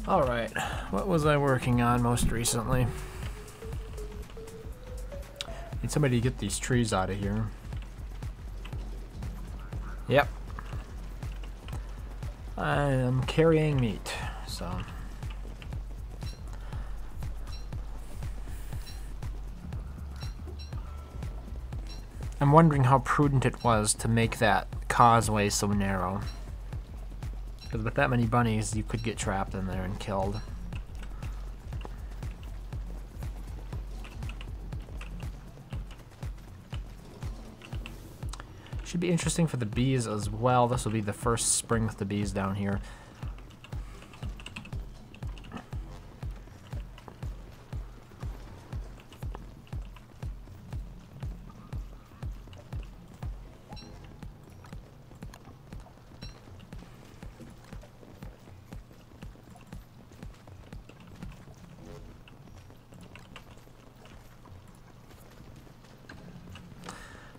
Alright, what was I working on most recently? Need somebody to get these trees out of here. Yep. I am carrying meat, so... I'm wondering how prudent it was to make that causeway so narrow. Because with that many bunnies, you could get trapped in there and killed. Should be interesting for the bees as well. This will be the first spring with the bees down here.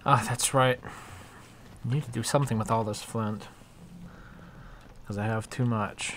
Ah, that's right. I need to do something with all this flint. Because I have too much.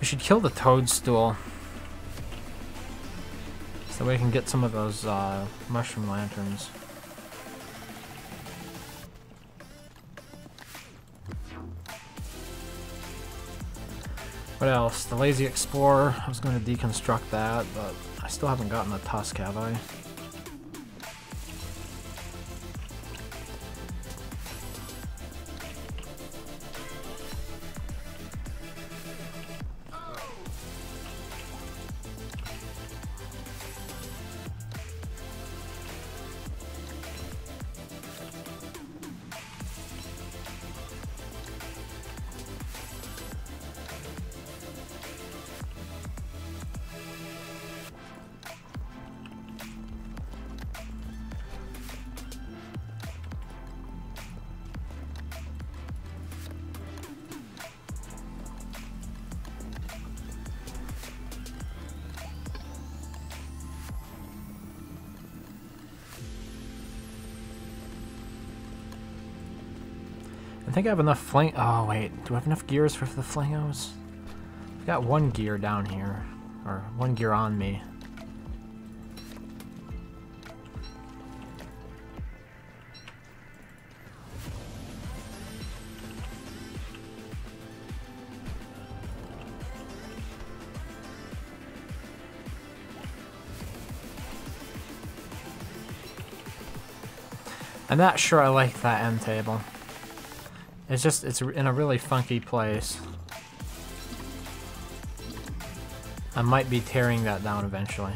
We should kill the toadstool. So we can get some of those mushroom lanterns. What else? The Lazy Explorer. I was going to deconstruct that, but I still haven't gotten the tusk, have I? I think I have enough fling. Oh wait, do I have enough gears for the flingos? I've got one gear down here, or one gear on me. I'm not sure I like that end table. It's just, it's in a really funky place. I might be tearing that down eventually.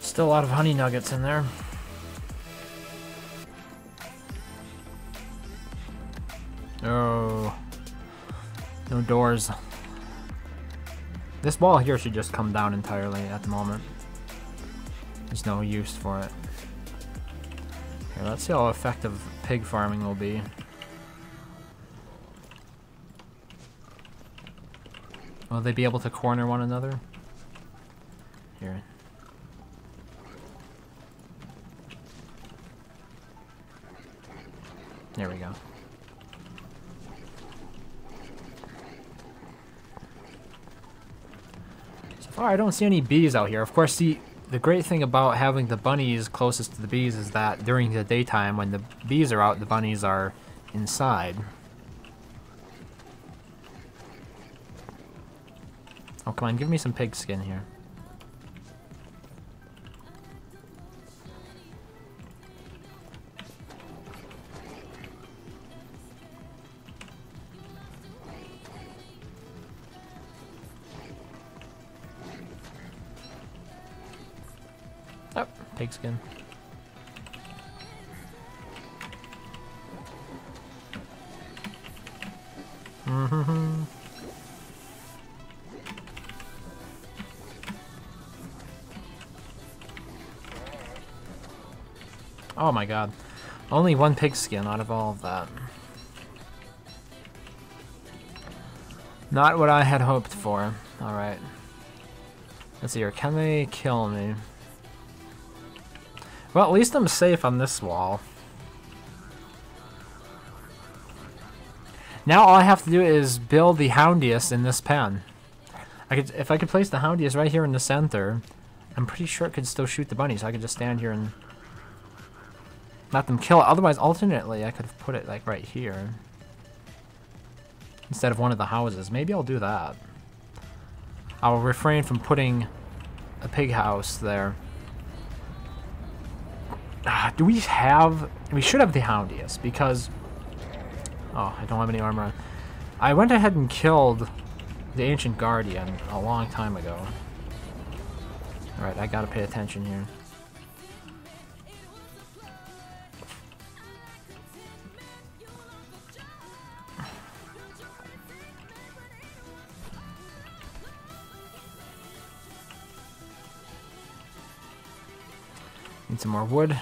Still a lot of honey nuggets in there. Oh, no doors. This wall here should just come down entirely at the moment. There's no use for it. Here, let's see how effective pig farming will be. Will they be able to corner one another? Here. There we go. So far, I don't see any bees out here. Of course, the the great thing about having the bunnies closest to the bees is that during the daytime, when the bees are out, the bunnies are inside. Oh, come on, give me some pig skin here. Oh, pigskin. Mm-hmm. Oh my god. Only one pigskin out of all of that. Not what I had hoped for. Alright. Let's see here. Can they kill me? Well, at least I'm safe on this wall. Now all I have to do is build the Houndius in this pen. If I could place the Houndius right here in the center, I'm pretty sure it could still shoot the bunnies. So I could just stand here and let them kill it. Otherwise, alternately, I could have put it like right here instead of one of the houses. Maybe I'll do that. I'll refrain from putting a pig house there. Do we have... We should have the Houndius, because... Oh, I don't have any armor on. I went ahead and killed the Ancient Guardian a long time ago. Alright, I gotta pay attention here. Need some more wood.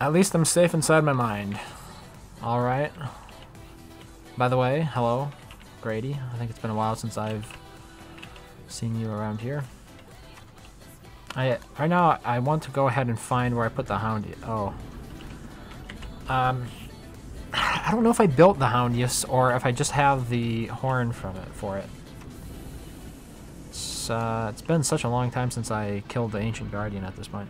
At least I'm safe inside my mind. Alright. By the way, hello, Grady. I think it's been a while since I've seen you around here. Right now, I want to go ahead and find where I put the Houndius. Oh. I don't know if I built the Houndius or if I just have the horn from it for it. It's been such a long time since I killed the Ancient Guardian at this point.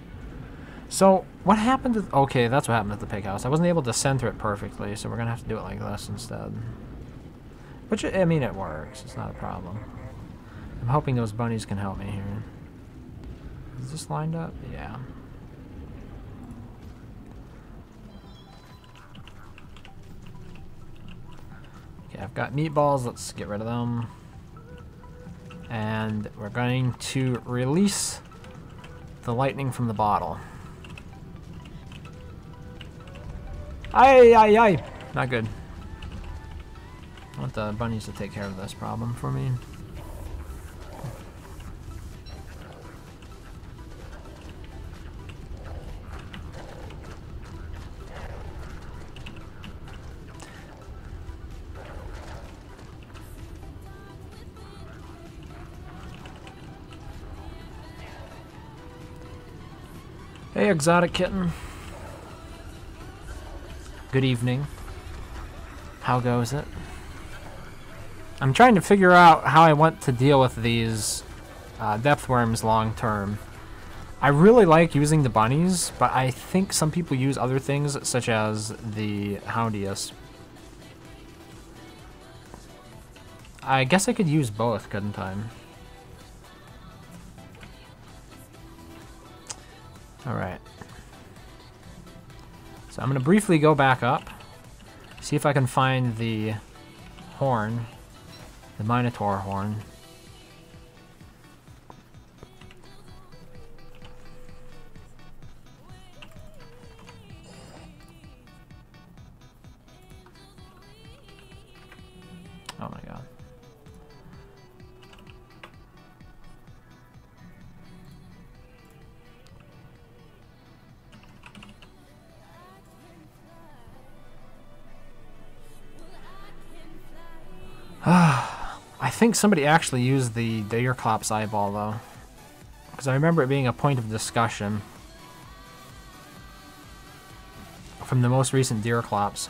So, what happened to... Okay, that's what happened at the pig house. I wasn't able to center it perfectly, so we're going to have to do it like this instead. Which, I mean, it works. It's not a problem. I'm hoping those bunnies can help me here. Is this lined up? Yeah. Okay, I've got meatballs. Let's get rid of them. And we're going to release the lightning from the bottle. Aye, aye, aye. Not good. I want the bunnies to take care of this problem for me. Hey, exotic kitten. Good evening. How goes it? I'm trying to figure out how I want to deal with these depth worms long term. I really like using the bunnies, but I think some people use other things, such as the Houndius. I guess I could use both, couldn't I? Alright. So I'm going to briefly go back up, see if I can find the horn, the Minotaur horn. Oh my god. I think somebody actually used the Diggerclops eyeball, though. Because I remember it being a point of discussion from the most recent Deerclops.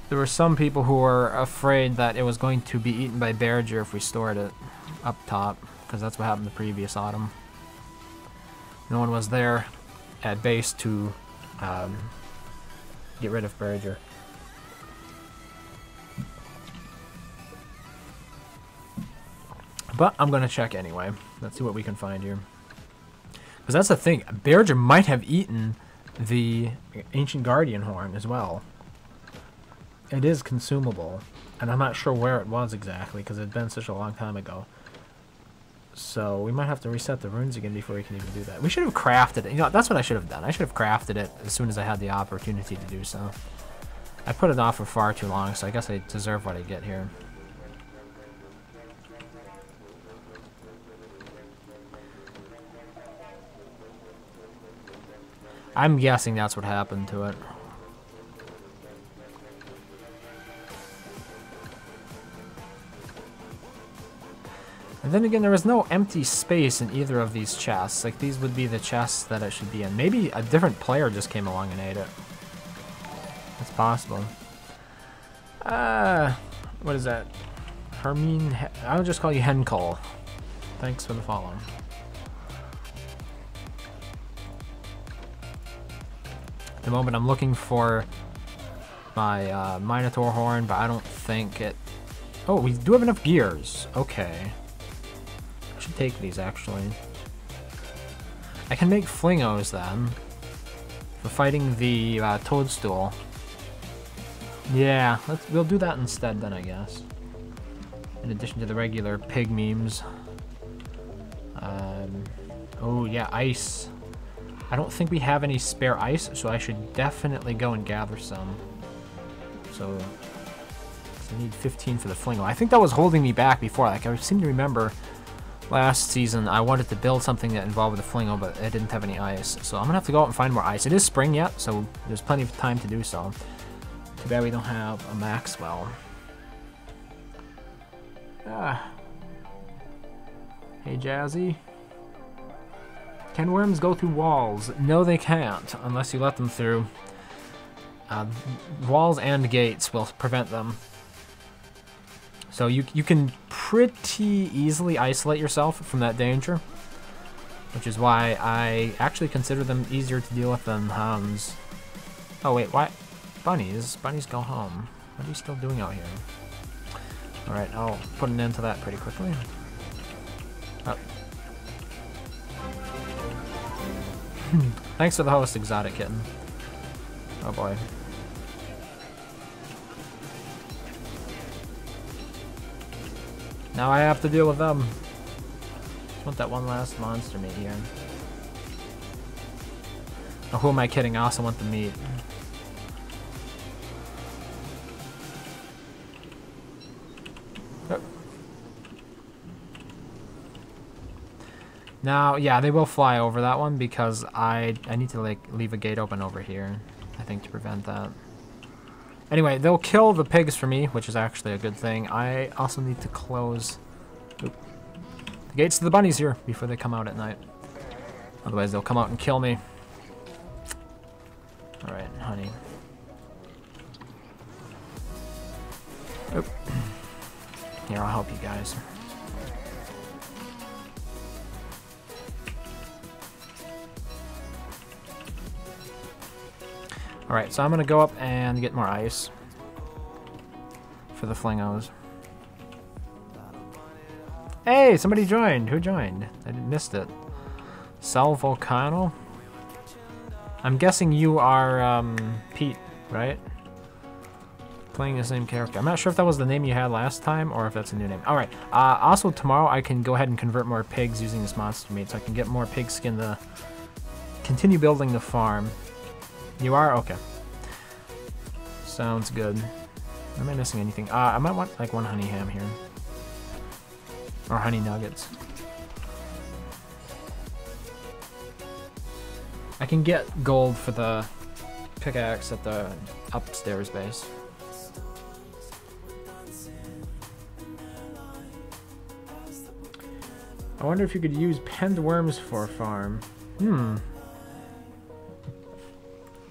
There were some people who were afraid that it was going to be eaten by Bearger if we stored it up top, because that's what happened the previous autumn. No one was there at base to get rid of Bearger. But I'm going to check anyway. Let's see what we can find here. Because that's the thing. Bearger might have eaten the Ancient Guardian Horn as well. It is consumable. And I'm not sure where it was exactly because it had been such a long time ago. So we might have to reset the runes again before we can even do that. We should have crafted it. You know, that's what I should have done. I should have crafted it as soon as I had the opportunity to do so. I put it off for far too long, so I guess I deserve what I get here. I'm guessing that's what happened to it. And then again, there was no empty space in either of these chests. Like, these would be the chests that it should be in. Maybe a different player just came along and ate it. That's possible. What is that? Hermine? I'll just call you Henkel. Thanks for the follow. At the moment, I'm looking for my Minotaur horn, but I don't think it... Oh, we do have enough gears. Okay. I should take these, actually. I can make flingos, then. For fighting the toadstool. Yeah, we'll do that instead, then, I guess. In addition to the regular pig memes. Oh, yeah, ice. I don't think we have any spare ice, so I should definitely go and gather some. So, I need 15 for the flingo. I think that was holding me back before. Like, I seem to remember last season I wanted to build something that involved the flingo, but it didn't have any ice. So I'm gonna have to go out and find more ice. It is spring yet, so there's plenty of time to do so. Too bad we don't have a Maxwell. Hey, Jazzy. Can worms go through walls? No, they can't, unless you let them through. Walls and gates will prevent them. So you can pretty easily isolate yourself from that danger, which is why I actually consider them easier to deal with than hounds. Oh wait, why? Bunnies? Bunnies go home. What are you still doing out here? Alright, I'll put an end to that pretty quickly. Oh. Thanks for the host, Exotic Kitten. Oh boy. Now I have to deal with them. Just want that one last monster meat here. Oh, who am I kidding? I also want the meat. Oh. Now, yeah, they will fly over that one because I need to like leave a gate open over here, I think, to prevent that. Anyway, they'll kill the pigs for me, which is actually a good thing. I also need to close the gates to the bunnies here before they come out at night. Otherwise, they'll come out and kill me. Alright, honey. Oop. Here, I'll help you guys. Alright, so I'm gonna go up and get more ice for the flingos. Hey, somebody joined. Who joined? I missed it. Sal Volcano? I'm guessing you are Pete, right? Playing the same character. I'm not sure if that was the name you had last time or if that's a new name. Alright, also tomorrow I can go ahead and convert more pigs using this monster meat, so I can get more pig skin to continue building the farm. You are? Okay. Sounds good. Am I missing anything? I might want like one honey ham here. Or honey nuggets. I can get gold for the pickaxe at the upstairs base. I wonder if you could use penned worms for a farm.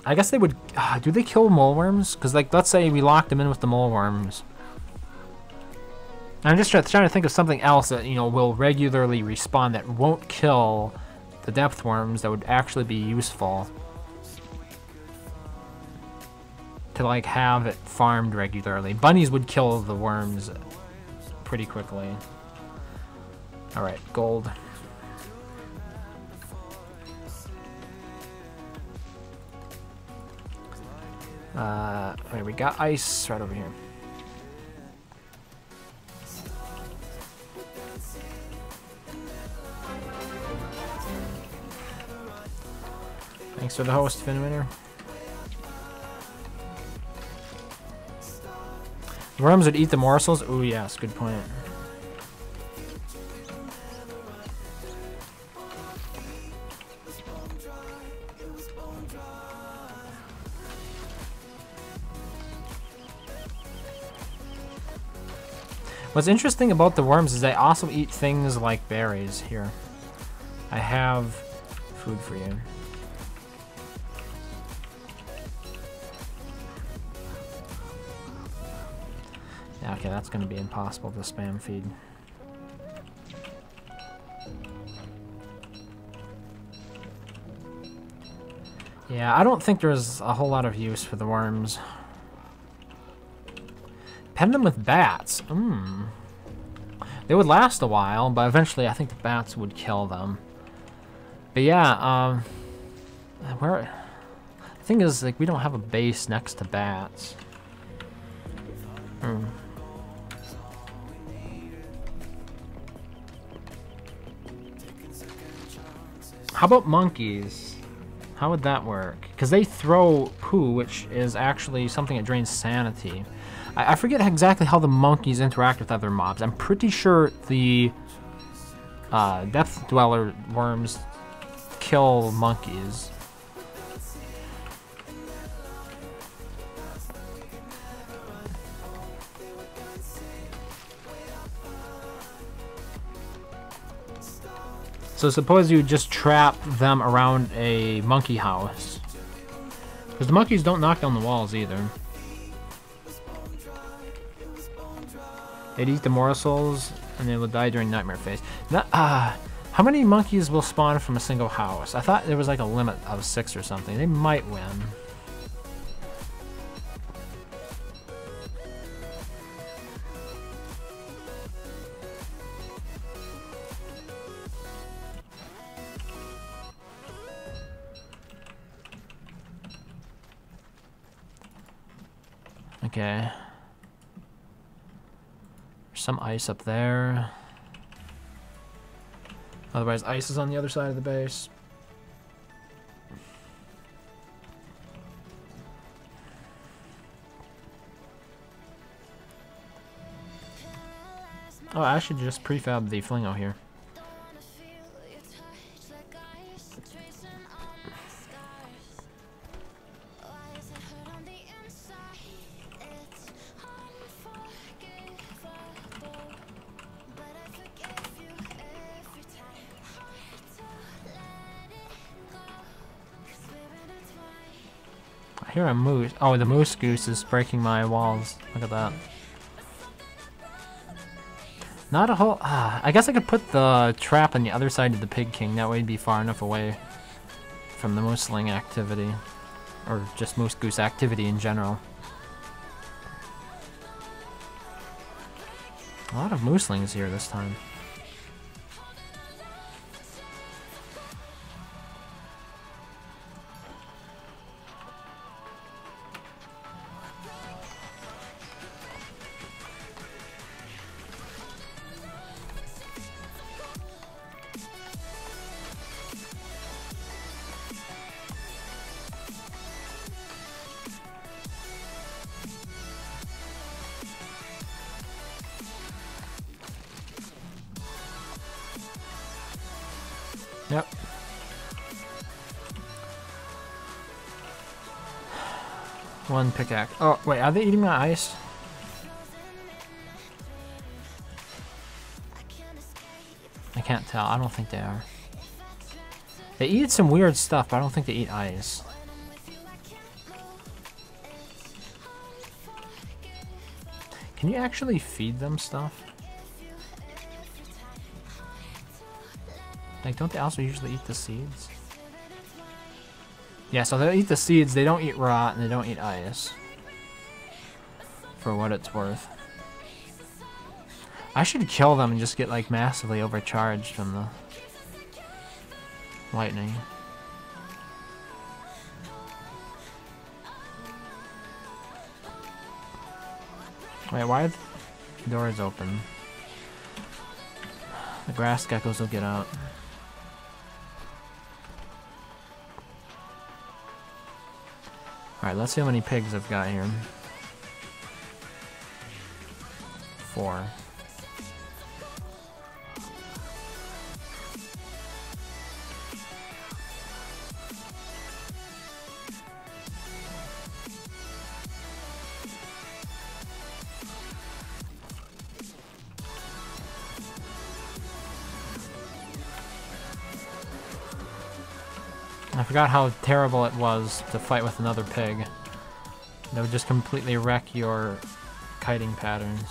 I guess they would... do they kill mole worms? Because, like, let's say we locked them in with the mole worms. I'm just trying to think of something else that, you know, will regularly respawn that won't kill the depth worms that would actually be useful. To, like, have it farmed regularly. Bunnies would kill the worms pretty quickly. Alright, gold. Wait, we got ice right over here. Thanks for the host, Finwinter. Worms would eat the morsels? Ooh, yes, good point. What's interesting about the worms is they also eat things like berries. Here, I have food for you. Yeah, okay, that's going to be impossible to spam feed. Yeah, I don't think there's a whole lot of use for the worms. Pen them with bats. They would last a while, but eventually I think the bats would kill them. But yeah, the thing is, like, we don't have a base next to bats. How about monkeys? How would that work? Because they throw poo, which is actually something that drains sanity. I forget exactly how the monkeys interact with other mobs. I'm pretty sure the Depth Dweller worms kill monkeys. So suppose you just trap them around a monkey house. Because the monkeys don't knock down the walls either. They'd eat the morsels, and they will die during nightmare phase. How many monkeys will spawn from a single house? I thought there was like a limit of 6 or something. They might win. Okay. There's some ice up there. Otherwise, ice is on the other side of the base. Oh, I should just prefab the Flingo here. I hear a moose. Oh, the moose goose is breaking my walls. Look at that. Not a whole... I guess I could put the trap on the other side of the Pig King. That way it'd be far enough away from the mooseling activity. Or just moose goose activity in general. A lot of mooselings here this time. Yep. One pickaxe. Oh, wait, are they eating my ice? I can't tell. I don't think they are. They eat some weird stuff, but I don't think they eat ice. Can you actually feed them stuff? Like, don't they also usually eat the seeds? Yeah, so they eat the seeds, they don't eat rot, and they don't eat ice. For what it's worth. I should kill them and just get, like, massively overcharged from the lightning. Wait, why are the doors open? The grass geckos will get out. Alright, let's see how many pigs I've got here. 4. I forgot how terrible it was to fight with another pig. That would just completely wreck your kiting patterns.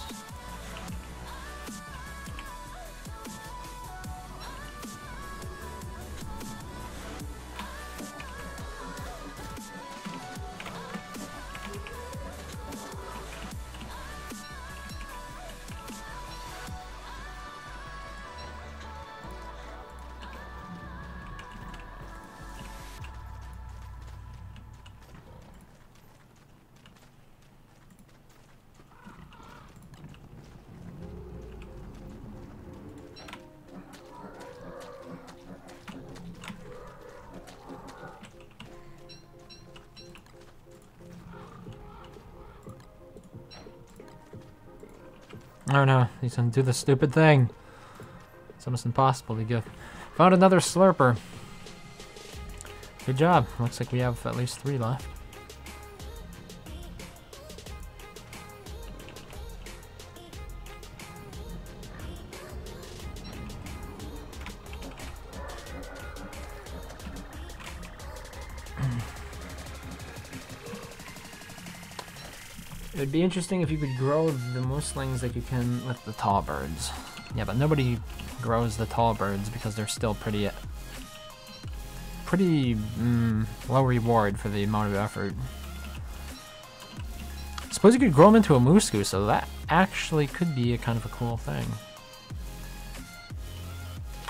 Oh no, he's gonna do the stupid thing. It's almost impossible to get. Found another slurper. Good job. Looks like we have at least 3 left. It would be interesting if you could grow the mushlings like you can with the tall birds. Yeah, but nobody grows the tall birds because they're still pretty low reward for the amount of effort. Suppose you could grow them into a moose goose, so that actually could be a kind of a cool thing.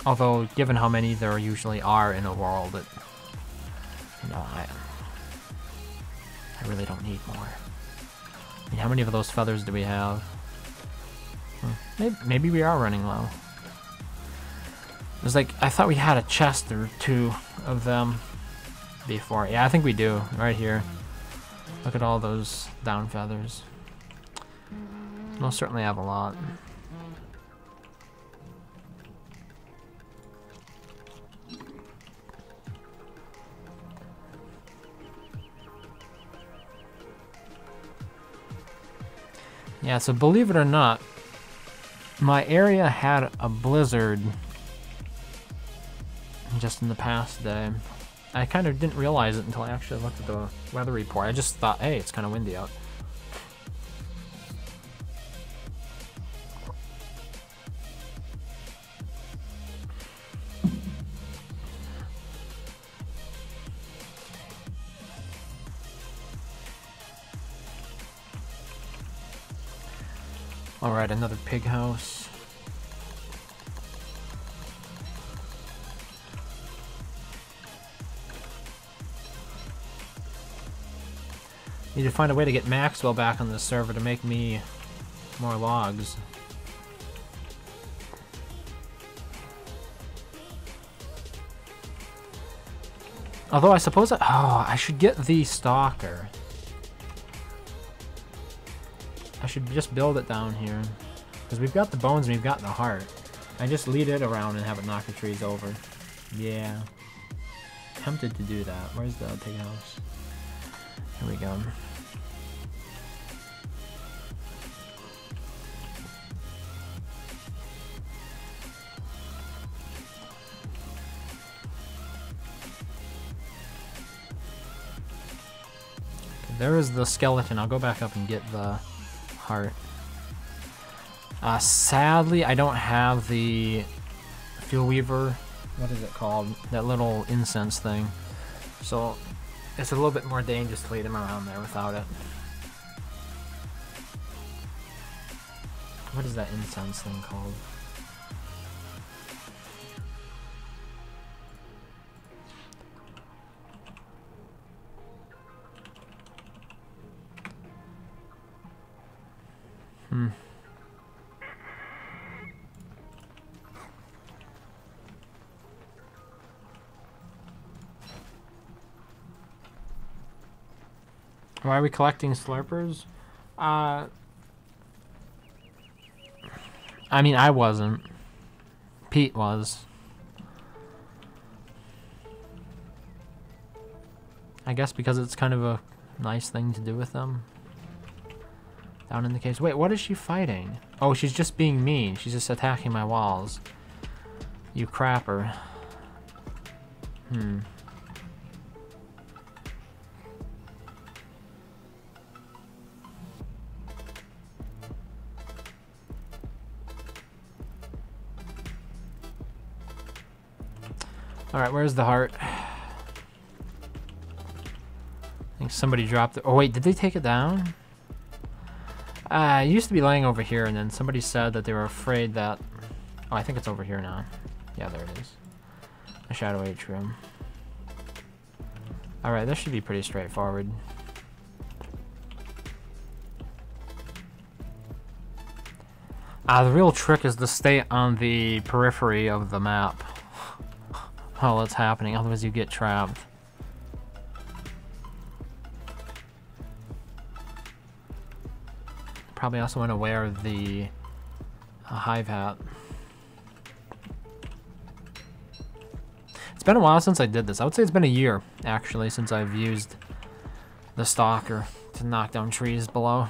Although, given how many there usually are in a world, you know, I really don't need more. I mean, how many of those feathers do we have? Maybe we are running low. It was like, I thought we had a chest or 2 of them before. Yeah, I think we do, right here. Look at all those down feathers. Most certainly have a lot. Yeah, so believe it or not, my area had a blizzard just in the past day. I kind of didn't realize it until I actually looked at the weather report. I just thought, hey, it's kind of windy out. Alright, another pig house. Need to find a way to get Maxwell back on the server to make me more logs. Although I suppose I should get the stalker. I should just build it down here. Because we've got the bones and we've got the heart. I just lead it around and have it knock the trees over. Yeah. Tempted to do that. Where's the pig house? Here we go. there is the skeleton. I'll go back up and get the heart. Sadly, I don't have the Fuel Weaver. What is it called? That little incense thing. So it's a little bit more dangerous to lead him around there without it. What is that incense thing called? Why are we collecting slurpers? I mean, I wasn't. Pete was. I guess because it's kind of a nice thing to do with them. Down in the caves. Wait, what is she fighting? Oh, she's just being mean. She's just attacking my walls. You crapper. Alright, where's the heart? I think somebody dropped it. Oh wait, did they take it down? It used to be laying over here, and then somebody said that they were afraid that... Oh, I think it's over here now. Yeah, there it is. The Shadow Atrium. Alright, this should be pretty straightforward. The real trick is to stay on the periphery of the map while it's happening, otherwise you get trapped. Probably also want to wear the hive hat. It's been a while since I did this. I would say it's been a year, actually, since I've used the stalker to knock down trees below.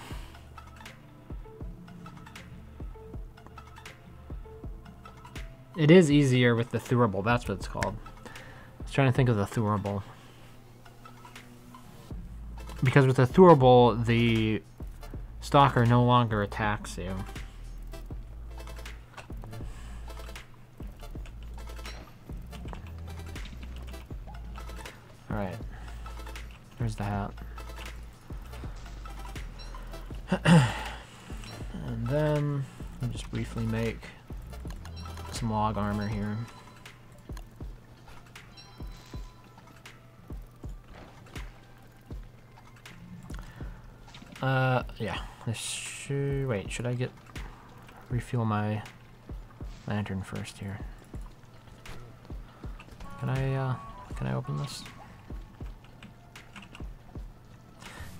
It is easier with the Thurible, that's what it's called. I was trying to think of the Thurible. Because with the Thurible, the stalker no longer attacks you. Alright. There's the hat. And then, I'll just briefly make some log armor here. Yeah. This should... Wait, should I refuel my lantern first here? Can I open this?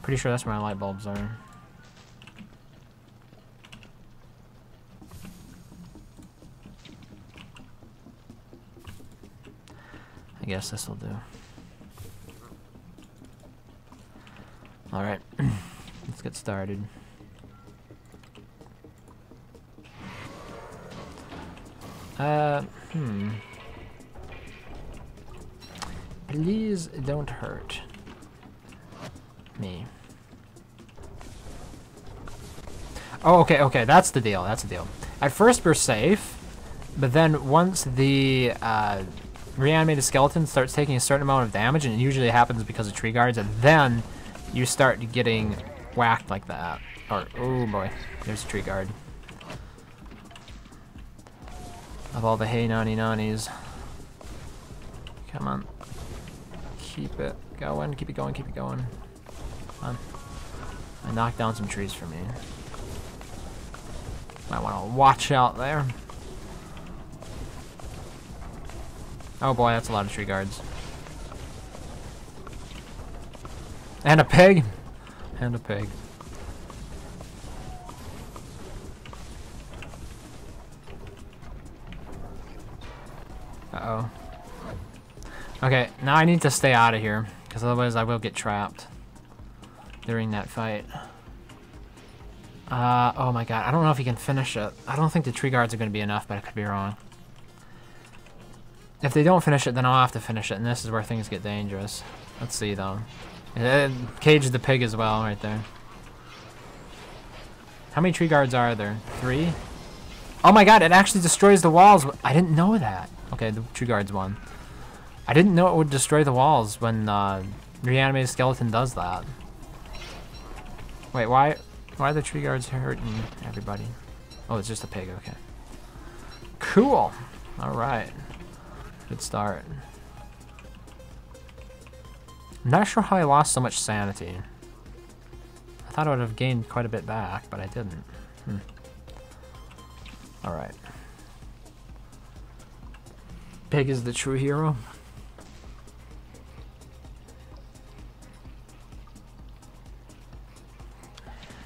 Pretty sure that's where my light bulbs are. I guess this will do. Alright, let's get started. Please don't hurt me. Oh, okay, that's the deal, At first we're safe, but then once the, reanimated skeleton starts taking a certain amount of damage, and it usually happens because of tree guards, and then you start getting whacked like that. Or, oh boy, there's a tree guard. Of all the hey nanny nannies. Come on. Keep it going, keep it going. Come on. I knocked down some trees for me. Might want to watch out there. Oh boy, that's a lot of tree guards. And a pig! And a pig. Uh-oh. Okay, now I need to stay out of here, because otherwise I will get trapped during that fight. Oh my god, I don't know if you can finish it. I don't think the tree guards are going to be enough, but I could be wrong. If they don't finish it, then I'll have to finish it, and this is where things get dangerous. Let's see, though. And cage the pig as well, right there. How many tree guards are there? 3? Oh my god, it actually destroys the walls. I didn't know that. Okay, the tree guard's won. I didn't know it would destroy the walls when reanimated skeleton does that. Wait, why are the tree guards hurting everybody? Oh, it's just a pig, okay. Cool. Alright. Good start. I'm not sure how I lost so much sanity. I thought I would have gained quite a bit back, but I didn't. Alright. Pig is the true hero.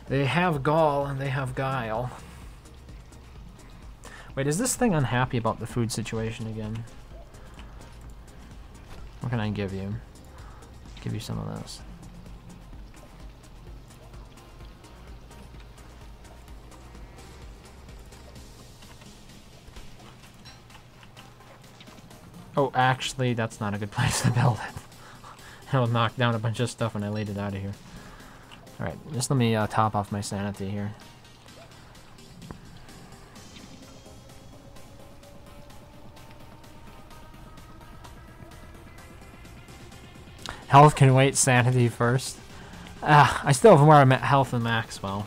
They have gall and they have guile. Wait, is this thing unhappy about the food situation again? What can I give you? Give you some of this. Oh, actually, that's not a good place to build it. I will knock down a bunch of stuff when I laid it out of here. Alright, just let me top off my sanity here. Health can wait, sanity first. I still have more health than Maxwell.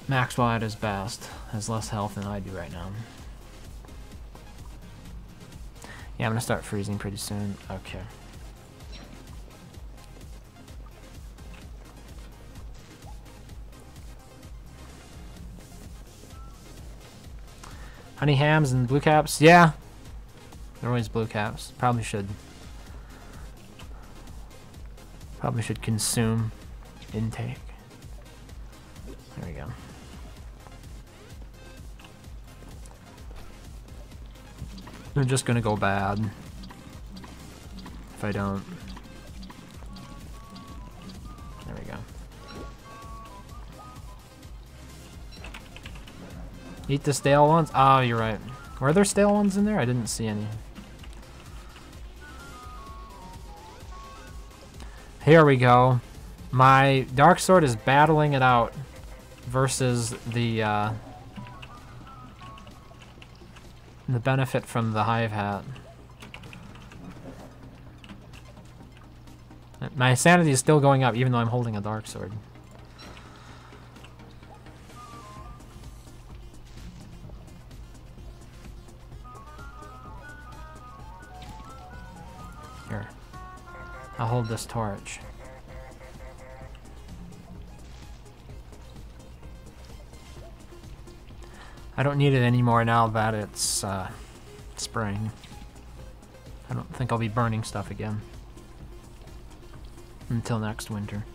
Maxwell at his best has less health than I do right now. Yeah, I'm gonna start freezing pretty soon. Okay. Honey hams and blue caps? Yeah. They're always blue caps. Probably should consume intake. There we go. I'm just gonna go bad if I don't. There we go. Eat the stale ones? Oh, you're right. Were there stale ones in there? I didn't see any. Here we go. My Dark Sword is battling it out versus the benefit from the Hive Hat. My sanity is still going up even though I'm holding a Dark Sword. Here. I'll hold this torch. I don't need it anymore now that it's spring. I don't think I'll be burning stuff again until next winter.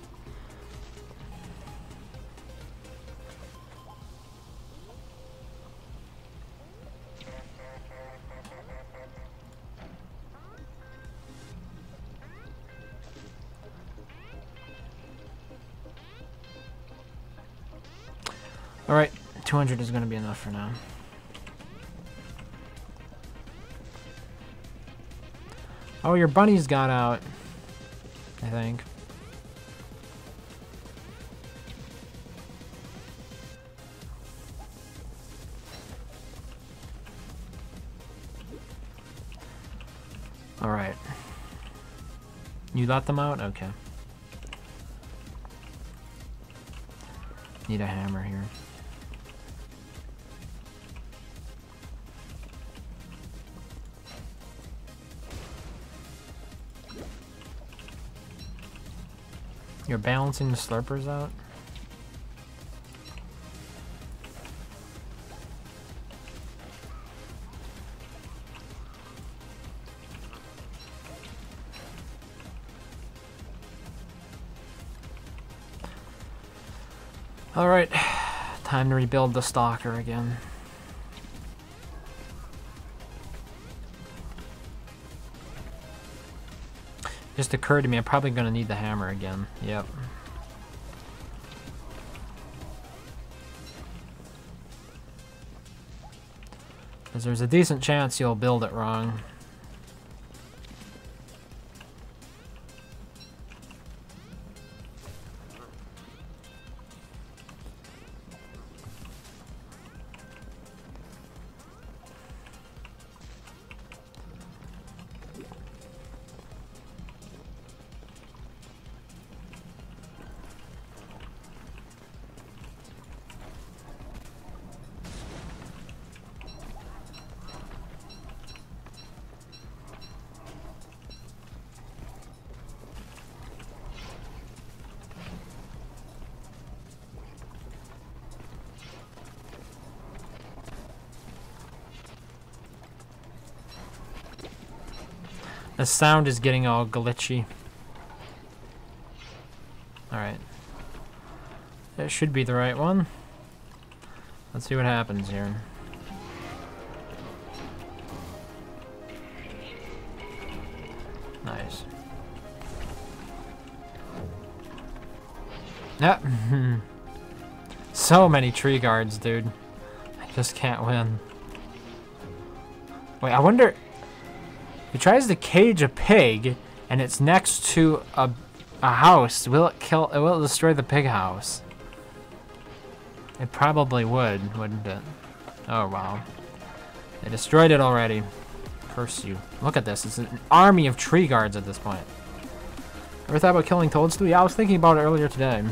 Alright, 200 is going to be enough for now. Oh, your bunny's got out, I think. Alright. You let them out? Okay. Need a hammer here. You're balancing the slurpers out? Alright, time to rebuild the stalker again. Just occurred to me, I'm probably going to need the hammer again. Yep. Because there's a decent chance you'll build it wrong. The sound is getting all glitchy. Alright. That should be the right one. Let's see what happens here. Nice. Yep. So many tree guards, dude. I just can't win. Wait, I wonder... If he tries to cage a pig, and it's next to a house, will it kill... Will it destroy the pig house? It probably would, wouldn't it? Oh, wow. They destroyed it already. Curse you. Look at this. It's an army of tree guards at this point. Ever thought about killing Toadstool? Yeah, I was thinking about it earlier today.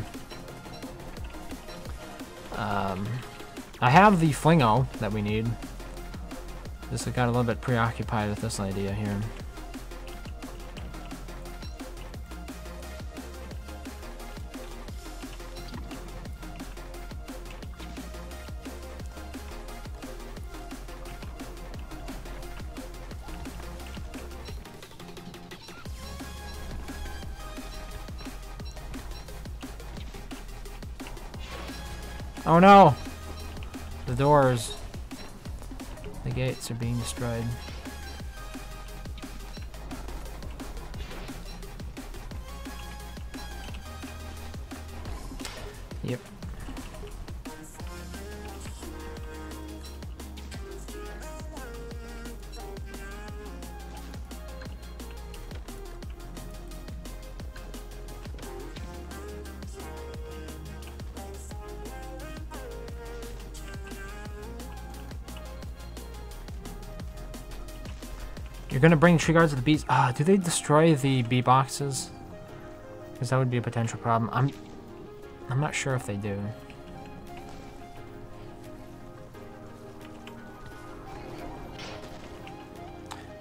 I have the Flingo that we need. Just got a little bit preoccupied with this idea here. Oh no! The doors. The gates are being destroyed. Yep. You're gonna bring tree guards to the bees. Ah, do they destroy the bee boxes? Because that would be a potential problem. I'm not sure if they do.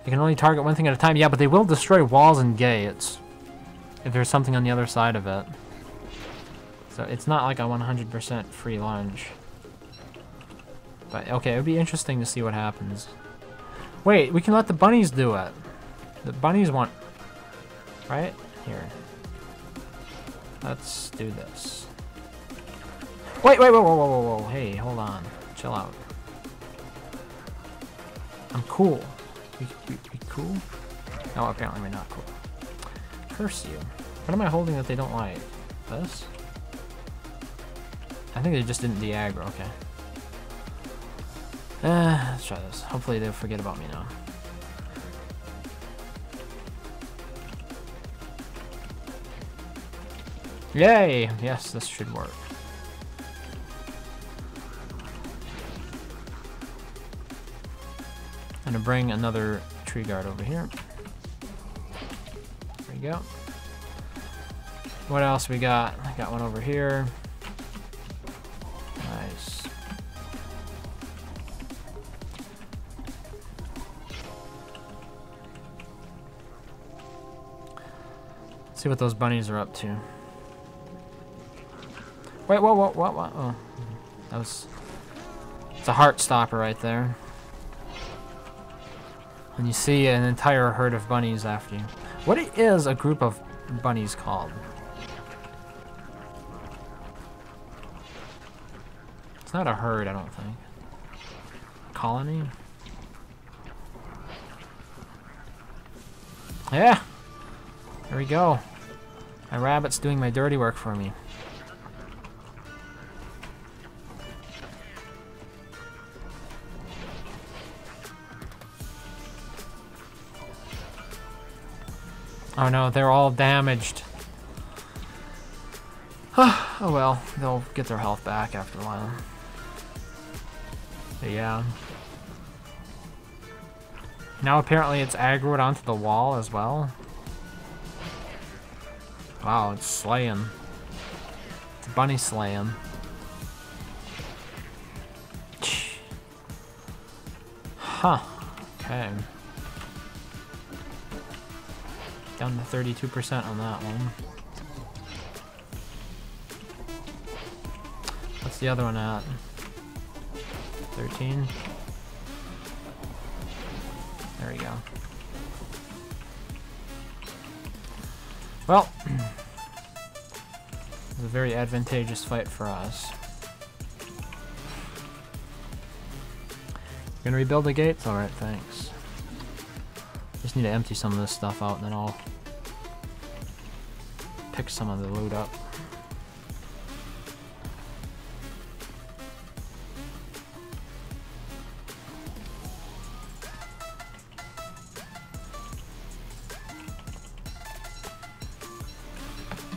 You can only target one thing at a time. Yeah, but they will destroy walls and gates if there's something on the other side of it. So it's not like a 100% free lunch. But okay, it would be interesting to see what happens. Wait, we can let the bunnies do it. The bunnies want... Right? Here. Let's do this. Wait, whoa, whoa, whoa, whoa, whoa. Hey, hold on. Chill out. I'm cool. We cool? No, apparently we're not cool. Curse you. What am I holding that they don't like? This? I think they just didn't de-aggro, okay. Let's try this. Hopefully they'll forget about me now. Yay! Yes, this should work. I'm gonna bring another tree guard over here. There we go. What else we got? I got one over here. Nice. Let's see what those bunnies are up to. Wait, whoa, what? Oh, that was... It's a heart stopper right there. When you see an entire herd of bunnies after you. What is a group of bunnies called? It's not a herd, I don't think. Colony? Yeah! There we go. My rabbit's doing my dirty work for me. Oh no, they're all damaged. Oh well, they'll get their health back after a while. But yeah. Now apparently it's aggroed onto the wall as well. Wow, it's slaying. It's bunny slaying. Huh. Okay. Down to 32% on that one. What's the other one at? 13? There we go. Well, it's a very advantageous fight for us. You're gonna rebuild the gates? Alright, thanks. Just need to empty some of this stuff out and then I'll pick some of the loot up.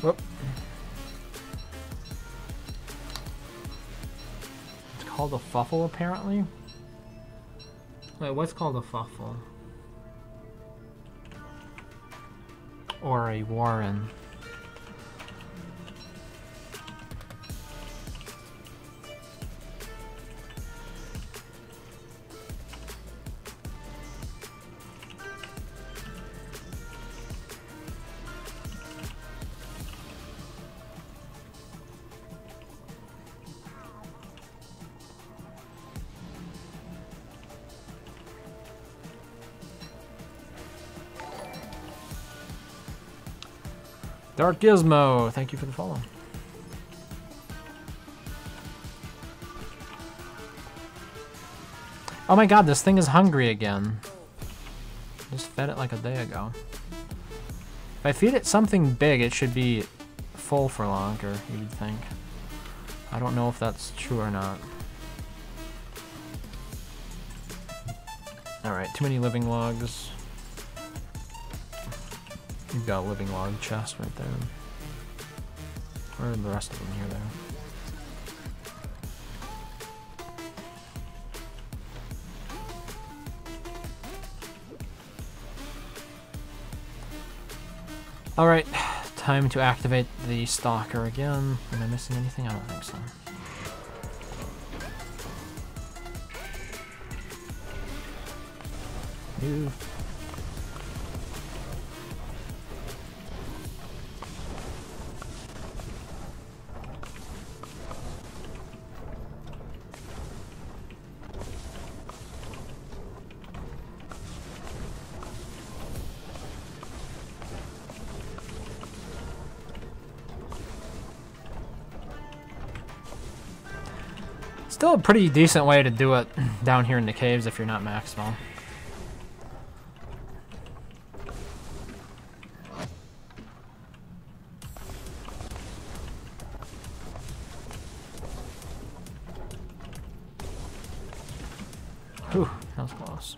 Whoop. It's called a fuffle, apparently. Wait, what's called a fuffle? Or a warren? Dark Gizmo, thank you for the follow. Oh my god, this thing is hungry again. Just fed it like a day ago. If I feed it something big, it should be full for longer, you would think. I don't know if that's true or not. Alright, too many living logs. You've got a living log chest right there. Where are the rest of them? Here they are. Alright, time to activate the stalker again. Am I missing anything? I don't think so. Ooh. Still a pretty decent way to do it down here in the caves if you're not maximal. Whew, that was close.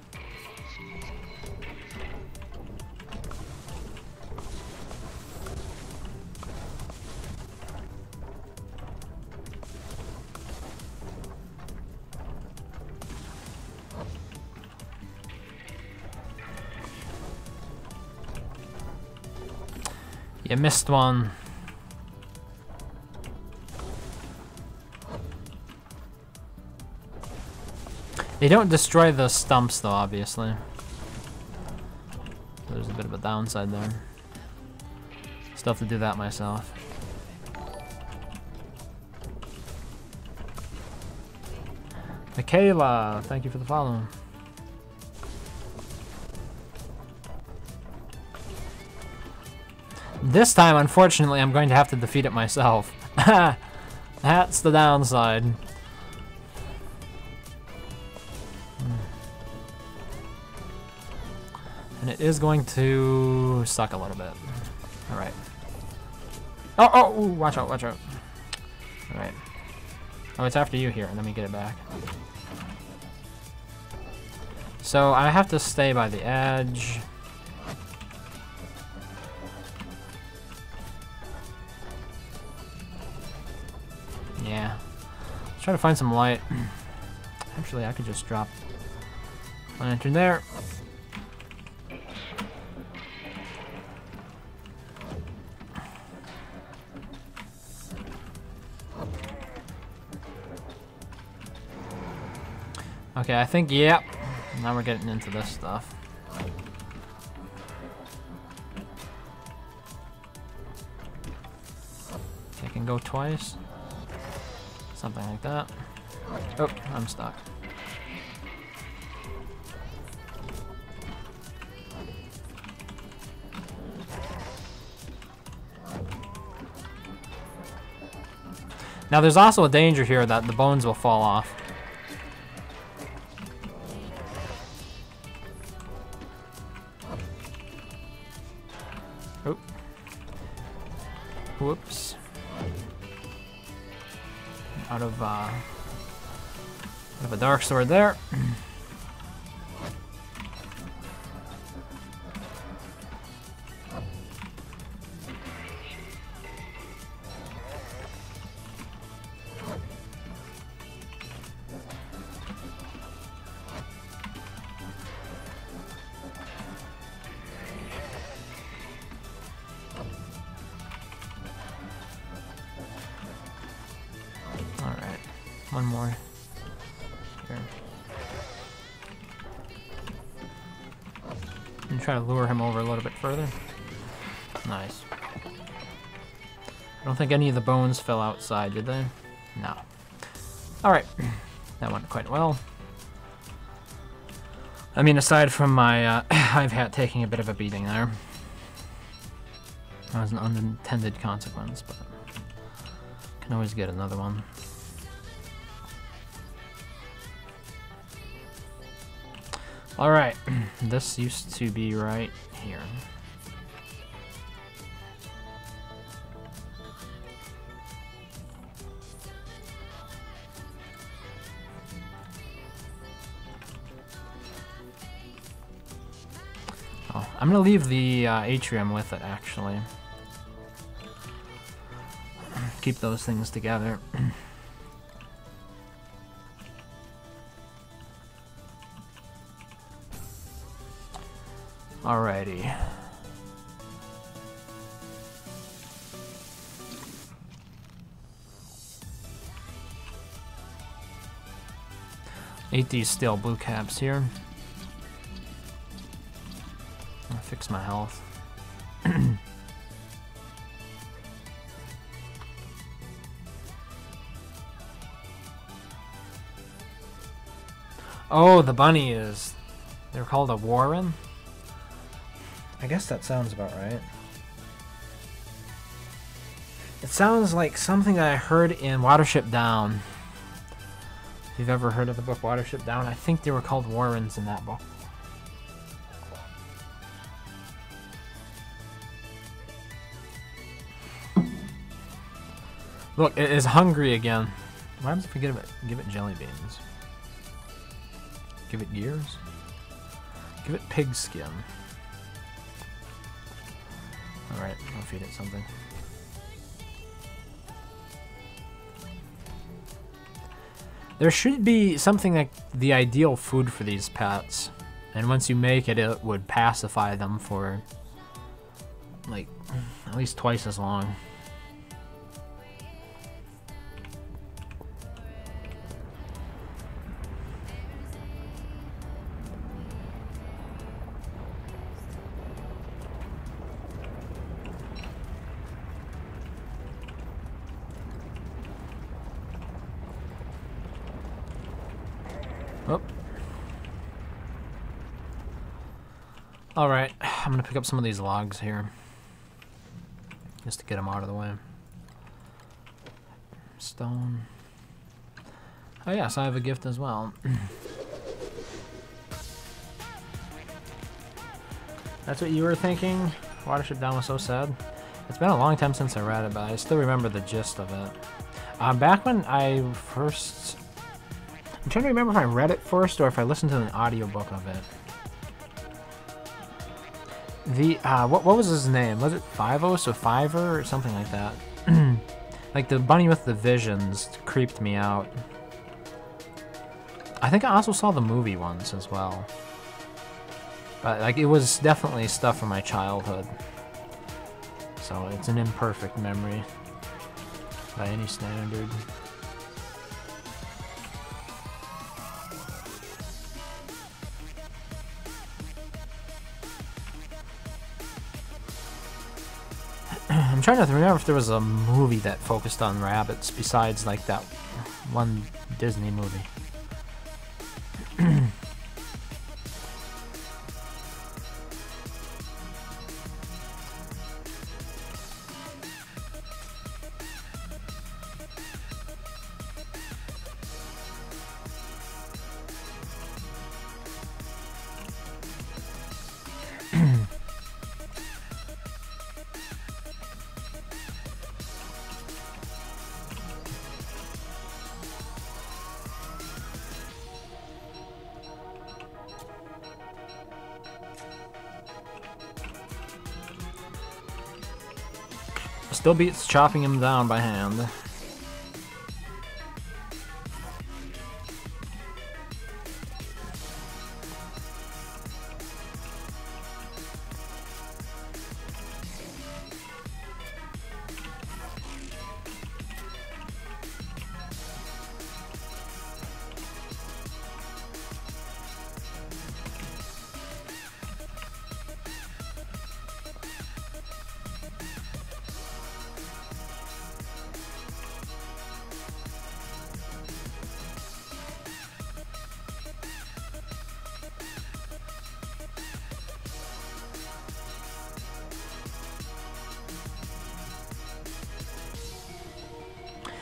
You missed one. They don't destroy the stumps though, obviously. There's a bit of a downside there. Still have to do that myself. Michaela, thank you for the follow. This time, unfortunately, I'm going to have to defeat it myself. That's the downside. And it is going to suck a little bit. Alright. Oh, ooh, watch out, watch out. Alright. Oh, it's after you here. Let me get it back. So, I have to stay by the edge. Yeah. Let's try to find some light. Actually, I could just drop lantern there. Okay, I think, yep. Now we're getting into this stuff. Okay, I can go twice. Something like that. Oh, I'm stuck. Now there's also a danger here that the bones will fall off. Oop. Whoops. Out of a dark sword there. Alright, one more here. And try to lure him over a little bit further. Nice. I don't think any of the bones fell outside, did they? No. Alright, that went quite well. I mean, aside from my hive hat taking a bit of a beating there. That was an unintended consequence, but can always get another one. Alright, this used to be right here. Oh, I'm gonna leave the atrium with it, actually. Keep those things together. Alrighty. Ate these steel blue caps here. I'll fix my health. Oh, the bunny is... They're called a warren? I guess that sounds about right. It sounds like something that I heard in Watership Down. If you've ever heard of the book Watership Down, I think they were called warrens in that book. Look, it is hungry again. What happens if we give it jelly beans? Give it gears? Give it pig skin. Alright, I'll feed it something. There should be something like the ideal food for these pets. And once you make it, it would pacify them for like at least twice as long. Oh. Alright, I'm gonna pick up some of these logs here. Just to get them out of the way. Stone. Oh yes, I have a gift as well. That's what you were thinking? Watership Down was so sad? It's been a long time since I read it, but I still remember the gist of it. Back when I first... I'm trying to remember if I read it first or if I listened to an audiobook of it. The, what was his name? Was it Fivos or Fiver or something like that? Like the bunny with the visions creeped me out. I think I also saw the movie once as well. But like it was definitely stuff from my childhood. So it's an imperfect memory by any standard. I'm trying to remember if there was a movie that focused on rabbits besides like that one Disney movie. Still beats chopping him down by hand.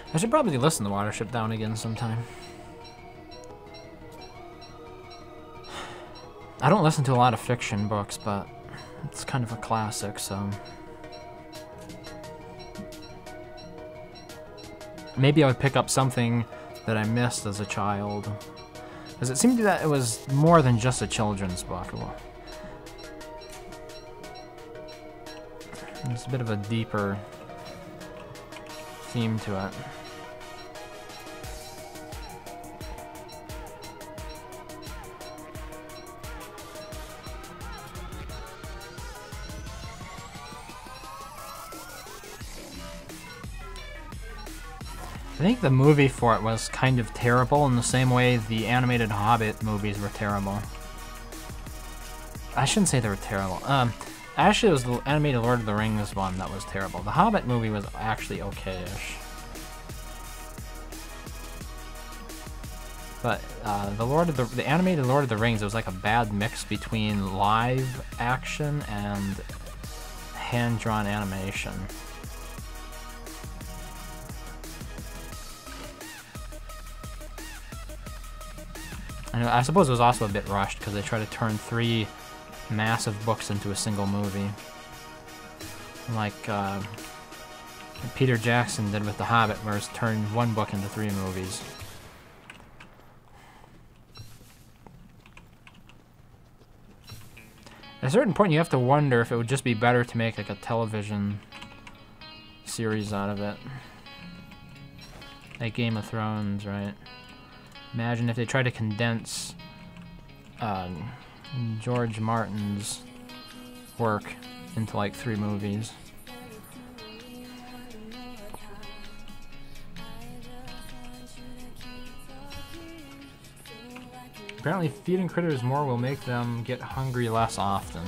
I should probably listen to Watership Down again sometime. I don't listen to a lot of fiction books, but it's kind of a classic, so... Maybe I would pick up something that I missed as a child. Because it seemed that it was more than just a children's book. There's a bit of a deeper theme to it. I think the movie for it was kind of terrible in the same way the animated Hobbit movies were terrible. I shouldn't say they were terrible. Actually, it was the animated Lord of the Rings one that was terrible. The Hobbit movie was actually okay-ish. But the animated Lord of the Rings, it was like a bad mix between live action and hand-drawn animation. And I suppose it was also a bit rushed because they tried to turn 3 massive books into a single movie. Like Peter Jackson did with The Hobbit, where he turned 1 book into 3 movies. At a certain point, you have to wonder if it would just be better to make like a television series out of it. Like Game of Thrones, right? Imagine if they tried to condense George Martin's work into like 3 movies. Apparently feeding critters more will make them get hungry less often.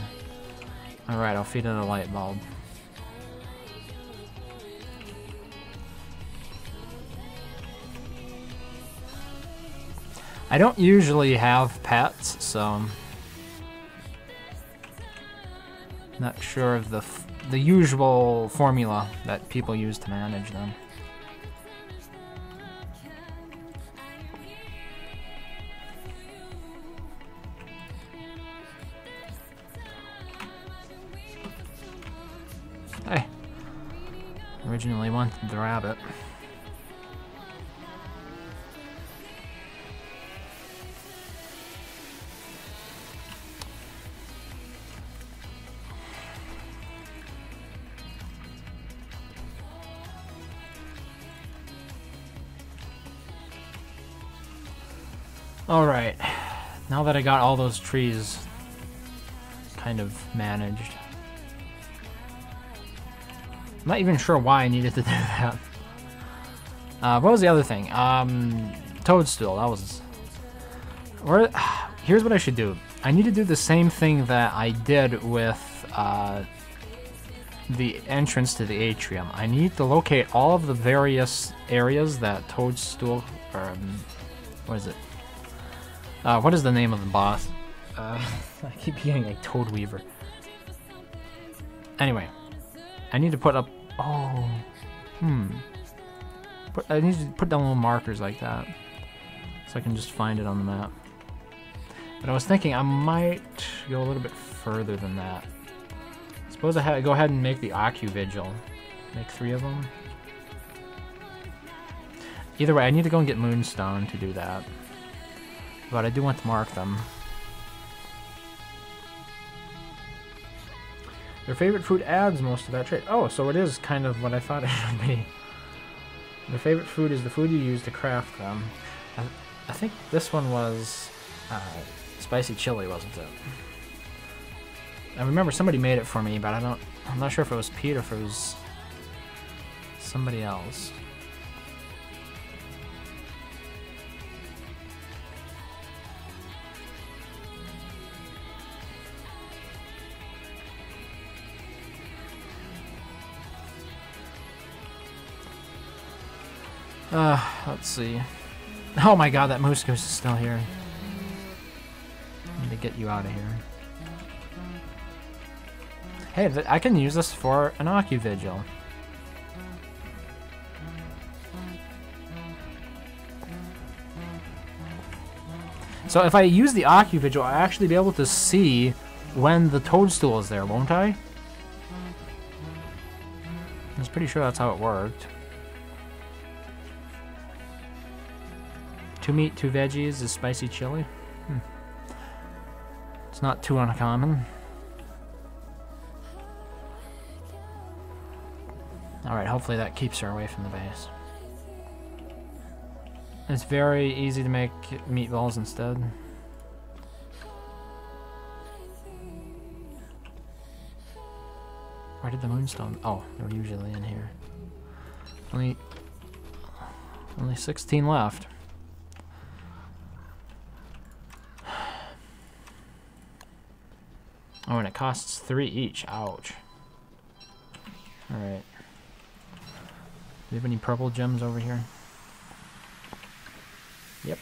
Alright, I'll feed it a light bulb. I don't usually have pets, so not sure of the usual formula that people use to manage them. Hey, originally wanted the rabbit. Alright, now that I got all those trees kind of managed. I'm not even sure why I needed to do that. What was the other thing? Toadstool, that was... Here's what I should do. I need to do the same thing that I did with the entrance to the atrium. I need to locate all of the various areas that Toadstool... what is it? What is the name of the boss? I keep getting a Toad Weaver. Anyway, I need to put up... Oh, I need to put down little markers like that, so I can just find it on the map. But I was thinking I might go a little bit further than that. Suppose I go ahead and make the Occuvigil. Make 3 of them. Either way, I need to go and get Moonstone to do that. But I do want to mark them. Their favorite food adds most of that trait. Oh, so it is kind of what I thought it would be. Their favorite food is the food you use to craft them. I think this one was spicy chili, wasn't it? I remember somebody made it for me, but I'm not sure if it was Pete or if it was somebody else. Let's see. Oh my god, that moose goose is still here. I need to get you out of here. Hey, I can use this for an Occuvigil. So if I use the Occuvigil, I'll actually be able to see when the toadstool is there, won't I? I was pretty sure that's how it worked. 2 meat, 2 veggies is spicy chili. It's not too uncommon. Alright, hopefully that keeps her away from the base. It's very easy to make meatballs instead. Where did the moonstone? Oh, they're usually in here. Only 16 left. Oh, and it costs 3 each. Ouch. Alright. Do we have any purple gems over here? Yep.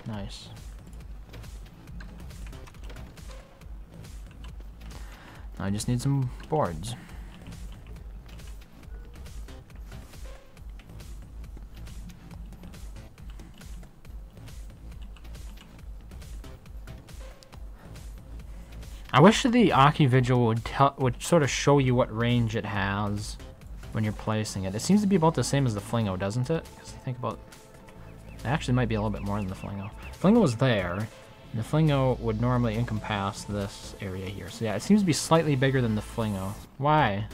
Nice. I just need some boards. I wish the Occuvigil would sort of show you what range it has when you're placing it. It seems to be about the same as the Flingo, doesn't it? Because I think about... It actually might be a little bit more than the Flingo. Flingo was there, and the Flingo would normally encompass this area here. So yeah, it seems to be slightly bigger than the Flingo. Why?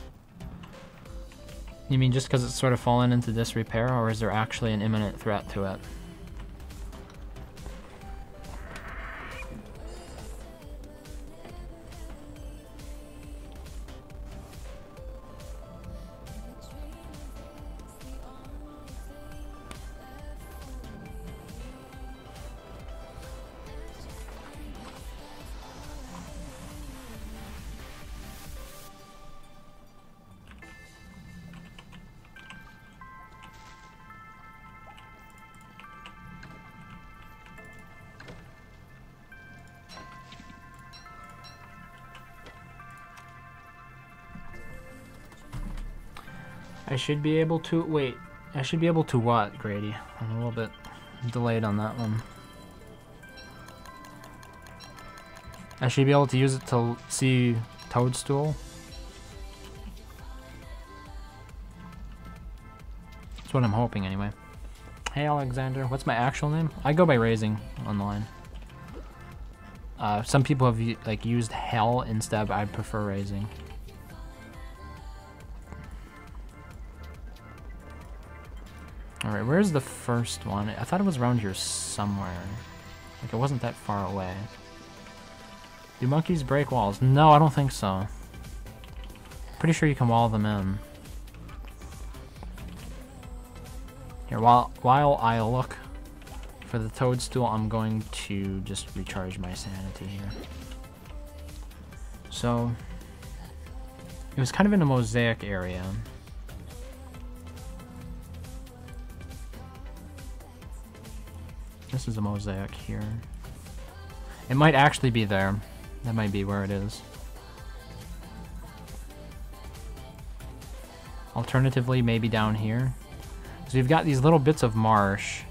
You mean just because it's sort of fallen into disrepair, or is there actually an imminent threat to it? I should be able to... Wait. I should be able to what, Grady? I'm a little bit delayed on that one. I should be able to use it to see Toadstool. That's what I'm hoping, anyway. Hey, Alexander. What's my actual name? I go by Raising online. Some people have like used Hell instead, but I prefer Raising. Alright, where's the first one? I thought it was around here somewhere. Like, it wasn't that far away. Do monkeys break walls? No, I don't think so. Pretty sure you can wall them in. Here, while I look for the toadstool, I'm going to just recharge my sanity here. So, it was kind of in a mosaic area. This is a mosaic here. It might actually be there. That might be where it is. Alternatively, maybe down here. So we've got these little bits of marsh,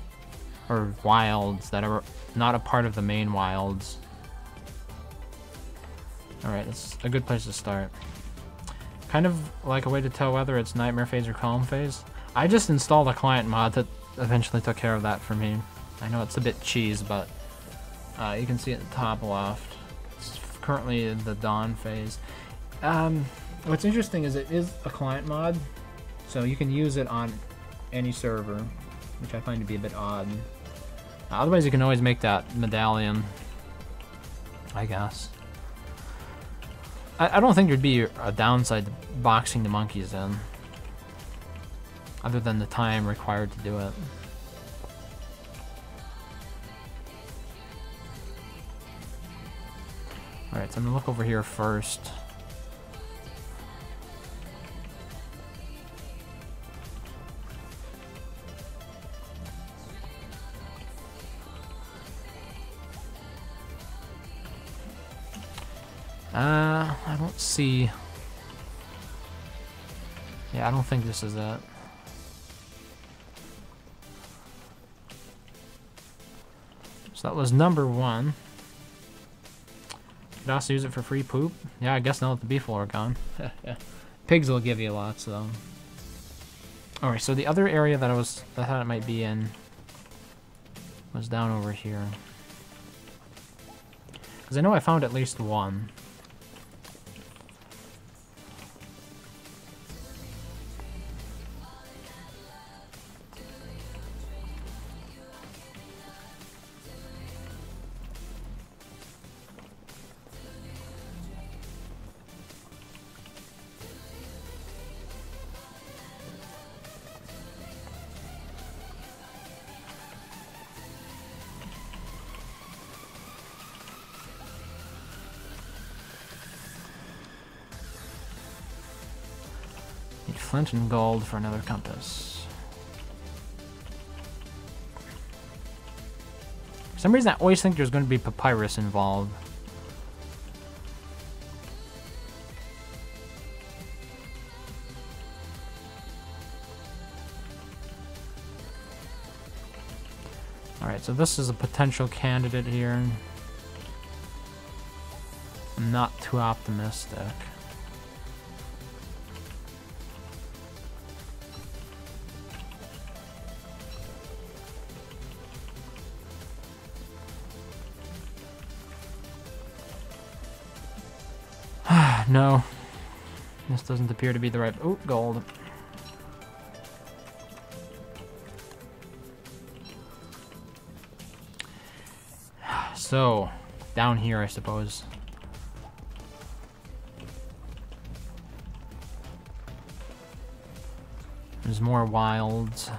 or wilds, that are not a part of the main wilds. Alright, that's a good place to start. Kind of like a way to tell whether it's Nightmare Phase or Calm Phase. I just installed a client mod that eventually took care of that for me. I know it's a bit cheese, but you can see at the top left. It's currently in the dawn phase. What's interesting is it is a client mod, so you can use it on any server, which I find to be a bit odd. Otherwise, you can always make that medallion, I guess. I don't think there'd be a downside to boxing the monkeys in, other than the time required to do it. Alright, so I'm gonna look over here first. I don't see... Yeah, I don't think this is it. So that was number 1. Could also use it for free poop. Yeah, I guess now that the beef are gone. Yeah. Pigs will give you lots though. Alright, so the other area that I thought it might be in was down over here. Because I know I found at least one. Flint and gold for another compass. For some reason I always think there's going to be papyrus involved. Alright, so this is a potential candidate here. I'm not too optimistic. No, this doesn't appear to be the right... Oh, gold. So, down here, I suppose. There's more wilds.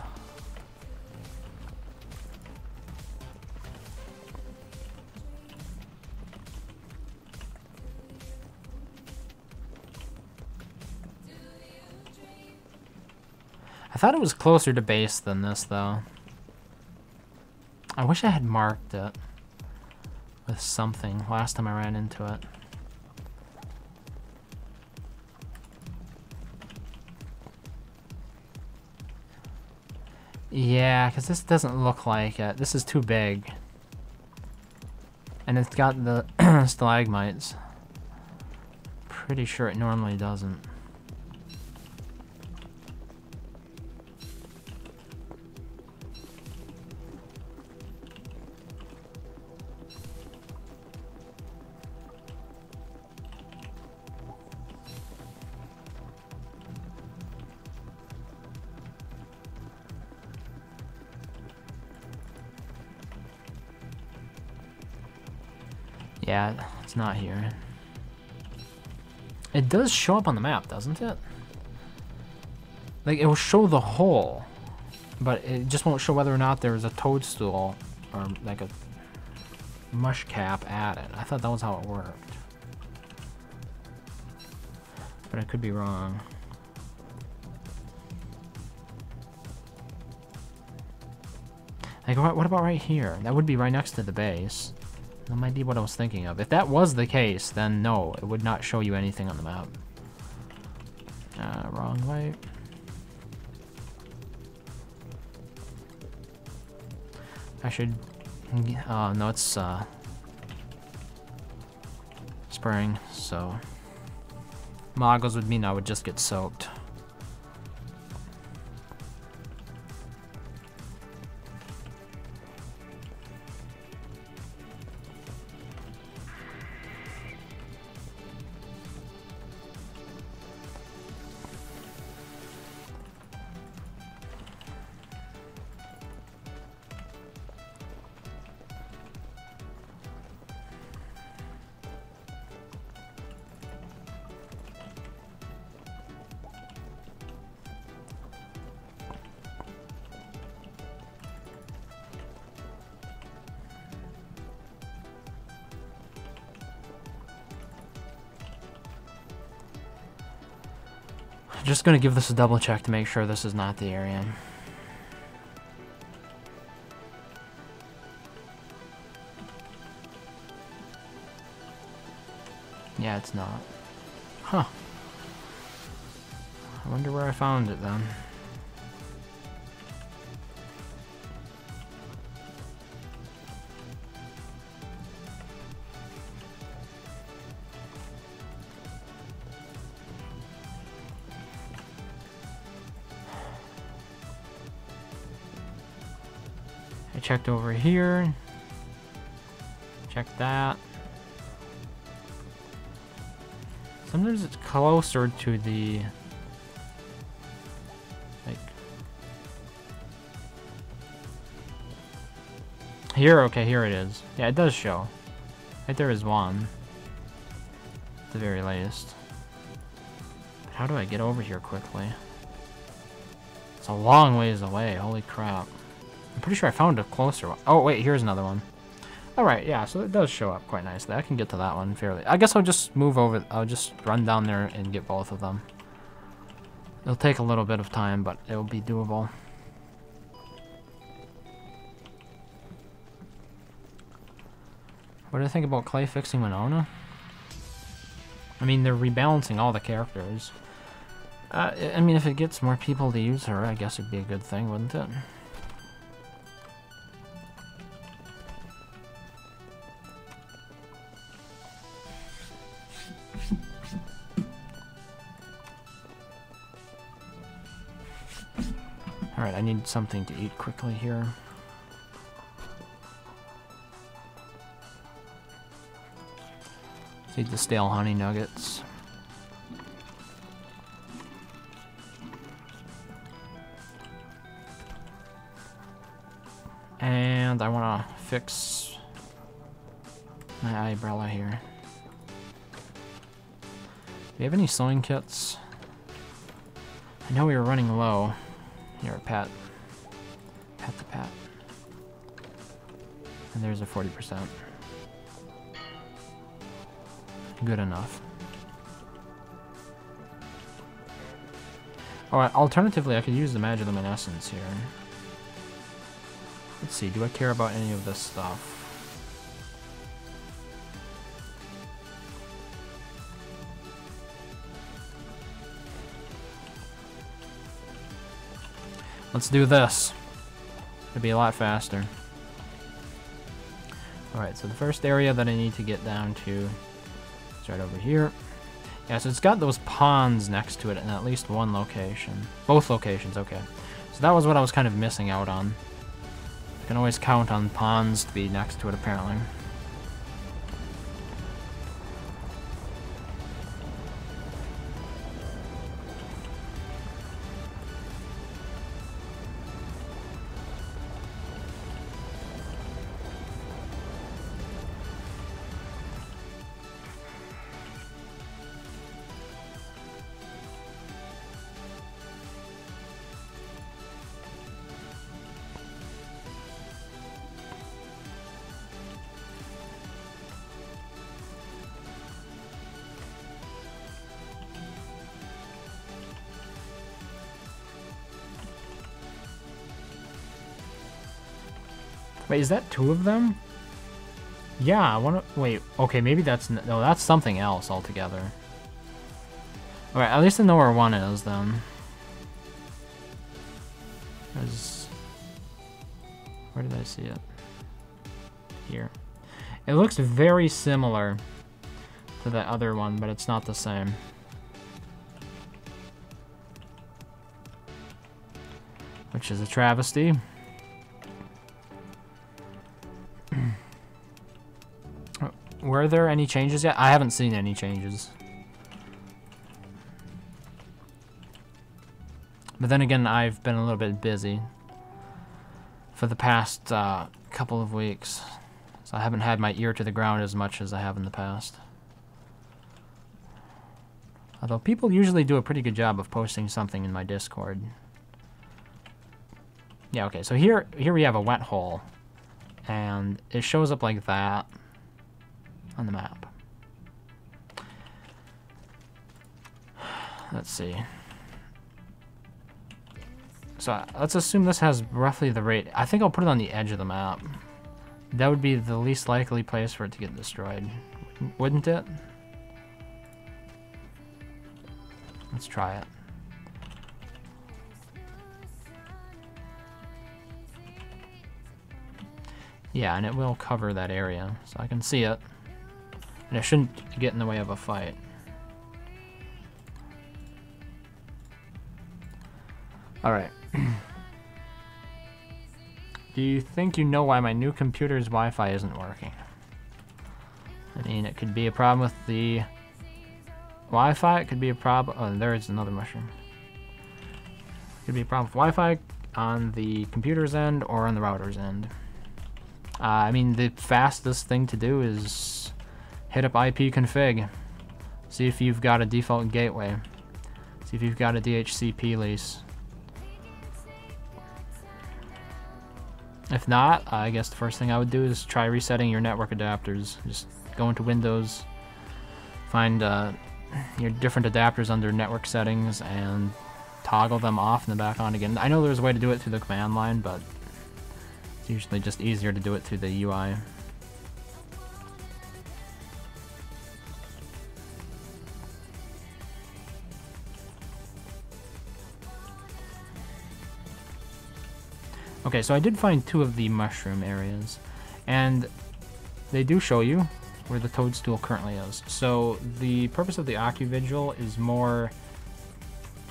I thought it was closer to base than this, though. I wish I had marked it with something last time I ran into it. Yeah, because this doesn't look like it. This is too big. And it's got the stalagmites. Pretty sure it normally doesn't. Yeah, it's not here. It does show up on the map, doesn't it? Like, it will show the hole, but it just won't show whether or not there's a toadstool or like a mush cap at it. I thought that was how it worked. But I could be wrong. Like, what about right here? That would be right next to the base. That might be what I was thinking of. If that was the case, then no, it would not show you anything on the map. Wrong way. I should... no, it's, spring, so... Moggles would mean I would just get soaked. Just gonna give this a double check to make sure this is not the area. Yeah, it's not. Huh. I wonder where I found it then. I checked over here. Check that. Sometimes it's closer to the... like... here, okay, here it is. Yeah, it does show. Right there is one. At the very latest. But how do I get over here quickly? It's a long ways away, holy crap. I'm pretty sure I found a closer one. Oh, wait, here's another one. Alright, yeah, so it does show up quite nicely. I can get to that one fairly. I guess I'll just move over. I'll just run down there and get both of them. It'll take a little bit of time, but it'll be doable. What do I think about Clay fixing Winona? I mean, they're rebalancing all the characters. I mean, if it gets more people to use her, I guess it'd be a good thing, wouldn't it? Alright, I need something to eat quickly here. Let's eat the stale honey nuggets. And I want to fix my eyebrow here. Do we have any sewing kits? I know we were running low. Here, pat. Pat the pat. And there's a 40%. Good enough. Alright, alternatively, I could use the Magiluminescence here. Let's see, do I care about any of this stuff? Let's do this. It'll be a lot faster. Alright, so the first area that I need to get down to is right over here. Yeah, so it's got those ponds next to it in at least one location. Both locations, okay. So that was what I was kind of missing out on. You can always count on ponds to be next to it, apparently. Wait, is that two of them? Yeah, I wanna... wait, okay, maybe that's... no, that's something else altogether. Alright, at least I know where one is, then. Where did I see it? Here. It looks very similar to the other one, but it's not the same. Which is a travesty. Were there any changes yet? I haven't seen any changes. But then again, I've been a little bit busy for the past couple of weeks. So I haven't had my ear to the ground as much as I have in the past. Although people usually do a pretty good job of posting something in my Discord. Yeah, okay, so here we have a wet hole. And it shows up like that on the map. Let's see. So let's assume this has roughly the rate. I think I'll put it on the edge of the map. That would be the least likely place for it to get destroyed, wouldn't it? Let's try it. Yeah, and it will cover that area, so I can see it. And it shouldn't get in the way of a fight. Alright. Do you think you know why my new computer's Wi-Fi isn't working? I mean, it could be a problem with the Wi-Fi, it could be a problem... Oh, there's another mushroom. It could be a problem with Wi-Fi on the computer's end or on the router's end. I mean, the fastest thing to do is hit up ipconfig. See if you've got a default gateway. See if you've got a DHCP lease. If not, I guess the first thing I would do is try resetting your network adapters. Just go into Windows, find your different adapters under network settings, and toggle them off and then back on again. I know there's a way to do it through the command line, but it's usually just easier to do it through the UI. Okay, so I did find 2 of the mushroom areas, and they do show you where the toadstool currently is. So the purpose of the OcuVigil is more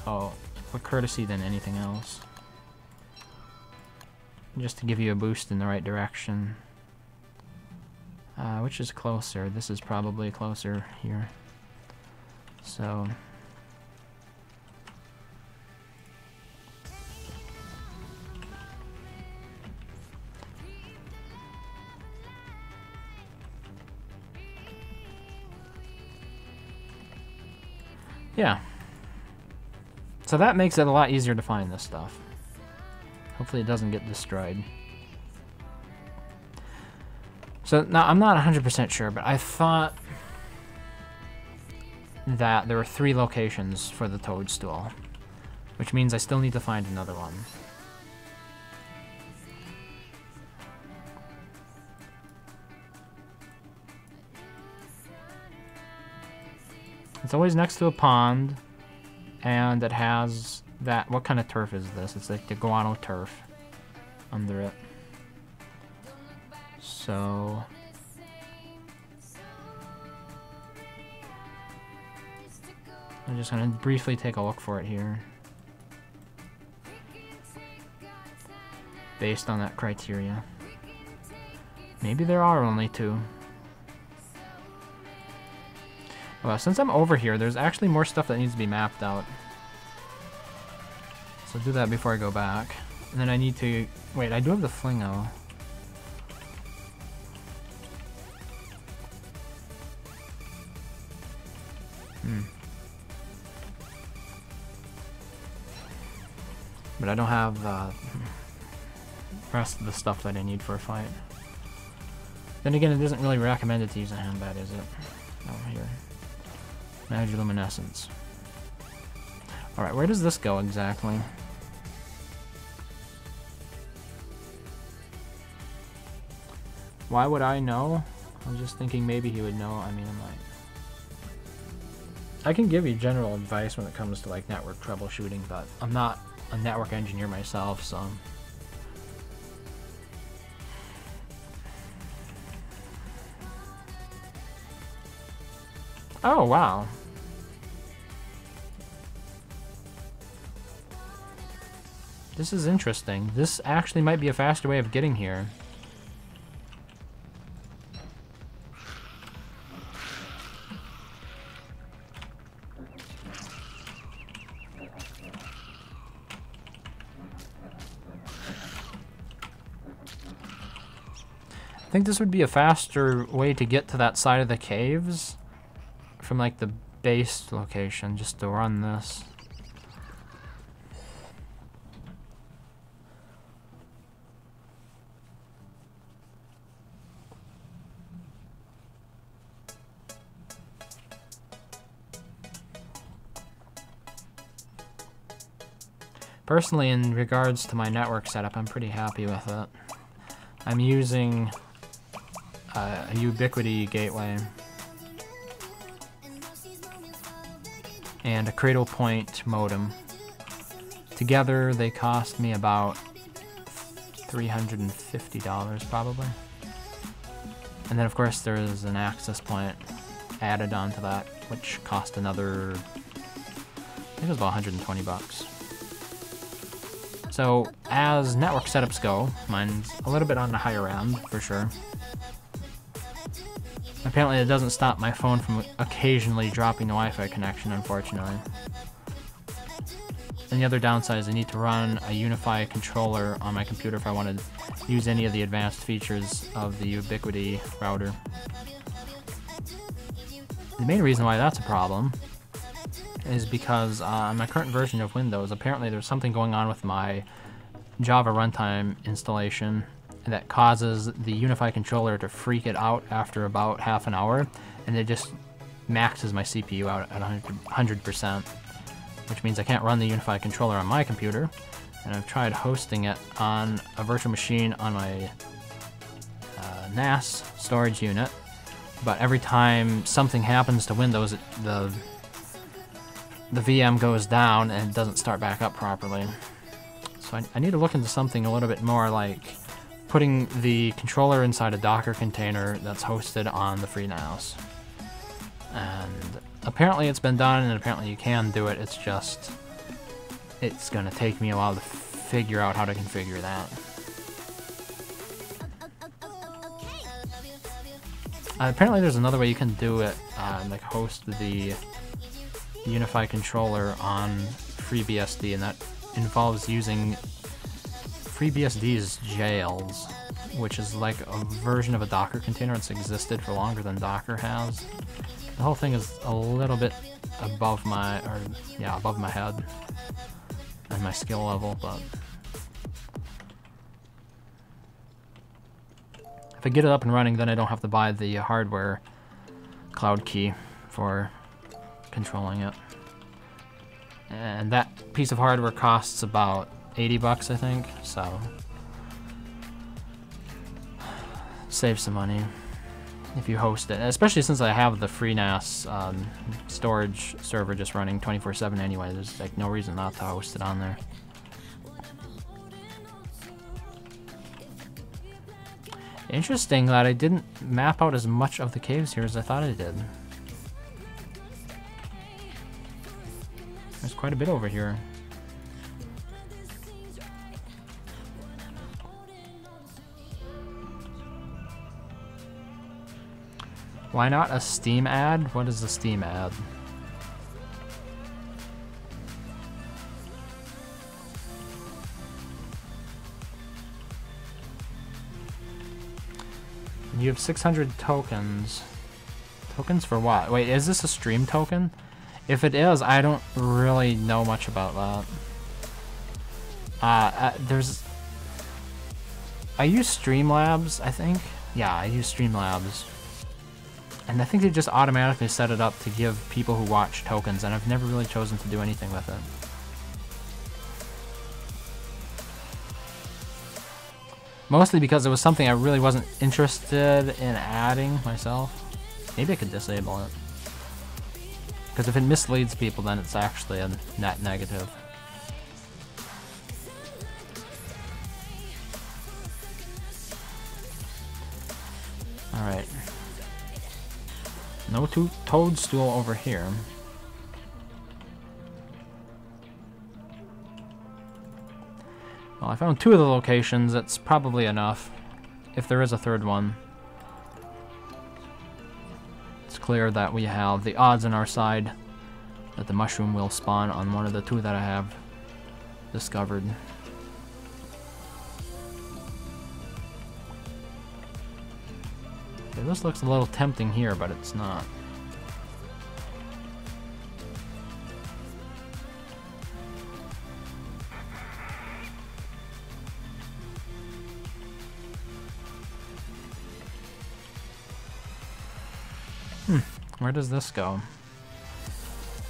for courtesy than anything else. Just to give you a boost in the right direction. Which is closer? This is probably closer here. So... yeah. So that makes it a lot easier to find this stuff. Hopefully it doesn't get destroyed. So now I'm not 100% sure, but I thought that there were 3 locations for the toadstool, which means I still need to find another one. It's always next to a pond, and it has that... What kind of turf is this? It's like the guano turf under it. So... I'm just gonna briefly take a look for it here. Based on that criteria. Maybe there are only 2. Well, since I'm over here, there's actually more stuff that needs to be mapped out. So I'll do that before I go back. And then I need to... Wait, I do have the Flingo. But I don't have the rest of the stuff that I need for a fight. Then again, it isn't really recommended to use a handbat, is it? Oh, here. Magiluminescence. Alright, where does this go exactly? Why would I know? I was just thinking maybe he would know. I mean, I can give you general advice when it comes to like network troubleshooting, but I'm not a network engineer myself, so... Oh, wow. This is interesting. This actually might be a faster way of getting here. I think this would be a faster way to get to that side of the caves from like the base location, just to run this. Personally, in regards to my network setup, I'm pretty happy with it. I'm using a Ubiquiti gateway and a Cradlepoint modem. Together, they cost me about $350 probably. And then of course there is an access point added onto that, which cost another, I think it was about 120 bucks. So as network setups go, mine's a little bit on the higher end for sure. Apparently it doesn't stop my phone from occasionally dropping the Wi-Fi connection, unfortunately. And the other downside is I need to run a Unify controller on my computer if I want to use any of the advanced features of the Ubiquiti router. The main reason why that's a problem is because on my current version of Windows, apparently there's something going on with my Java runtime installation that causes the Unify controller to freak it out after about half an hour, and it just maxes my CPU out at 100%, which means I can't run the Unify controller on my computer. And I've tried hosting it on a virtual machine on my NAS storage unit, but every time something happens to Windows, the VM goes down and it doesn't start back up properly. So I need to look into something a little bit more like putting the controller inside a Docker container that's hosted on the FreeNAS. And apparently it's been done, and apparently you can do it. It's just, it's gonna take me a while to figure out how to configure that. Apparently there's another way you can do it, like host the Unify controller on FreeBSD, and that involves using FreeBSD's jails, which is like a version of a Docker container that's existed for longer than Docker has. The whole thing is a little bit above my, above my head and my skill level, but if I get it up and running, then I don't have to buy the hardware cloud key for controlling it. And that piece of hardware costs about 80 bucks, I think, so save some money if you host it, especially since I have the FreeNAS storage server just running 24/7 anyway. There's like no reason not to host it on there. Interesting that I didn't map out as much of the caves here as I thought I did. There's quite a bit over here. Why not a Steam ad? What is a Steam ad? You have 600 tokens. Tokens for what? Wait, is this a stream token? If it is, I don't really know much about that. I use Streamlabs, I think. Yeah, I use Streamlabs. And I think they just automatically set it up to give people who watch tokens, and I've never really chosen to do anything with it. Mostly because it was something I really wasn't interested in adding myself. Maybe I could disable it. Because if it misleads people, then it's actually a net negative. Alright. No toadstool over here. Well, I found 2 of the locations. That's probably enough. If there is a third one, it's clear that we have the odds on our side that the mushroom will spawn on one of the 2 that I have discovered. Okay, this looks a little tempting here, but it's not. Where does this go?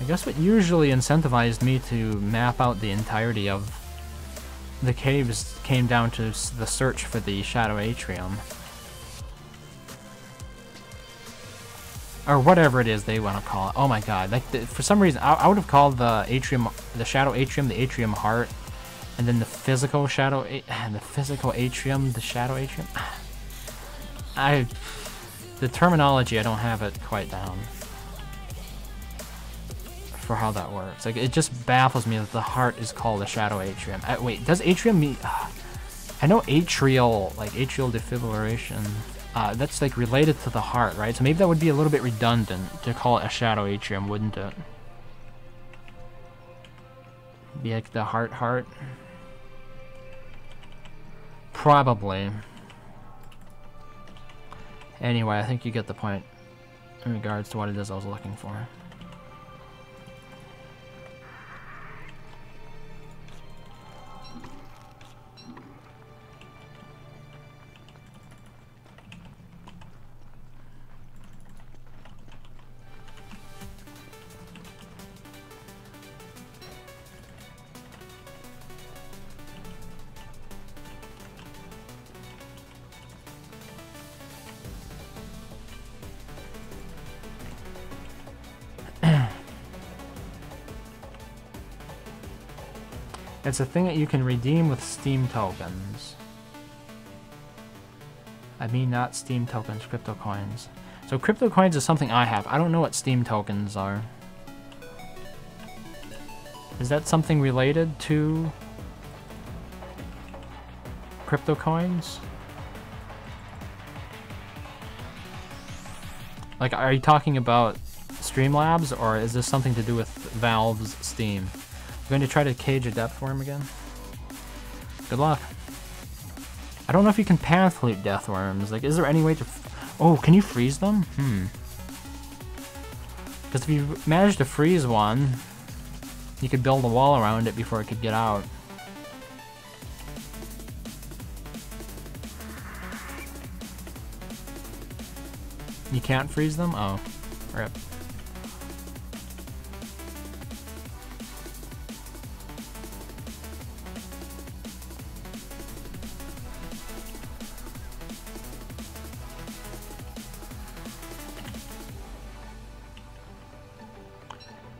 I guess what usually incentivized me to map out the entirety of the caves came down to the search for the Shadow Atrium. Or whatever it is they want to call it. Oh my god. Like, for some reason, I would have called the Atrium, the Shadow Atrium, the Atrium Heart. And then the physical Shadow, the physical Atrium, the Shadow Atrium. The terminology, I don't have it quite down for how that works. Like, it just baffles me that the heart is called a Shadow Atrium. Wait, does atrium mean... I know atrial, like atrial defibrillation, that's like related to the heart, right? So maybe that would be a little bit redundant to call it a Shadow Atrium, wouldn't it? Be like the heart. Probably. Anyway, I think you get the point in regards to what it is I was looking for. It's a thing that you can redeem with Steam tokens. I mean not Steam tokens, crypto coins. So crypto coins is something I have. I don't know what Steam tokens are. Is that something related to crypto coins? Like, are you talking about Streamlabs, or is this something to do with Valve's Steam? I'm going to try to cage a depth worm again. Good luck. I don't know if you can path loot death worms. Like, is there any way to... Oh, can you freeze them? Because if you manage to freeze one, you could build a wall around it before it could get out. You can't freeze them? Oh, rip.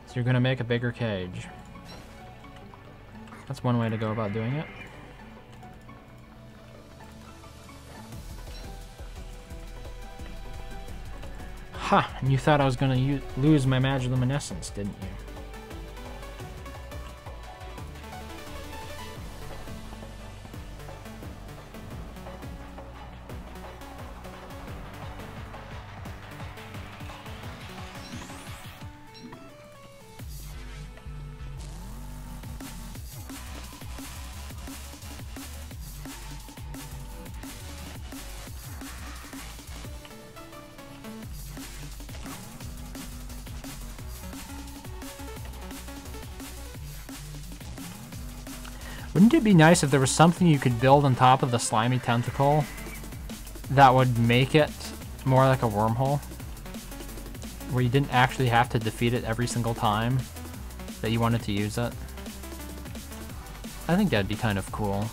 So you're gonna make a bigger cage. That's one way to go about doing it. Ha! And you thought I was gonna lose my Magiluminescence, didn't you? Wouldn't it be nice if there was something you could build on top of the slimy tentacle that would make it more like a wormhole? Where you didn't actually have to defeat it every single time that you wanted to use it? I think that'd be kind of cool.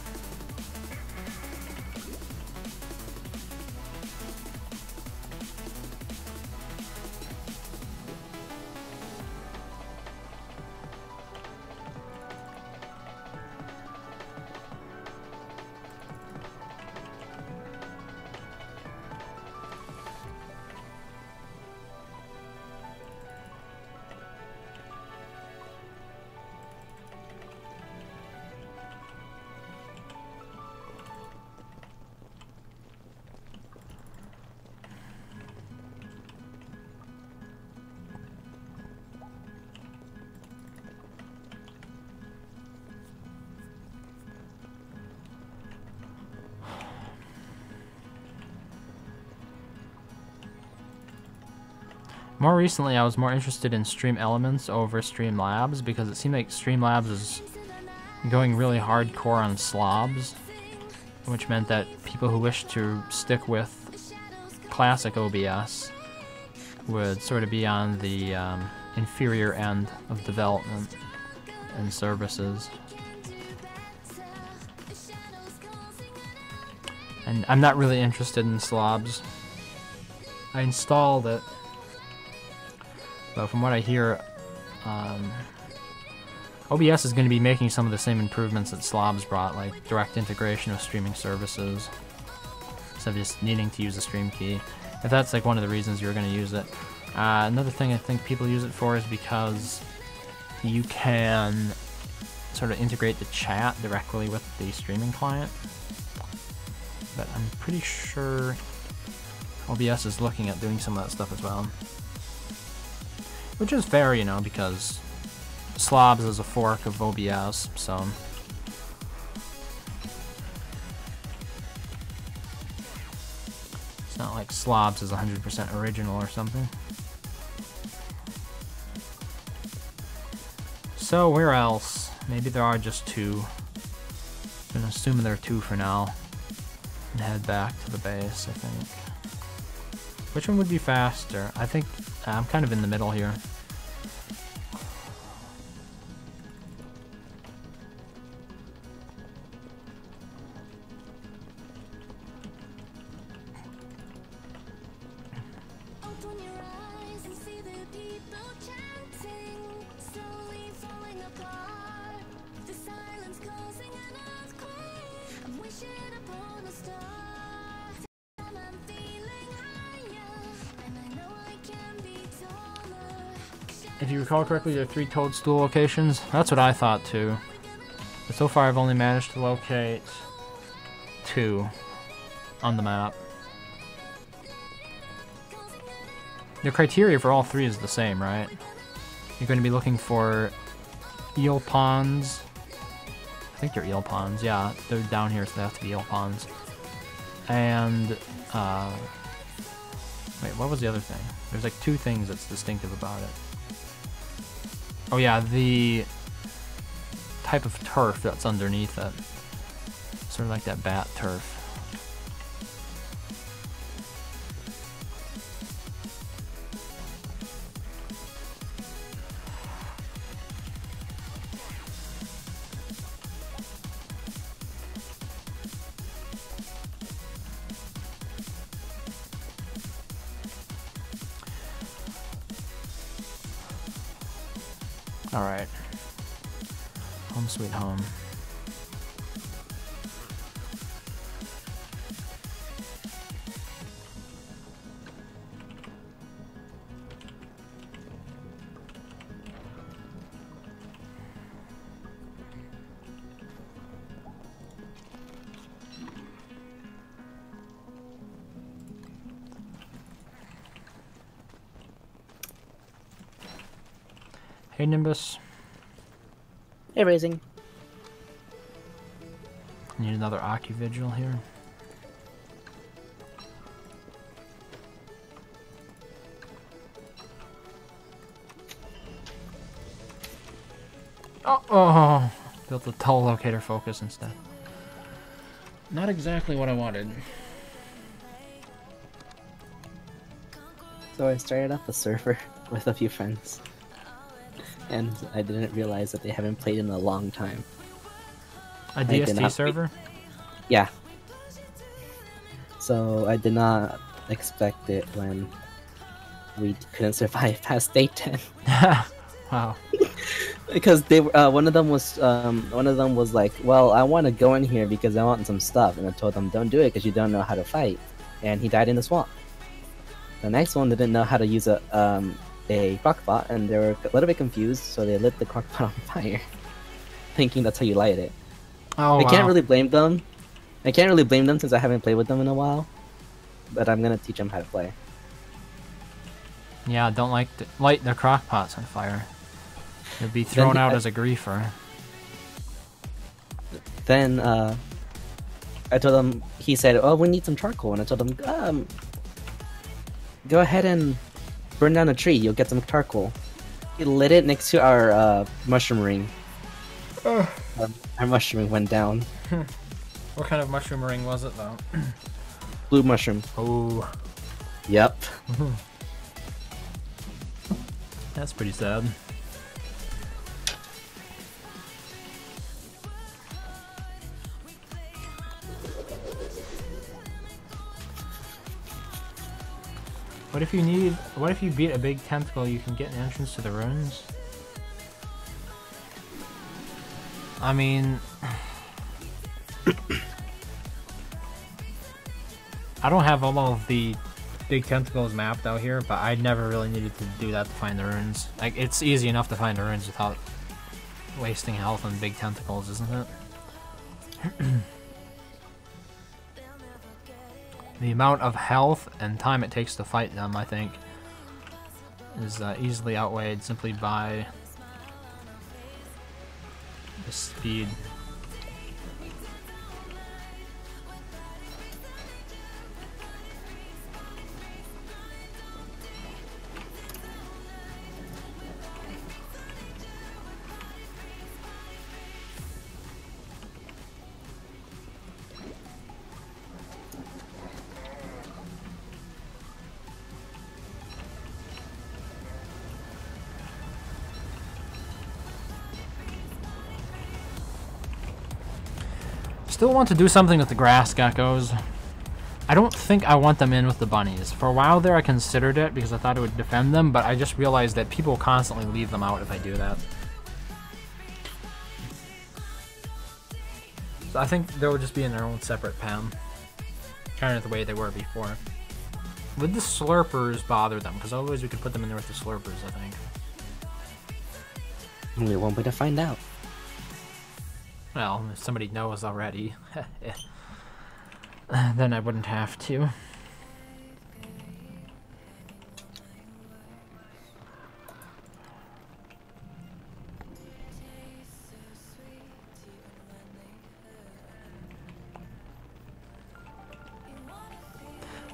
More recently, I was more interested in Stream Elements over Streamlabs because it seemed like Streamlabs is going really hardcore on slobs, which meant that people who wished to stick with classic OBS would sort of be on the inferior end of development and services. And I'm not really interested in slobs. I installed it, but from what I hear, OBS is going to be making some of the same improvements that slobs brought, like direct integration of streaming services, instead of just needing to use a stream key. If that's like one of the reasons you're going to use it. Another thing I think people use it for is because you can sort of integrate the chat directly with the streaming client. But I'm pretty sure OBS is looking at doing some of that stuff as well. Which is fair, you know, because Slobs is a fork of OBS, so... It's not like Slobs is 100% original or something. So, where else? Maybe there are just two. I'm gonna assume there are two for now. And head back to the base, I think. Which one would be faster? I think I'm kind of in the middle here. If you recall correctly, there are 3 toadstool locations. That's what I thought too. But so far I've only managed to locate 2 on the map. The criteria for all 3 is the same, right? You're going to be looking for eel ponds. I think they're eel ponds, yeah. They're down here, so they have to be eel ponds. And, wait, what was the other thing? There's like 2 things that's distinctive about it. Oh yeah, the type of turf that's underneath it. Sort of like that bat turf. Alright. Home sweet home. Hey Nimbus. Hey Raising. Need another Ocuvigil here. Oh, built the tull locator focus instead. Not exactly what I wanted. So I started up a server with a few friends. And I didn't realize that they haven't played in a long time. A DST server? Yeah. So I did not expect it when we couldn't survive past day 10. Wow. Because they one of them was like, well, I want to go in here because I want some stuff, and I told them don't do it because you don't know how to fight, and he died in the swamp. The next one didn't know how to use a crockpot, and they were a little bit confused, so they lit the crockpot on fire, thinking that's how you light it. Oh, I wow. can't really blame them. I can't really blame them since I haven't played with them in a while, but I'm gonna teach them how to play. Yeah, don't light the crockpots on fire. You'll be thrown out as a griefer. Then I told him. He said, "Oh, we need some charcoal," and I told him, "Go ahead and burn down a tree. You'll get some charcoal." He lit it next to our mushroom ring. Our mushroom ring went down. What kind of mushroom ring was it, though? Blue mushroom. Oh. Yep. That's pretty sad. What if you beat a big tentacle, you can get an entrance to the ruins? I mean... I don't have all of the big tentacles mapped out here, but I never really needed to do that to find the ruins. Like, it's easy enough to find the ruins without wasting health on big tentacles, isn't it? The amount of health and time it takes to fight them, I think, is easily outweighed simply by the speed. Still want to do something with the grass geckos. I don't think I want them in with the bunnies. For a while there I considered it because I thought it would defend them, but I just realized that people constantly leave them out if I do that. So I think they'll just be in their own separate pen. Kind of the way they were before. Would the slurpers bother them? Because otherwise we could put them in there with the slurpers, I think. Only one way to find out. Well, if somebody knows already, then I wouldn't have to.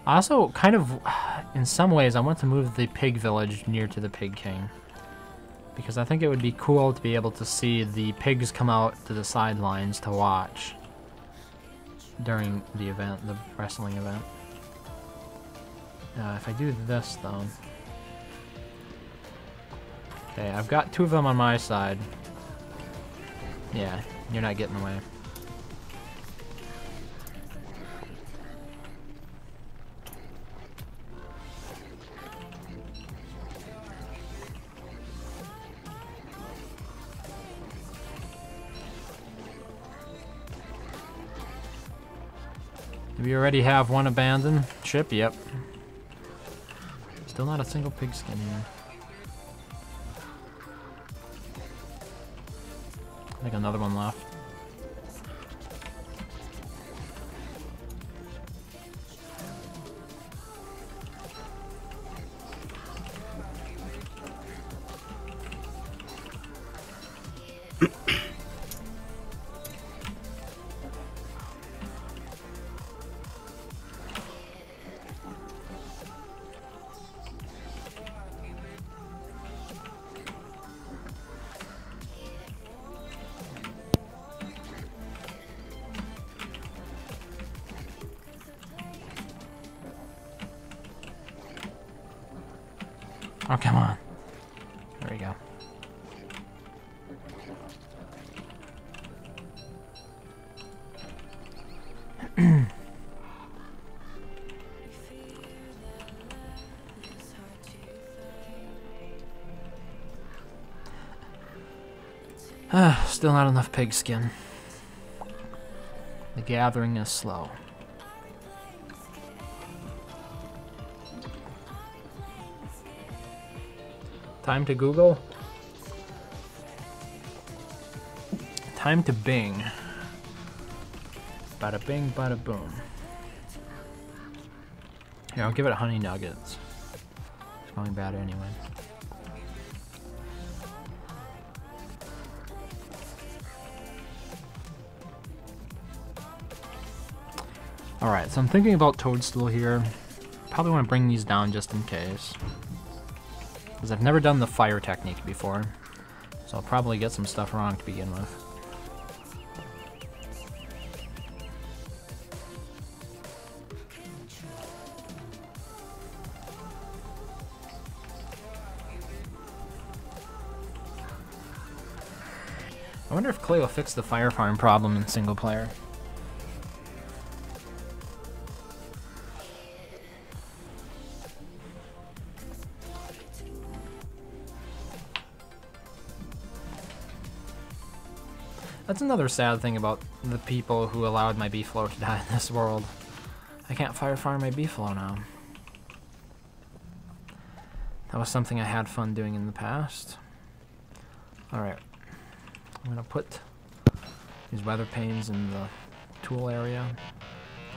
I also kind of, in some ways, I want to move the pig village near to the Pig King. Because I think it would be cool to be able to see the pigs come out to the sidelines to watch during the event, the wrestling event. If I do this, though... Okay, I've got 2 of them on my side. Yeah, you're not getting away. Do we already have one abandoned ship? Yep. Still not a single pigskin here. I think another one left. Oh, come on. There we go. Still not enough pigskin. The gathering is slow. Time to Google. Time to Bing. Bada bing, bada boom. Here, I'll give it honey nuggets. It's going bad anyway. Alright, so I'm thinking about Toadstool here. Probably want to bring these down just in case. Because I've never done the fire technique before. So I'll probably get some stuff wrong to begin with. I wonder if Clay will fix the fire farm problem in single player. That's another sad thing about the people who allowed my beefalo to die in this world. I can't fire farm my beefalo now. That was something I had fun doing in the past. Alright. I'm gonna put these weather panes in the tool area.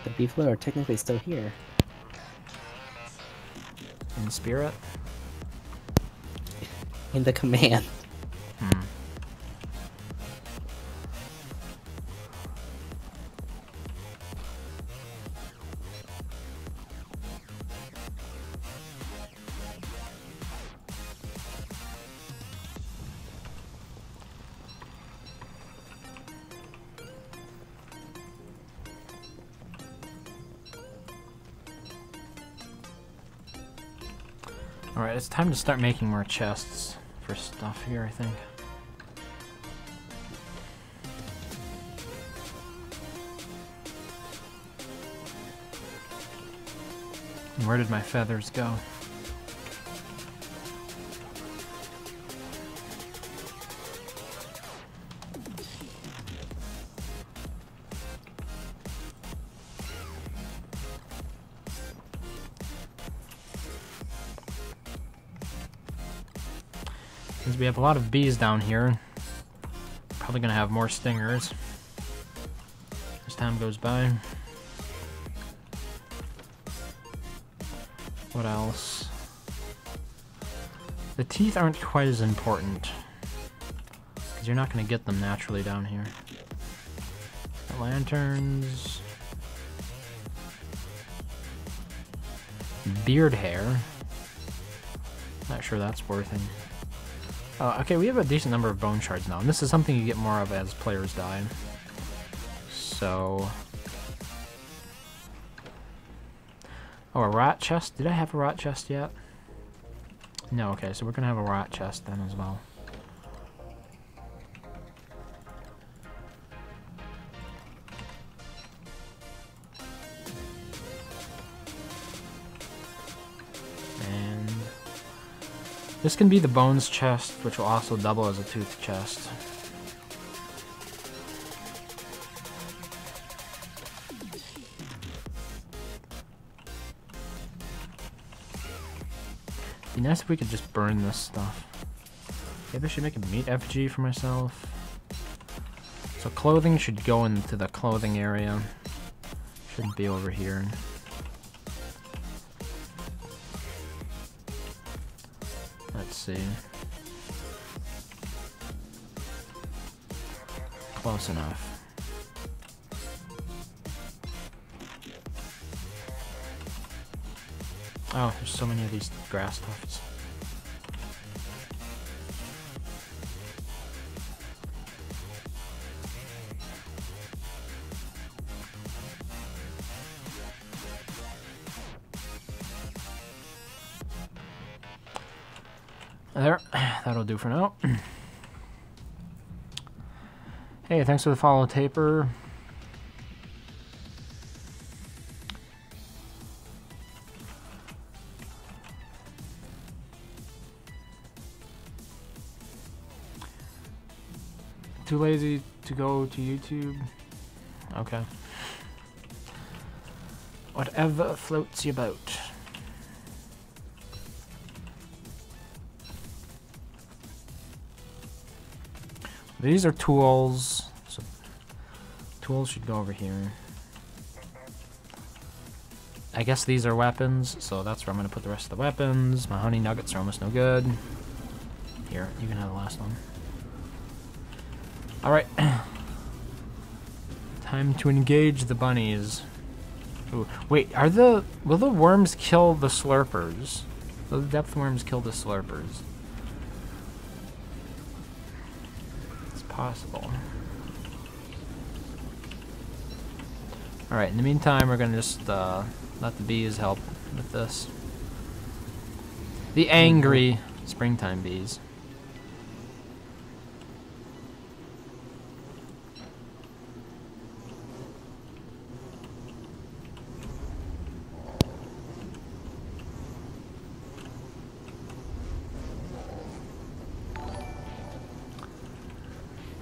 The beefalo are technically still here. In spirit. In the command. Hmm. Alright, it's time to start making more chests for stuff here, I think. And where did my feathers go? Since we have a lot of bees down here, probably gonna have more stingers as time goes by. What else? The teeth aren't quite as important because you're not gonna get them naturally down here. The lanterns, beard hair. Not sure that's worth it. Okay, we have a decent number of bone shards now, and this is something you get more of as players die. So... Oh, a rot chest? Did I have a rot chest yet? No, okay, so we're gonna have a rot chest then as well. This can be the bones chest, which will also double as a tooth chest. Be nice if we could just burn this stuff. Maybe I should make a meat effigy for myself. So clothing should go into the clothing area. Shouldn't be over here. Let's see. Close enough. Oh, there's so many of these grass tufts. There, that'll do for now. Hey, thanks for the follow, Taper. Too lazy to go to YouTube? Okay. Whatever floats your boat. These are tools, so tools should go over here. I guess these are weapons, so that's where I'm gonna put the rest of the weapons. My honey nuggets are almost no good. Here, you can have the last one. Alright. Time to engage the bunnies. Ooh, wait, will the worms kill the slurpers? Will the depth worms kill the slurpers? Possible. Alright, in the meantime, we're gonna just let the bees help with this. The angry springtime bees.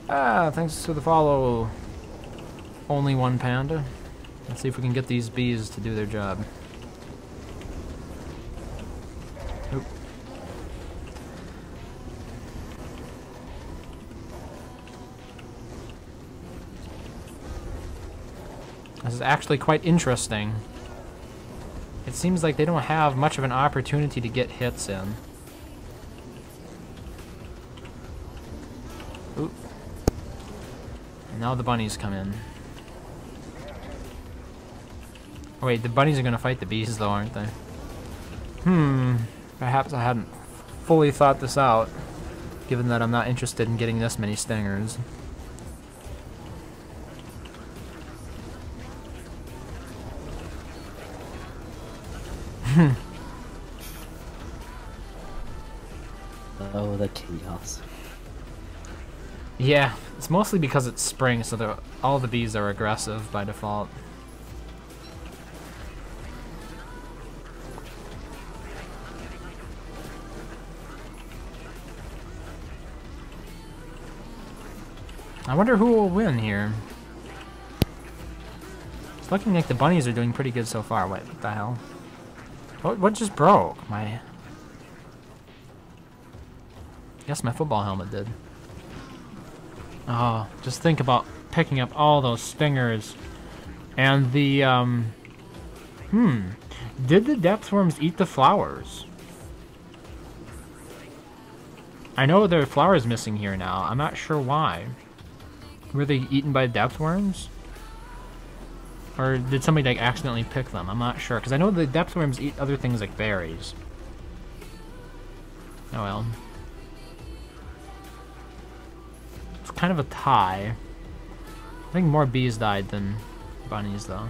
Ah, thanks to the follow. Only one panda. Let's see if we can get these bees to do their job. Oop. This is actually quite interesting. It seems like they don't have much of an opportunity to get hits in. Oop. And now the bunnies come in. Oh, wait, the bunnies are gonna fight the bees though, aren't they? Perhaps I hadn't fully thought this out, given that I'm not interested in getting this many stingers. Oh, the chaos. Yeah, it's mostly because it's spring, so all the bees are aggressive by default. I wonder who will win here. It's looking like the bunnies are doing pretty good so far. Wait, what the hell? What just broke? Guess my football helmet did. Oh, just think about picking up all those stingers. And the, did the depth worms eat the flowers? I know there are flowers missing here now. I'm not sure why. Were they eaten by depth worms? Or did somebody like accidentally pick them? I'm not sure, because I know the depth worms eat other things like berries. Oh well. It's kind of a tie. I think more bees died than bunnies, though.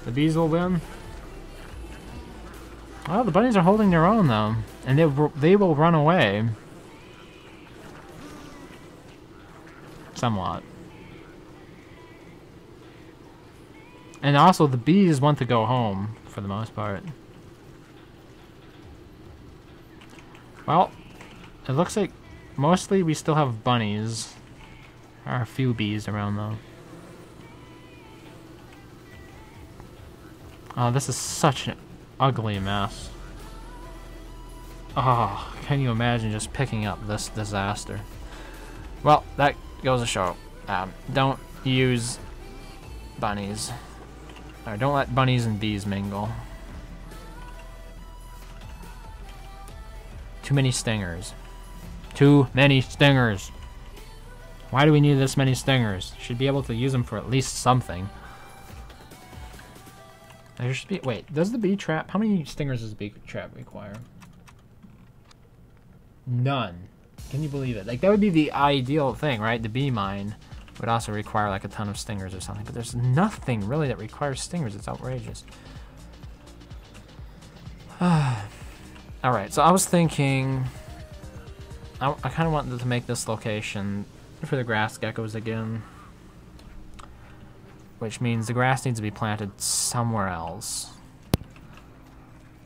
The bees will win. Well, the bunnies are holding their own, though. And they will run away. Somewhat. And also, the bees want to go home, for the most part. Well, it looks like mostly we still have bunnies. There are a few bees around, though. Oh, this is such an ugly mess. Oh, can you imagine just picking up this disaster? Well, that goes to show. Don't use bunnies. Or don't let bunnies and bees mingle. Too many stingers. Too many stingers. Why do we need this many stingers? Should be able to use them for at least something. There should be. Wait, does the bee trap? How many stingers does the bee trap require? None. Can you believe it? Like, that would be the ideal thing, right? The bee mine would also require like a ton of stingers or something, but there's nothing really that requires stingers. It's outrageous. Alright, so I was thinking I kind of wanted to make this location for the grass geckos again, which means the grass needs to be planted somewhere else.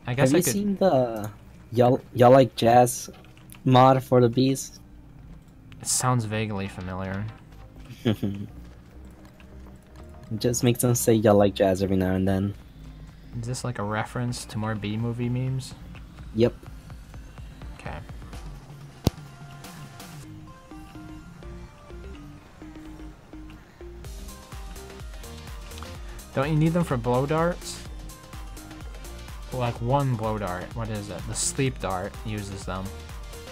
I guess Have you seen the y'all like jazz mod for the bees? It sounds vaguely familiar. It just makes them say y'all like jazz every now and then. Is this like a reference to more bee movie memes? Yep. Okay. Don't you need them for blow darts? Like one blow dart. What is it? The sleep dart uses them.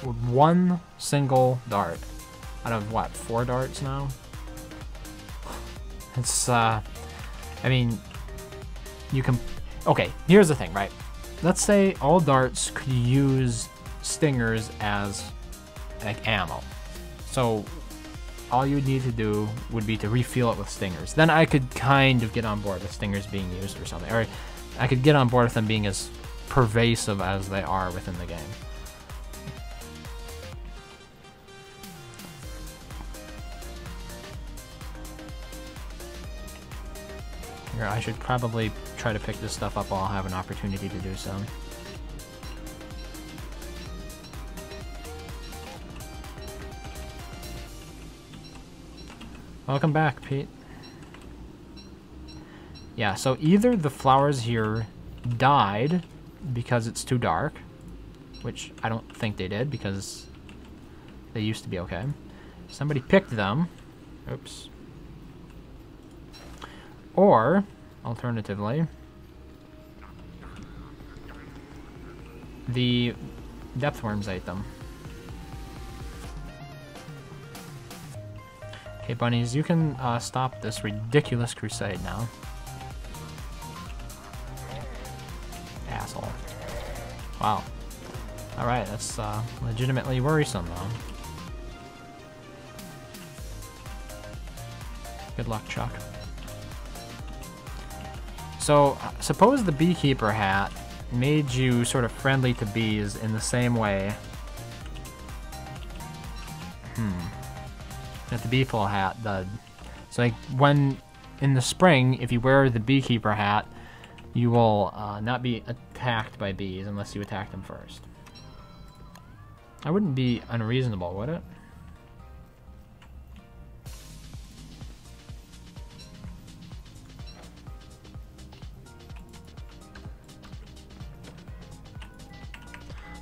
With one single dart. Out of what, 4 darts now? It's, I mean, you can... Okay, here's the thing, right? Let's say all darts could use stingers as, like, ammo. So, all you would need to do would be to refuel it with stingers. Then I could kind of get on board with stingers being used or something. Or I could get on board with them being as pervasive as they are within the game. Here, I should probably try to pick this stuff up while I have an opportunity to do so. Welcome back, Pete. Yeah, so either the flowers here died because it's too dark, which I don't think they did because they used to be okay. Somebody picked them. Oops. Or, alternatively, the depth worms ate them. Okay, bunnies, you can stop this ridiculous crusade now. Asshole. Wow. Alright, that's legitimately worrisome, though. Good luck, Chuck. So, suppose the beekeeper hat made you sort of friendly to bees in the same way that the beeful hat did. So, like, when in the spring, if you wear the beekeeper hat, you will not be attacked by bees unless you attack them first. That wouldn't be unreasonable, would it?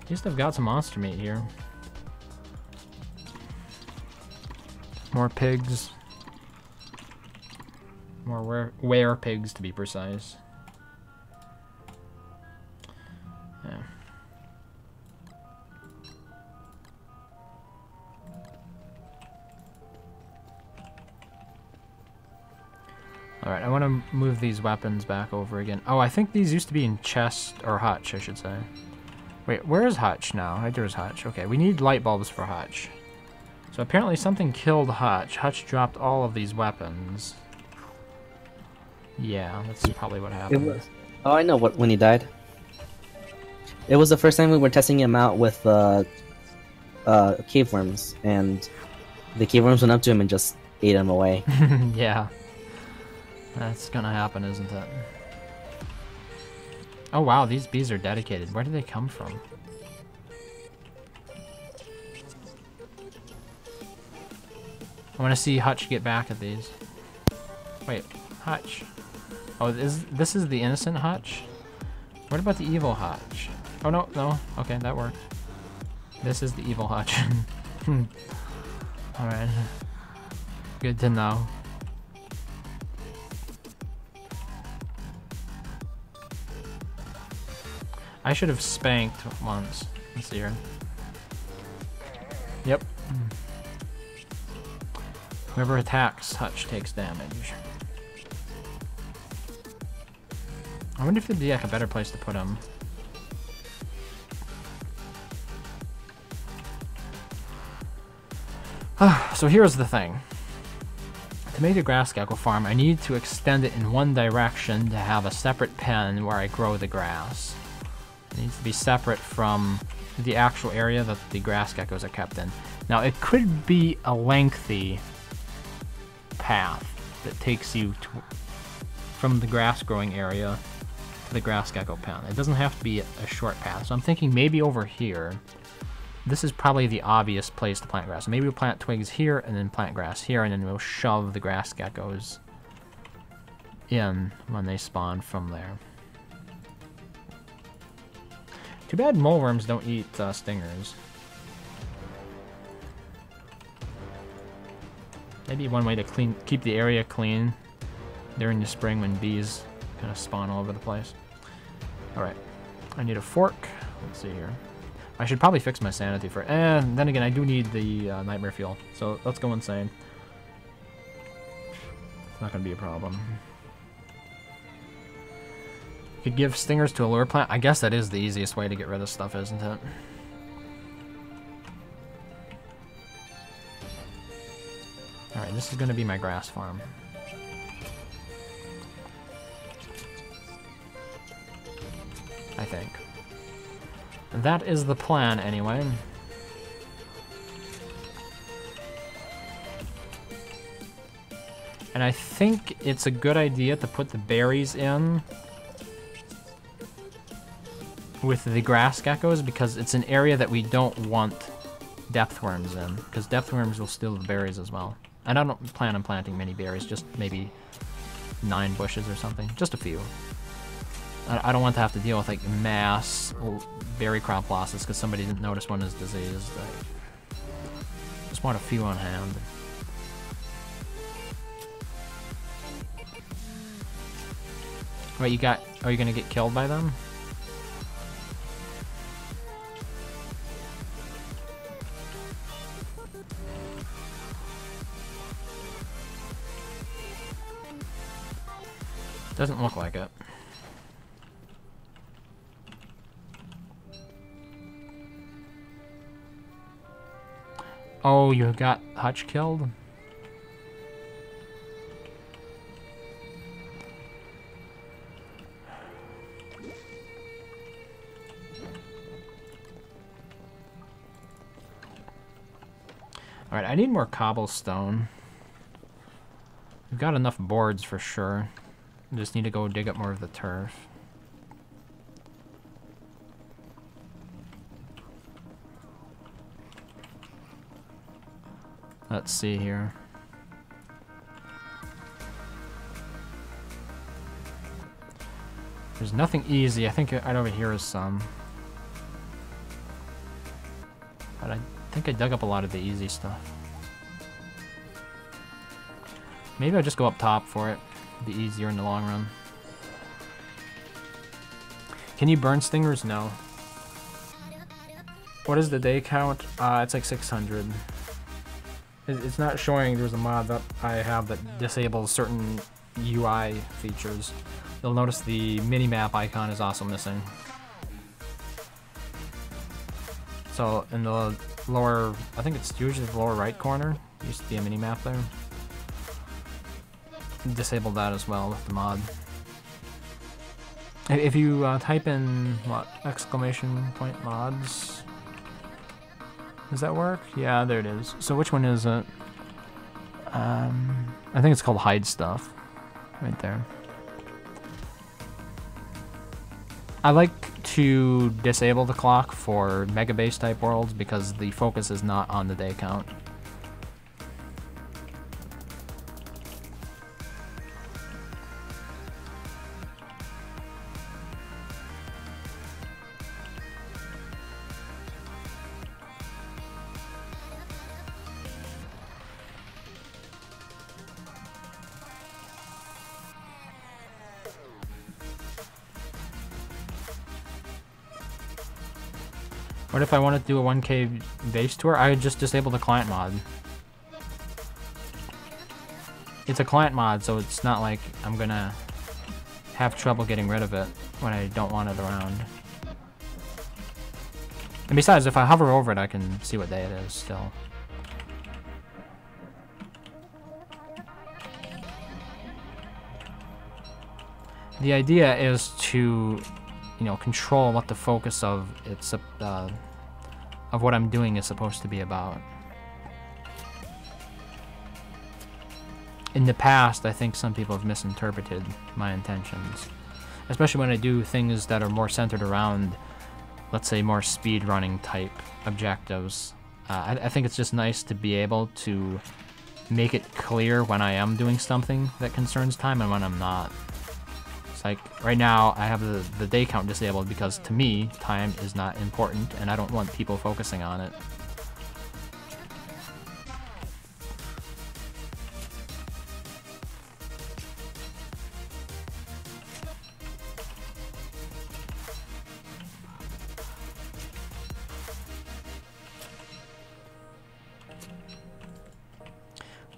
At least I've got some monster meat here. More pigs. More were pigs, to be precise. Yeah. Alright, I want to move these weapons back over again. Oh, I think these used to be in chest, or hutch, I should say. Wait, where is Hutch now? Right, there's Hutch. Okay, we need light bulbs for Hutch. So apparently something killed Hutch. Hutch dropped all of these weapons. Yeah, that's probably what happened. Oh, I know when he died. It was the first time we were testing him out with cave worms, and the cave worms went up to him and just ate him away. Yeah. That's gonna happen, isn't it? Oh wow, these bees are dedicated. Where do they come from? I want to see Hutch get back at these. Wait, Hutch. Oh, this is the innocent Hutch? What about the evil Hutch? Oh no, no. Okay, that worked. This is the evil Hutch. Alright. Good to know. I should have spanked once. Let's see here. Yep. Whoever attacks Hutch takes damage. I wonder if there'd be like a better place to put him. So here's the thing. To make a grass gecko farm, I need to extend it in one direction to have a separate pen where I grow the grass. It needs to be separate from the actual area that the grass geckos are kept in. Now, it could be a lengthy path that takes you from the grass growing area to the grass gecko pen. It doesn't have to be a short path. So I'm thinking maybe over here. This is probably the obvious place to plant grass. So maybe we'll plant twigs here and then plant grass here, and then we'll shove the grass geckos in when they spawn from there. Too bad moleworms don't eat stingers. Maybe one way to keep the area clean during the spring when bees kind of spawn all over the place. Alright, I need a fork. Let's see here. I should probably fix my sanity for... And then again, I do need the nightmare fuel. So let's go insane. It's not going to be a problem. Could give stingers to a lure plant. I guess that is the easiest way to get rid of stuff, isn't it? Alright, this is going to be my grass farm. I think. That is the plan, anyway. And I think it's a good idea to put the berries in with the grass geckos, because it's an area that we don't want depth worms in, because depth worms will steal the berries as well. And I don't plan on planting many berries, just maybe 9 bushes or something. Just a few. I don't want to have to deal with like mass berry crop losses because somebody didn't notice one is diseased. I just want a few on hand. Wait, you got... Are you gonna get killed by them? Doesn't look like it. Oh, you got Hutch killed? Alright, I need more cobblestone. We've got enough boards for sure. I just need to go dig up more of the turf. Let's see here. There's nothing easy. I think right over here is some. But I think I dug up a lot of the easy stuff. Maybe I'll just go up top for it. Be easier in the long run. Can you burn stingers? No. What is the day count? It's like 600. It's not showing there's a mod that I have that disables certain UI features. You'll notice the mini-map icon is also missing. So in the lower, I think it's usually the lower right corner, used to be a mini-map there. Disable that as well with the mod. If you type in, what, ! mods, does that work? Yeah, there it is. So which one is it? I think it's called hide stuff, right there. I like to disable the clock for Megabase type worlds because the focus is not on the day count. What if I wanted to do a 1K base tour? I would just disable the client mod. It's a client mod, so it's not like I'm gonna have trouble getting rid of it when I don't want it around. And besides, if I hover over it, I can see what day it is still. The idea is to, you know, control what the focus of its of what I'm doing is supposed to be about. In the past, I think some people have misinterpreted my intentions, especially when I do things that are more centered around, let's say, more speedrunning type objectives. I think it's just nice to be able to make it clear when I am doing something that concerns time and when I'm not. Like, right now, I have the day count disabled because, to me, time is not important, and I don't want people focusing on it.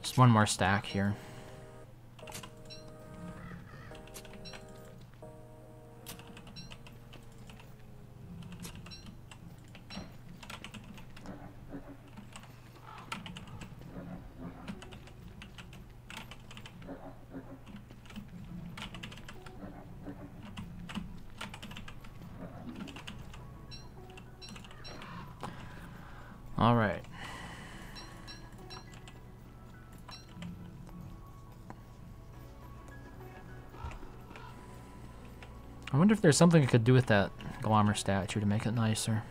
Just one more stack here. All right. I wonder if there's something I could do with that Glommer statue to make it nicer.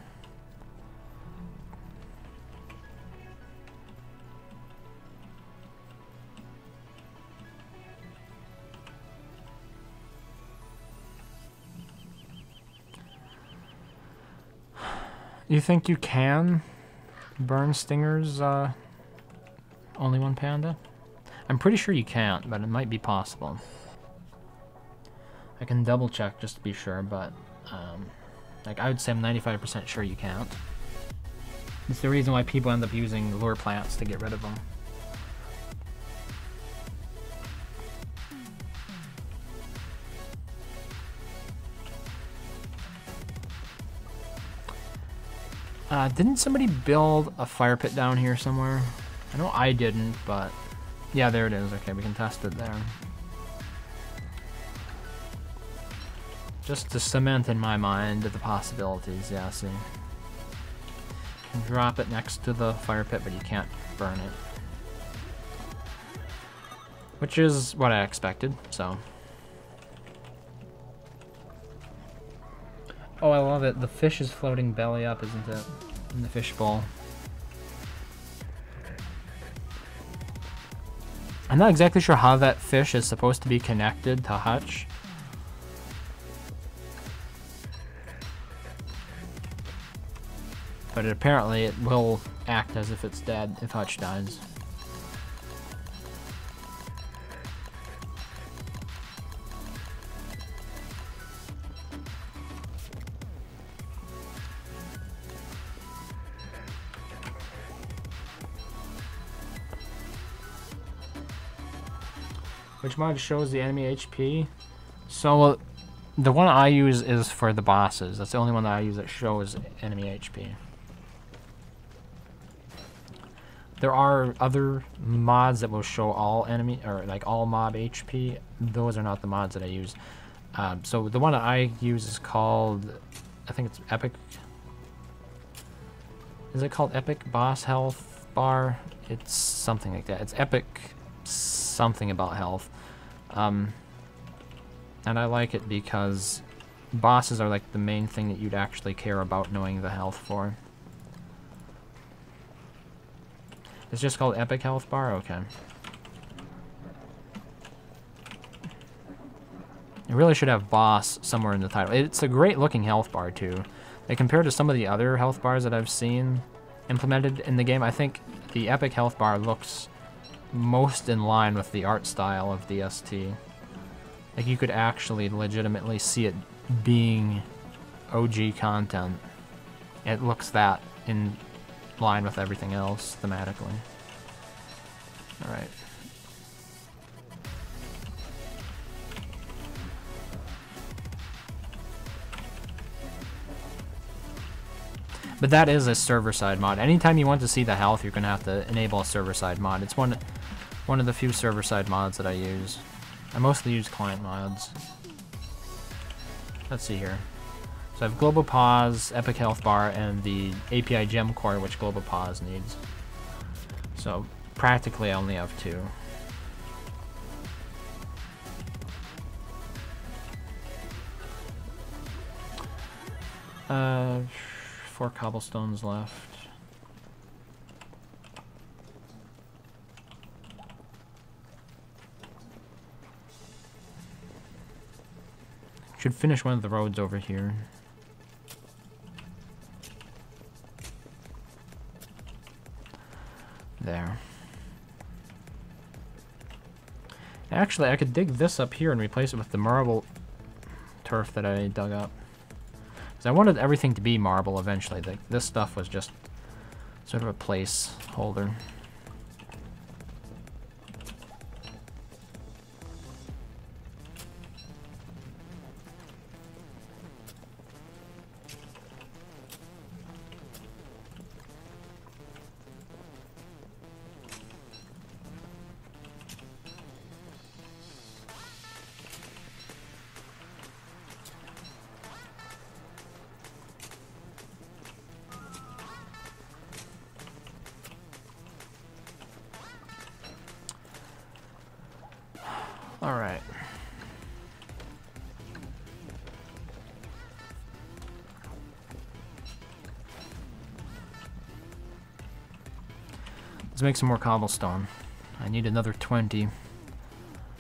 You think you can burn stingers, only one panda? I'm pretty sure you can't, but it might be possible. I can double check just to be sure, but like I would say I'm 95% sure you can't. It's the reason why people end up using lure plants to get rid of them. Didn't somebody build a fire pit down here somewhere? I know I didn't, but yeah, there it is. Okay, we can test it there. Just to cement in my mind the possibilities, yeah, see. You can drop it next to the fire pit, but you can't burn it. Which is what I expected, so. Oh, I love it. The fish is floating belly up, isn't it? In the fish bowl. I'm not exactly sure how that fish is supposed to be connected to Hutch. But apparently it will act as if it's dead if Hutch dies. Which mod shows the enemy HP? So the one I use is for the bosses. That's the only one that I use that shows enemy HP. There are other mods that will show all enemy, or like all mob HP. Those are not the mods that I use. So the one that I use is called, I think it's Epic. Is it called Epic Boss Health Bar? It's something like that. It's Epic something about health. And I like it because bosses are like the main thing that you'd actually care about knowing the health for. It's just called Epic Health Bar? Okay. It really should have boss somewhere in the title. It's a great looking health bar too. Like compared to some of the other health bars that I've seen implemented in the game, I think the Epic Health Bar looks most in line with the art style of the ST. Like you could actually legitimately see it being OG content. It looks that in line with everything else thematically. Alright. But that is a server-side mod. Anytime you want to see the health, you're going to have to enable a server-side mod. It's one of the few server-side mods that I use. I mostly use client mods. Let's see here. So I have Global Pause, Epic Health Bar, and the API Gem Core, which Global Pause needs. So practically I only have two. Four cobblestones left. Should finish one of the roads over here. There. Actually, I could dig this up here and replace it with the marble turf that I dug up. Because I wanted everything to be marble eventually. This stuff was just sort of a placeholder. Alright. Let's make some more cobblestone. I need another 20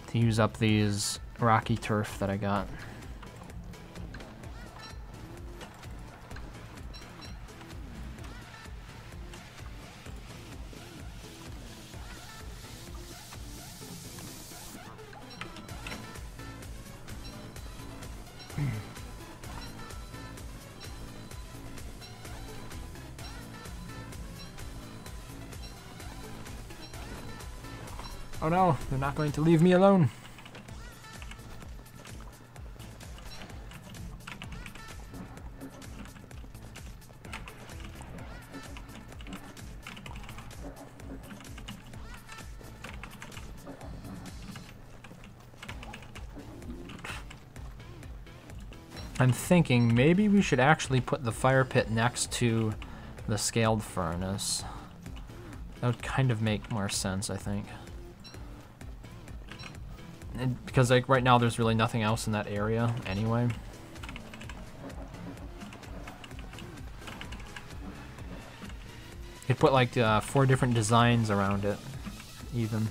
to use up these rocky turf that I got. Oh no, they're not going to leave me alone. I'm thinking maybe we should actually put the fire pit next to the scaled furnace. That would kind of make more sense, I think. Because like right now there's really nothing else in that area anyway. You could put like 4 different designs around it, even.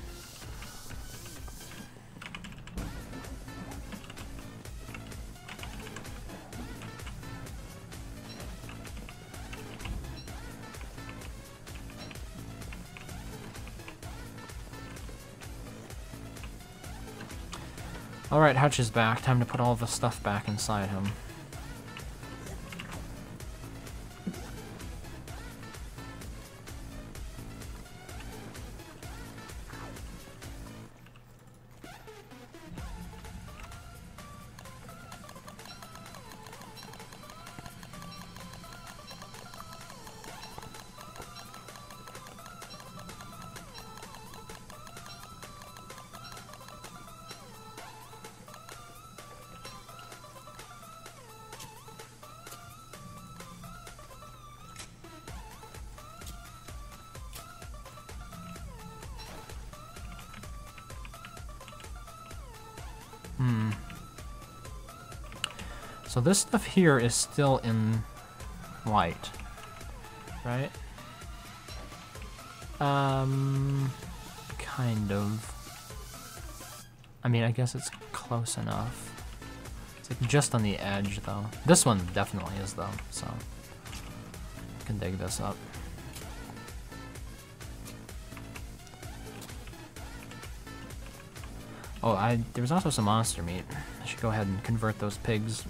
Alright, Hutch is back. Time to put all the stuff back inside him. So this stuff here is still in white, right? Kind of. I mean, I guess it's close enough. It's like just on the edge, though. This one definitely is, though, so I can dig this up. Oh, there was also some monster meat. I should go ahead and convert those pigs.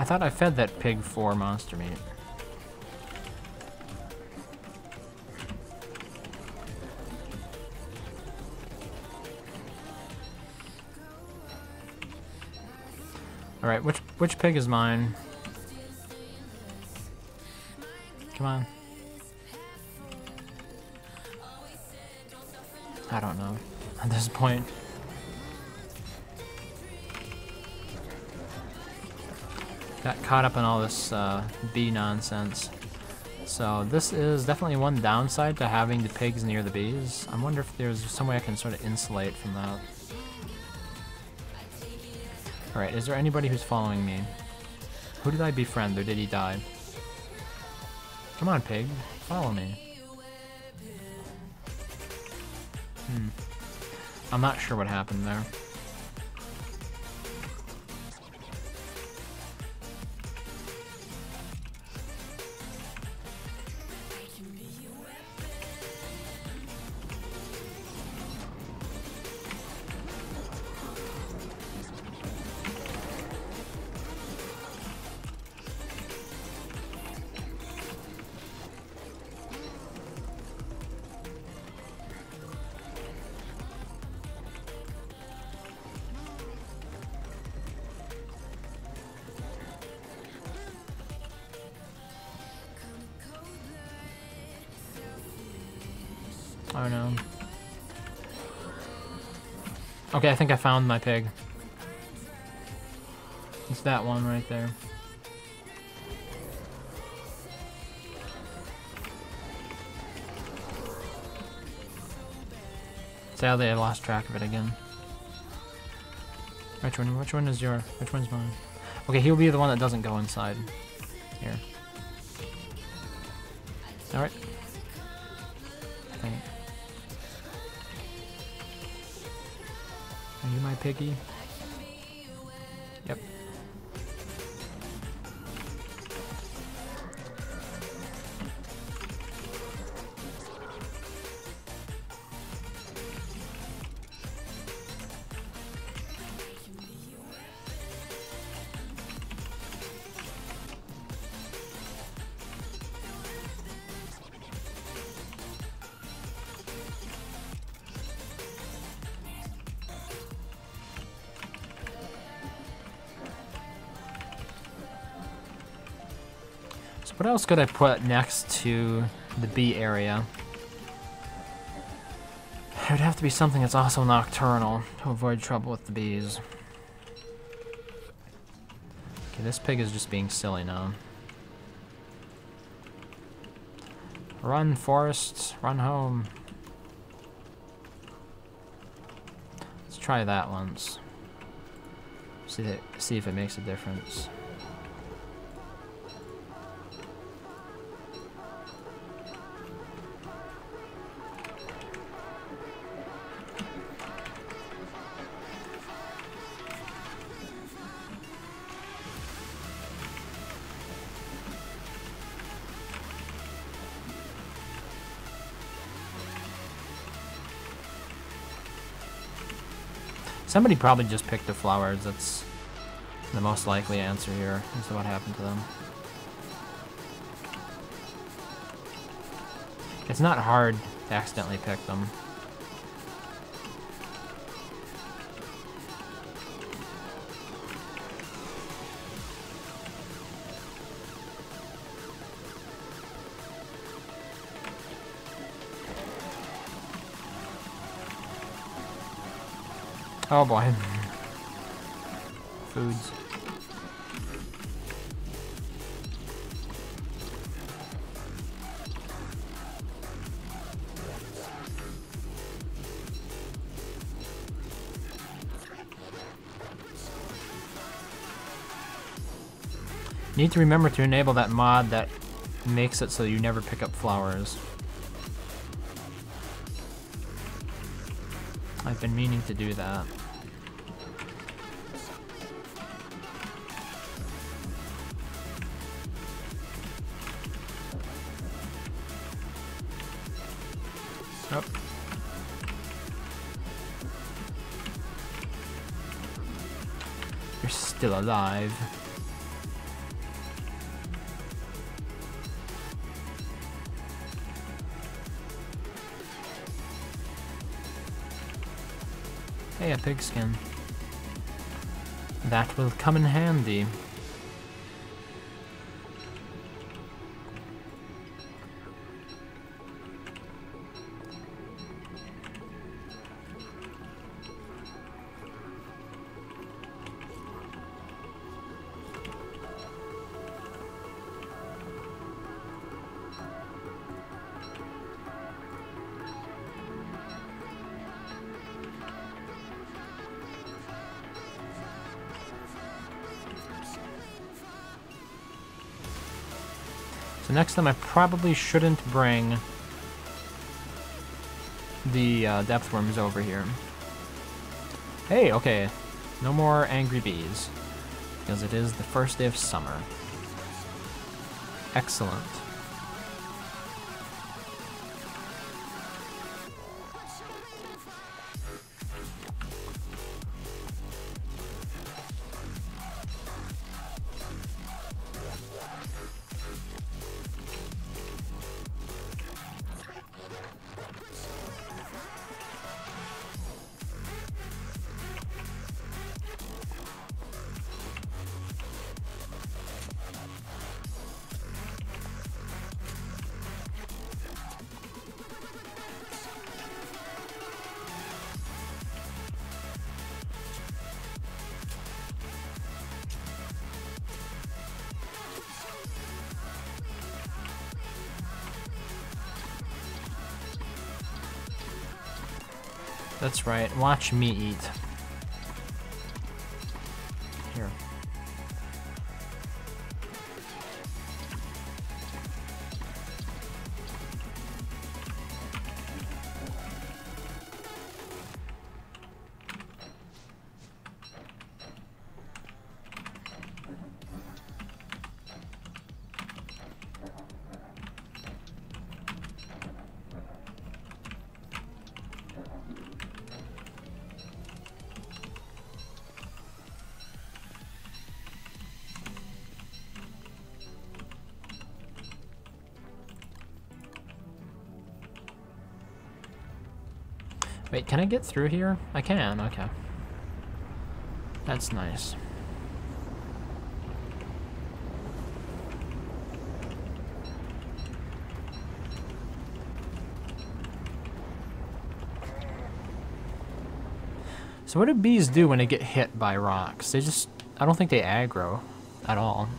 I thought I fed that pig 4 monster meat. Alright, which pig is mine? Come on. I don't know at this point. Got caught up in all this bee nonsense. So this is definitely one downside to having the pigs near the bees. I wonder if there's some way I can sort of insulate from that. Alright, is there anybody who's following me? Who did I befriend or did he die? Come on, pig. Follow me. I'm not sure what happened there. Oh no. Okay, I think I found my pig. It's that one right there. Sadly, I lost track of it again. Which one? Which one is your? Which one's mine? Okay, he'll be the one that doesn't go inside. Here. All right. Thank you. Are you my piggy? Yep. What else could I put next to the bee area? It would have to be something that's also nocturnal to avoid trouble with the bees. Okay, this pig is just being silly now. Run, Forrest. Run home. Let's try that once. See if it makes a difference. Somebody probably just picked the flowers. That's the most likely answer here as to what happened to them. It's not hard to accidentally pick them. Oh boy. Foods. Need to remember to enable that mod that makes it so you never pick up flowers. I've been meaning to do that. Oh. You're still alive. Hey, a pigskin. That will come in handy. So next time I probably shouldn't bring the depth worms over here. Hey, okay. No more angry bees. Because it is the first day of summer. Excellent. That's right. Watch me eat. Here. Wait, can I get through here? I can, okay. That's nice. So what do bees do when they get hit by rocks? They just... I don't think they aggro at all.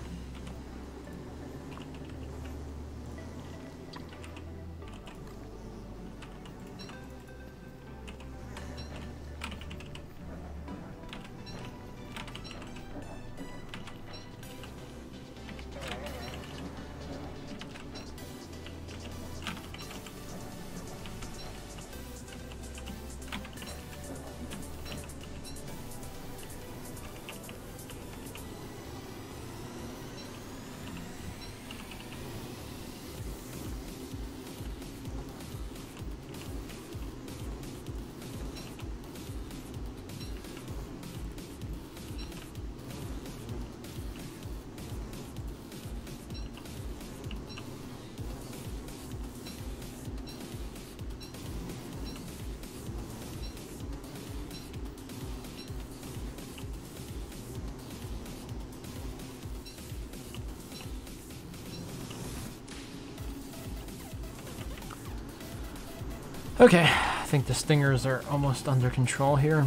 Okay, I think the stingers are almost under control here.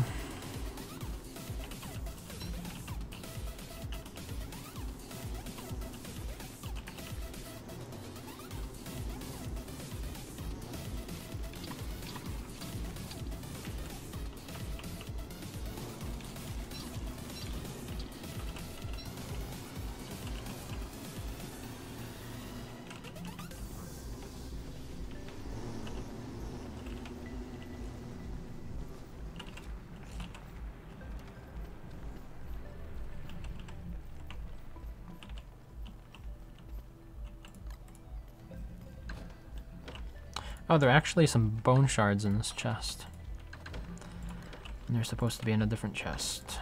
Oh, there are actually some bone shards in this chest. And they're supposed to be in a different chest.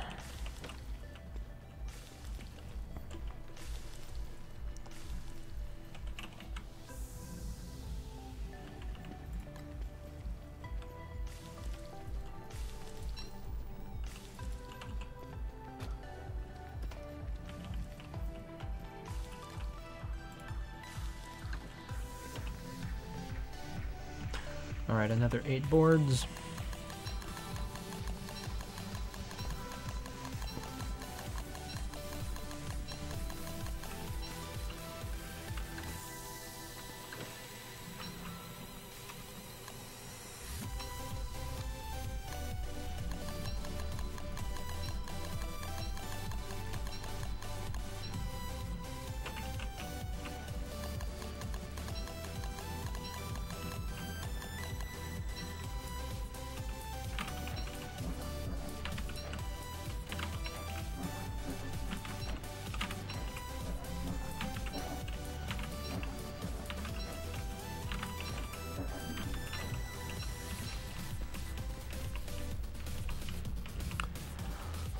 Alright, another 8 boards.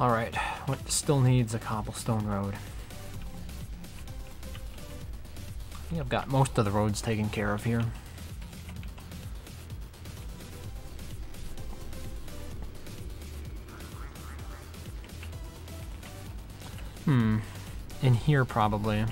Alright, what still needs a cobblestone road? I think I've got most of the roads taken care of here. In here probably.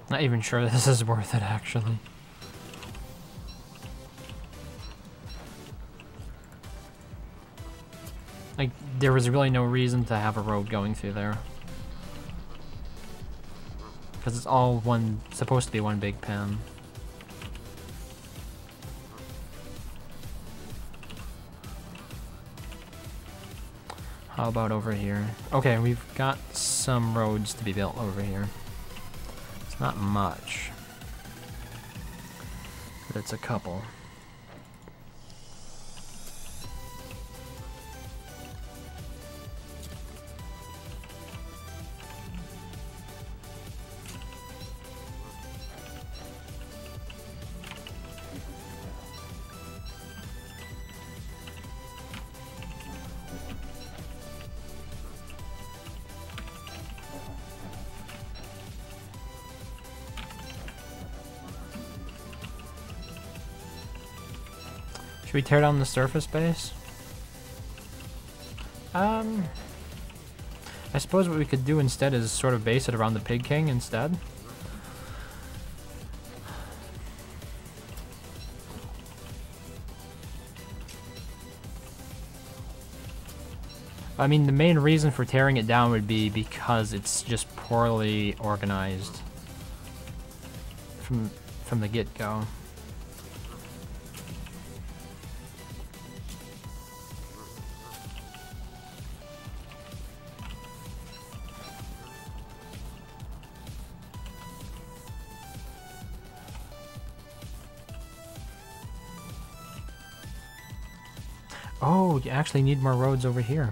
Not even sure this is worth it, actually. Like, there was really no reason to have a road going through there. Because it's all supposed to be one big pen. How about over here? Okay, we've got some roads to be built over here. It's not much, but it's a couple. Should we tear down the surface base? I suppose what we could do instead is sort of base it around the Pig King instead. I mean, the main reason for tearing it down would be because it's just poorly organized from the get-go. Oh, you actually need more roads over here.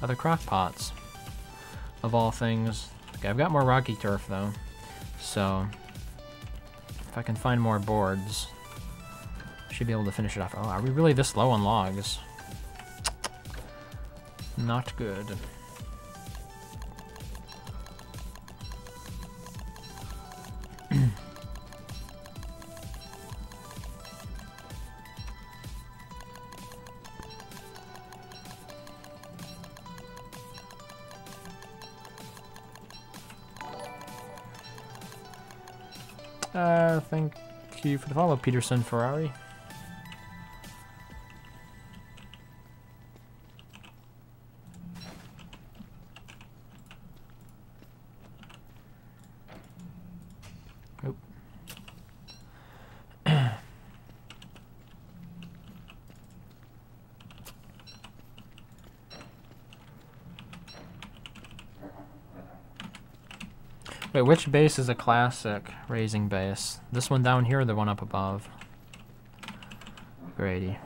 Other crock pots, of all things. Okay, I've got more rocky turf though, so if I can find more boards, I should be able to finish it off. Oh, are we really this low on logs? Not good. Thank you for the follow, Peterson Ferrari. Oop. Wait, which base is a classic raising base? This one down here or the one up above? Grady.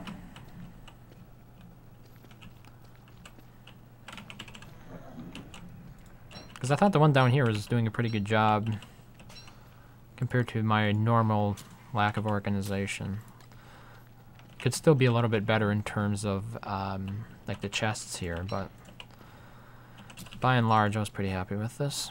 Because I thought the one down here was doing a pretty good job compared to my normal lack of organization. Could still be a little bit better in terms of like the chests here, but by and large I was pretty happy with this.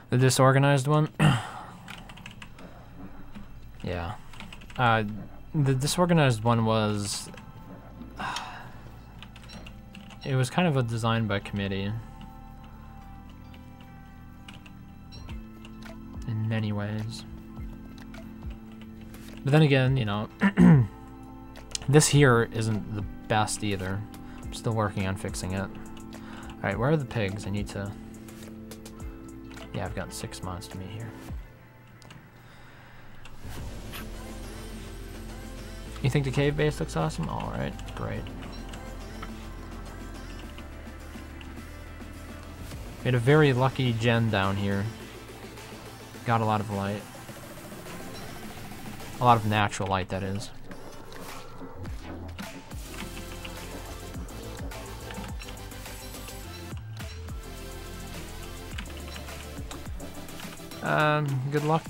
The disorganized one? Yeah. The disorganized one was... It was kind of a design by committee. In many ways. But then again, you know, this here isn't the best either. I'm still working on fixing it. Alright, where are the pigs? I need to... Yeah, I've got 6 months to meet here. You think the cave base looks awesome? Alright, great. We had a very lucky gen down here. Got a lot of light. A lot of natural light, that is. Good luck.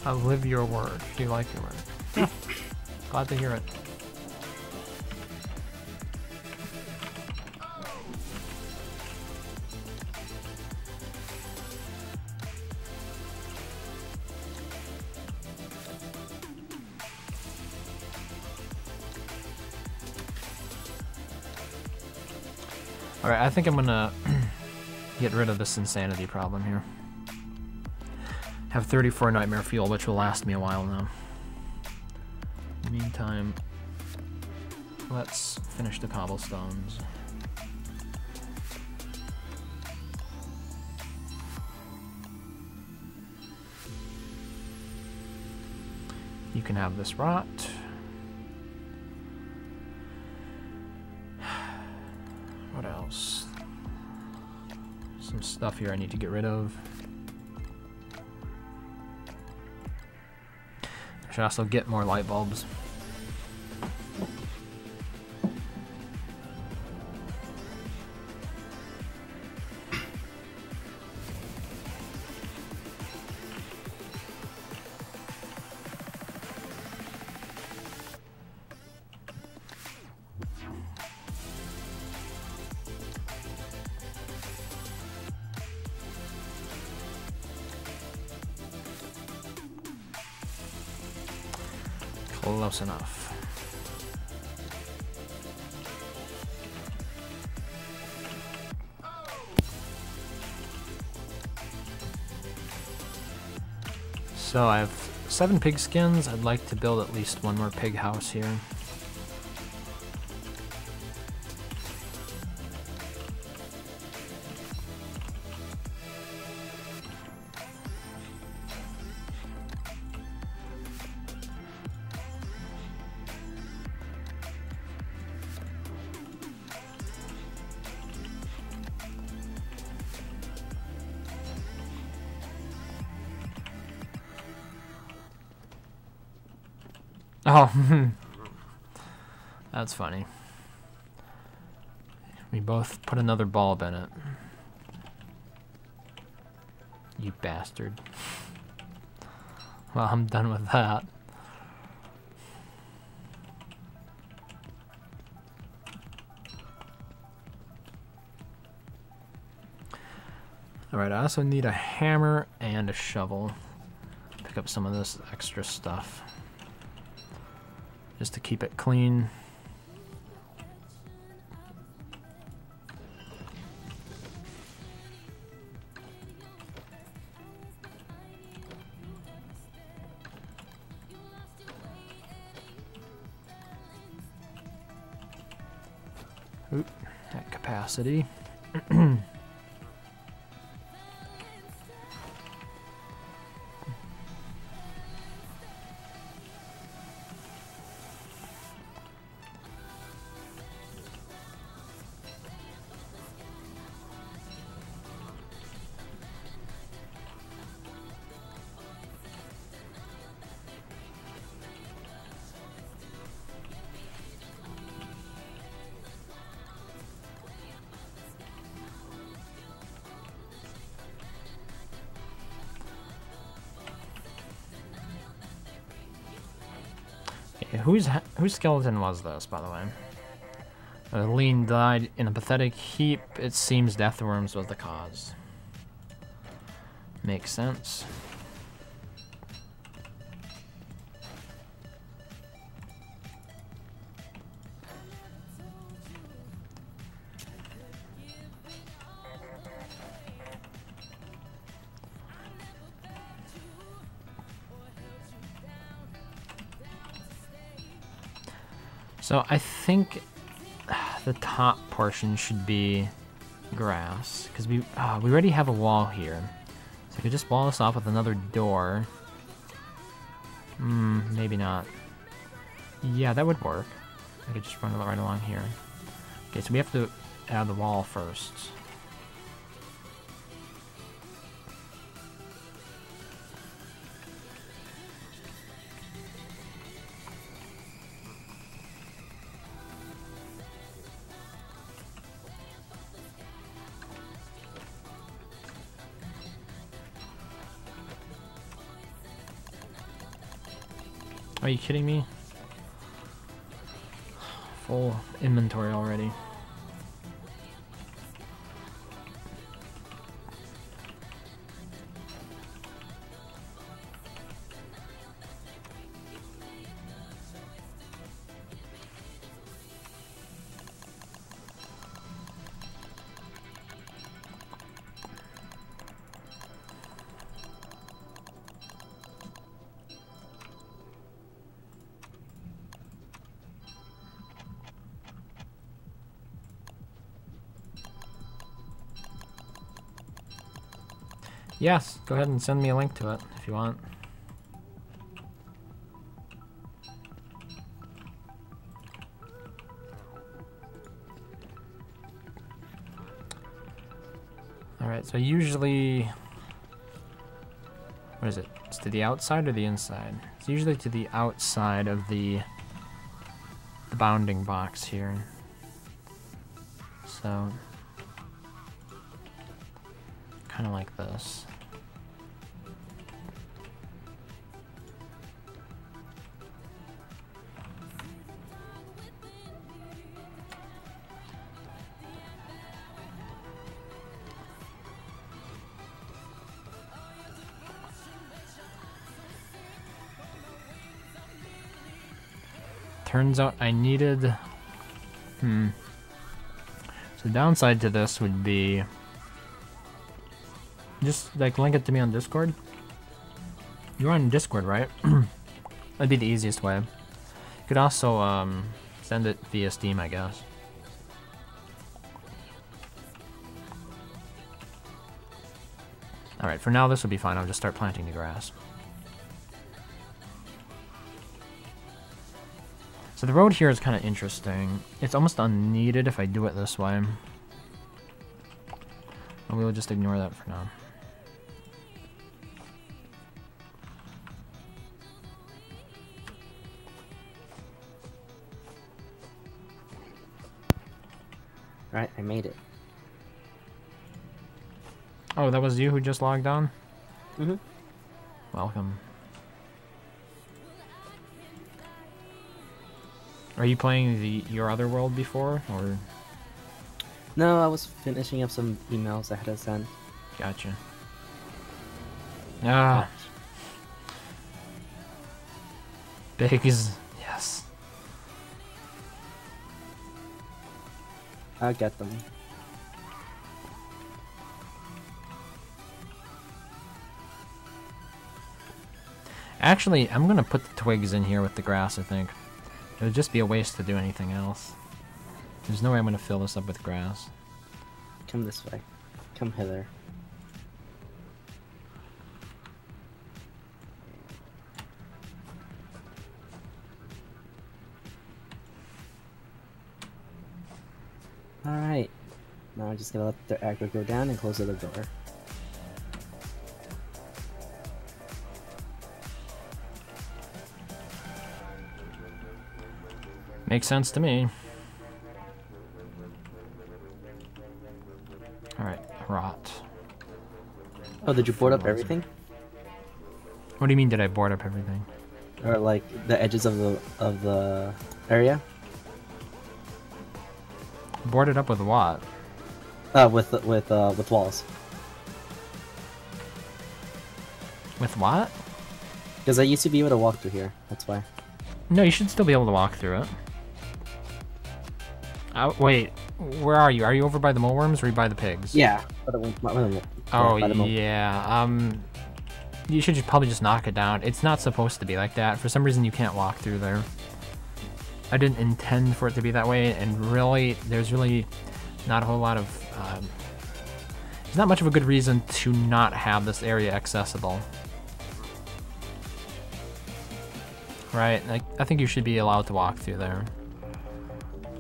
I'll live your word. Do you like your word? Yeah. Glad to hear it. Alright, I think I'm gonna get rid of this insanity problem here. Have 34 nightmare fuel, which will last me a while now. In the meantime, let's finish the cobblestones. You can have this rot. What else? Some stuff here I need to get rid of. I should also get more light bulbs. Close enough. So I have 7 pig skins. I'd like to build at least one more pig house here. Oh, that's funny. We both put another bulb in it. You bastard. Well, I'm done with that. Alright, I also need a hammer and a shovel. Pick up some of this extra stuff. Just to keep it clean. Oop, at capacity. Whose skeleton was this, by the way? Lean died in a pathetic heap. It seems Deathworms was the cause. Makes sense. So I think the top portion should be grass, because we already have a wall here. So I could just wall this off with another door. Maybe not. Yeah, that would work. I could just run it right along here. Okay, so we have to add the wall first. Are you kidding me? Full inventory already. Yes, go ahead and send me a link to it if you want. Alright, so usually... What is it? It's to the outside or the inside? It's usually to the outside of the bounding box here. So... kind of like this. Turns out I needed... So the downside to this would be... Just, like, link it to me on Discord. You're on Discord, right? That'd be the easiest way. You could also, send it via Steam, I guess. Alright, for now this will be fine. I'll just start planting the grass. So the road here is kind of interesting. It's almost unneeded if I do it this way. And we'll just ignore that for now. Right, I made it. Oh, that was you who just logged on? Mm-hmm. Welcome. Are you playing your other world before, or...? No, I was finishing up some emails I had to send. Gotcha. Ah. Bigs. Yes. I'll get them. Actually, I'm gonna put the twigs in here with the grass, I think. It would just be a waste to do anything else. There's no way I'm gonna fill this up with grass. Come this way. Come hither. Alright. Now I'm just gonna let the aggro go down and close the door. Makes sense to me. Alright, rot. Oh, did you board up everything? What do you mean, did I board up everything? Or like the edges of the area? Boarded up with what? With walls. With what? Because I used to be able to walk through here. That's why. No, you should still be able to walk through it. Wait, where are you? Are you over by the moleworms or are you by the pigs? Yeah. Oh, yeah. You should probably just knock it down. It's not supposed to be like that. For some reason, you can't walk through there. I didn't intend for it to be that way, and really, there's really not a whole lot of... there's not much of a good reason to not have this area accessible. Right? I think you should be allowed to walk through there.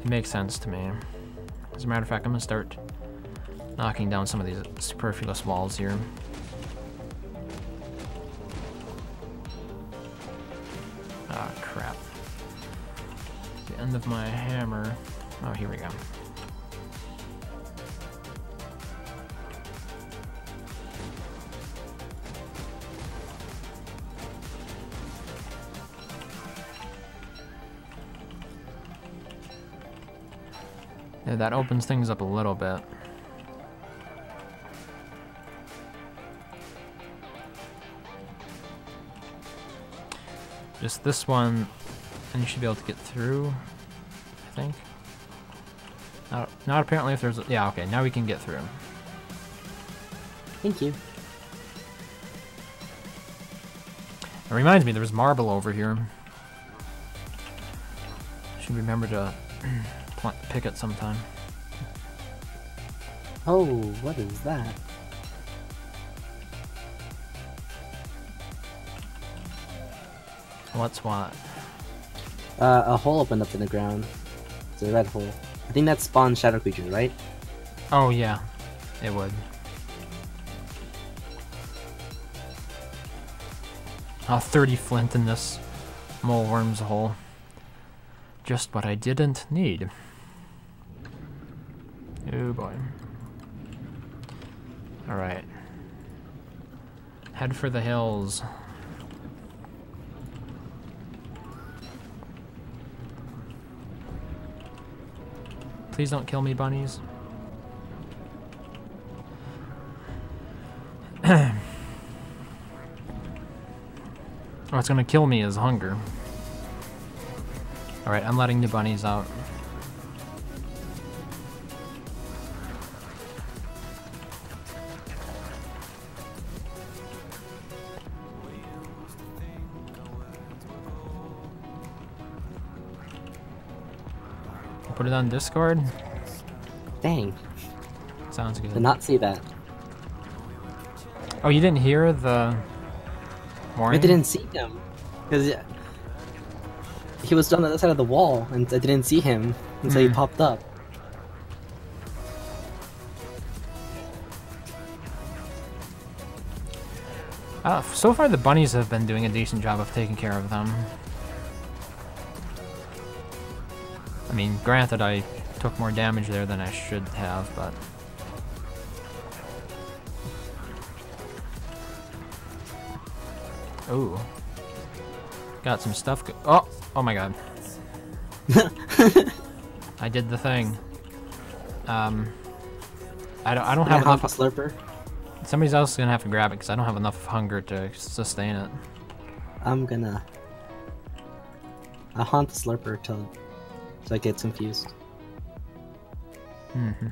It makes sense to me. As a matter of fact, I'm gonna start knocking down some of these superfluous walls here. Ah, crap. The end of my hammer. Oh, here we go. Yeah, that opens things up a little bit. Just this one, and you should be able to get through, I think. Not apparently if there's... Yeah, okay, now we can get through. Thank you. It reminds me, there's marble over here. Should remember to pick it sometime. Oh, what is that? What's what? A hole opened up in the ground. It's a red hole. I think that spawns shadow creatures, right? Oh yeah, it would. Oh, 30 flint in this mole worm's hole. Just what I didn't need. Oh boy. Alright. Head for the hills. Please don't kill me, bunnies. What's gonna kill me is hunger. Alright, I'm letting the bunnies out. Put it on Discord? Dang. Sounds good. Did not see that. Oh, you didn't hear the warning? I didn't see him. Because he was on the other side of the wall, and I didn't see him until he popped up. So far the bunnies have been doing a decent job of taking care of them. I mean, granted I took more damage there than I should have, but... Ooh. Got some stuff oh! Oh my god. I did the thing. I don't have enough... Slurper? Somebody else is gonna have to grab it because I don't have enough hunger to sustain it. I'm gonna... I'll haunt the Slurper till I get confused. Mm-hmm.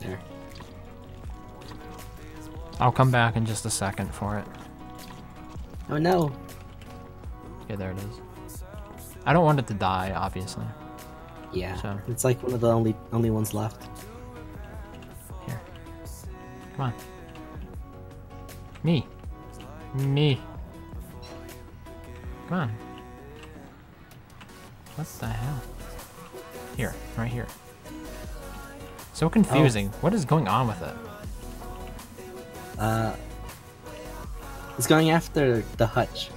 There. I'll come back in just a second for it. Oh no! Okay, there it is. I don't want it to die, obviously. Yeah, So. it's like one of the only ones left. Here. Come on. Me. Me. Come on. What the hell? Here, right here. So confusing. What is going on with it? It's going after the hutch.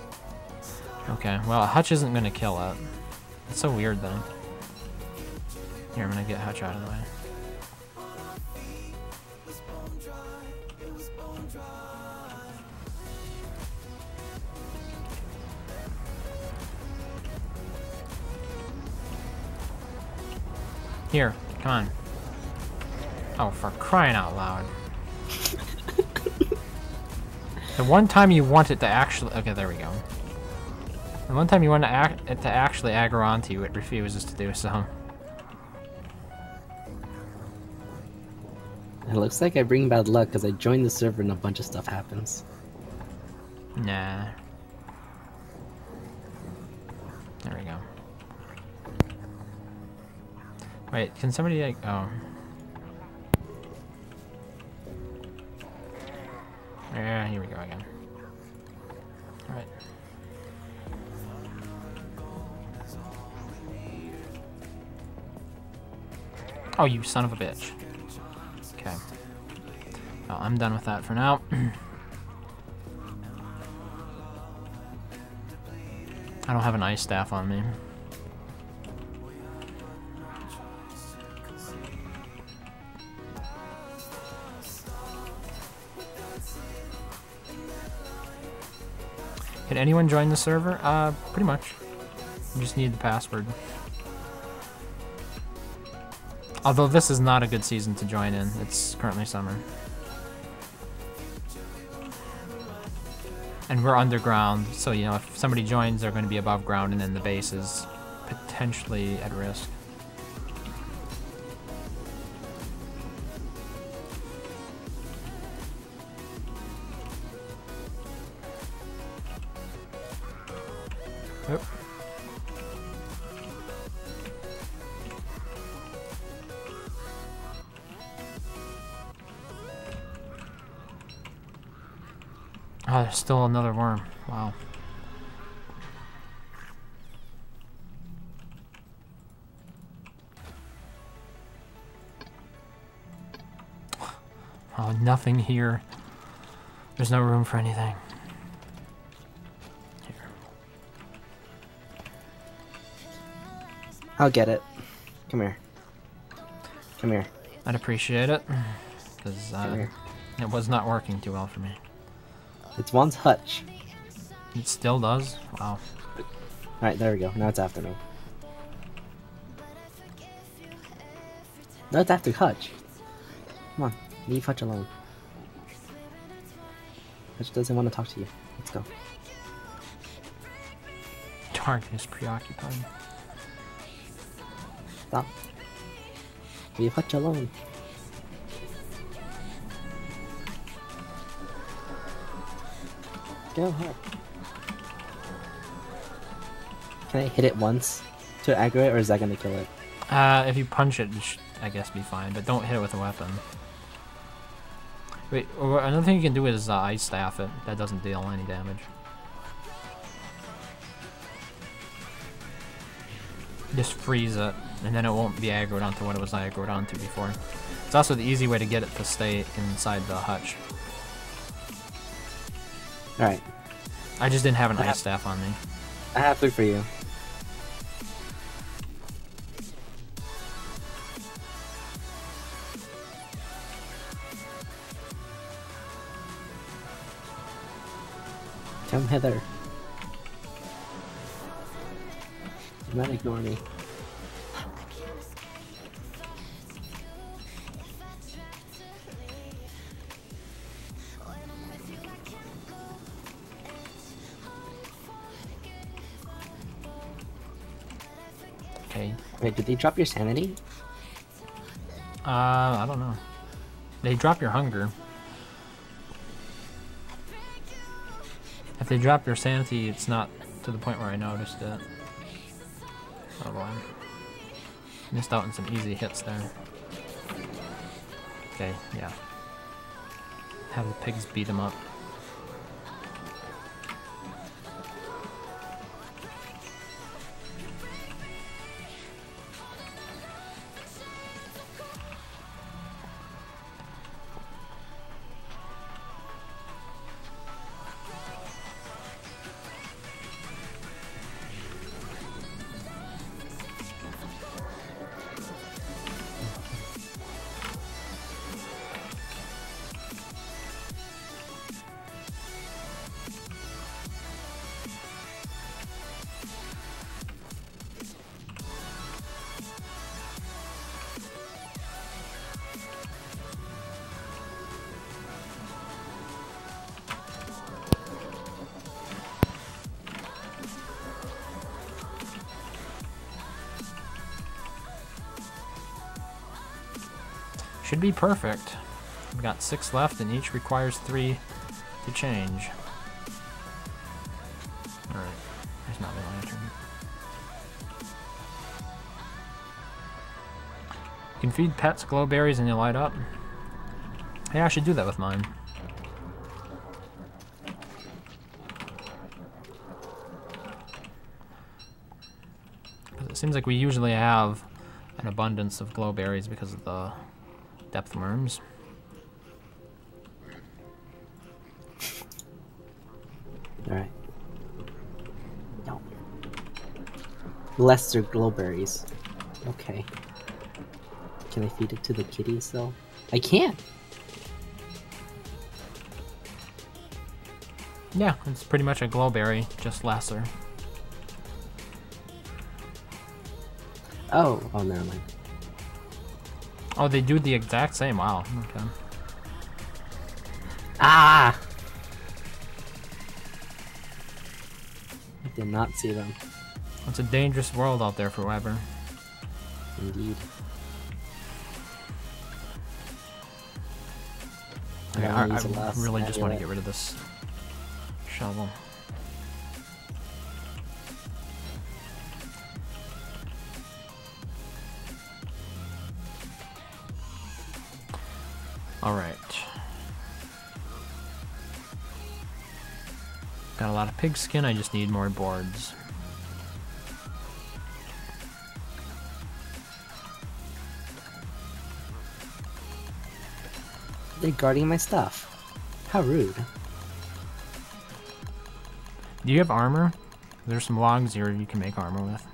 Okay, well, Hutch isn't gonna kill it. It's so weird, though. Here, I'm gonna get Hutch out of the way. Here, come on. Oh, for crying out loud. The one time you want it to actually... Okay, there we go. The one time you want it to actually aggro onto you, it refuses to do so. It looks like I bring bad luck because I joined the server and a bunch of stuff happens. Nah. There we go. Wait, can somebody like... Oh. Yeah, here we go again. Alright. Oh, you son of a bitch. Okay. Well, I'm done with that for now. I don't have an ice staff on me. Can anyone join the server? Pretty much. You just need the password. Although this is not a good season to join in. It's currently summer. And we're underground, so you know, if somebody joins, they're going to be above ground, and then the base is potentially at risk. Oop. Oh, there's still another worm. Wow. Oh, nothing here. There's no room for anything. Here. I'll get it. Come here. Come here. I'd appreciate it, because it was not working too well for me. It's one's hutch. It still does? Wow. Alright, there we go. Now it's after me. No, it's after Hutch. Come on, leave Hutch alone. Hutch doesn't want to talk to you. Let's go. Darkness preoccupied. Stop. Leave Hutch alone. Go, Hutch. Can I hit it once to aggro it, or is that gonna kill it? If you punch it, it should, I guess, be fine, but don't hit it with a weapon. Wait, another thing you can do is Ice Staff it. That doesn't deal any damage. Just freeze it, and then it won't be aggroed onto what it was aggroed onto before. It's also the easy way to get it to stay inside the hutch. Alright. I just didn't have an Ice Staff on me. I have food for you. Come hither. Do not ignore me. Okay. Wait, did they drop your sanity? I don't know. They drop your hunger. If they drop your sanity, it's not to the point where I noticed it. Oh boy. Missed out on some easy hits there. Okay, yeah. Have the pigs beat him up. Should be perfect. We've got 6 left and each requires 3 to change. Alright, there's not my lantern. You can feed pets glow berries and you light up. Hey, I should do that with mine. It seems like we usually have an abundance of glow berries because of the depth worms. Alright. No. Lesser glowberries. Okay. Can I feed it to the kitties though? I can't! Yeah, it's pretty much a glowberry, just lesser. Oh, never mind. Oh, they do the exact same. Wow. Okay. Ah! I did not see them. It's a dangerous world out there for Weber. Indeed. Okay, I really just want to get rid of this shovel. Alright. Got a lot of pig skin, I just need more boards. They're guarding my stuff. How rude. Do you have armor? There's some logs here you can make armor with.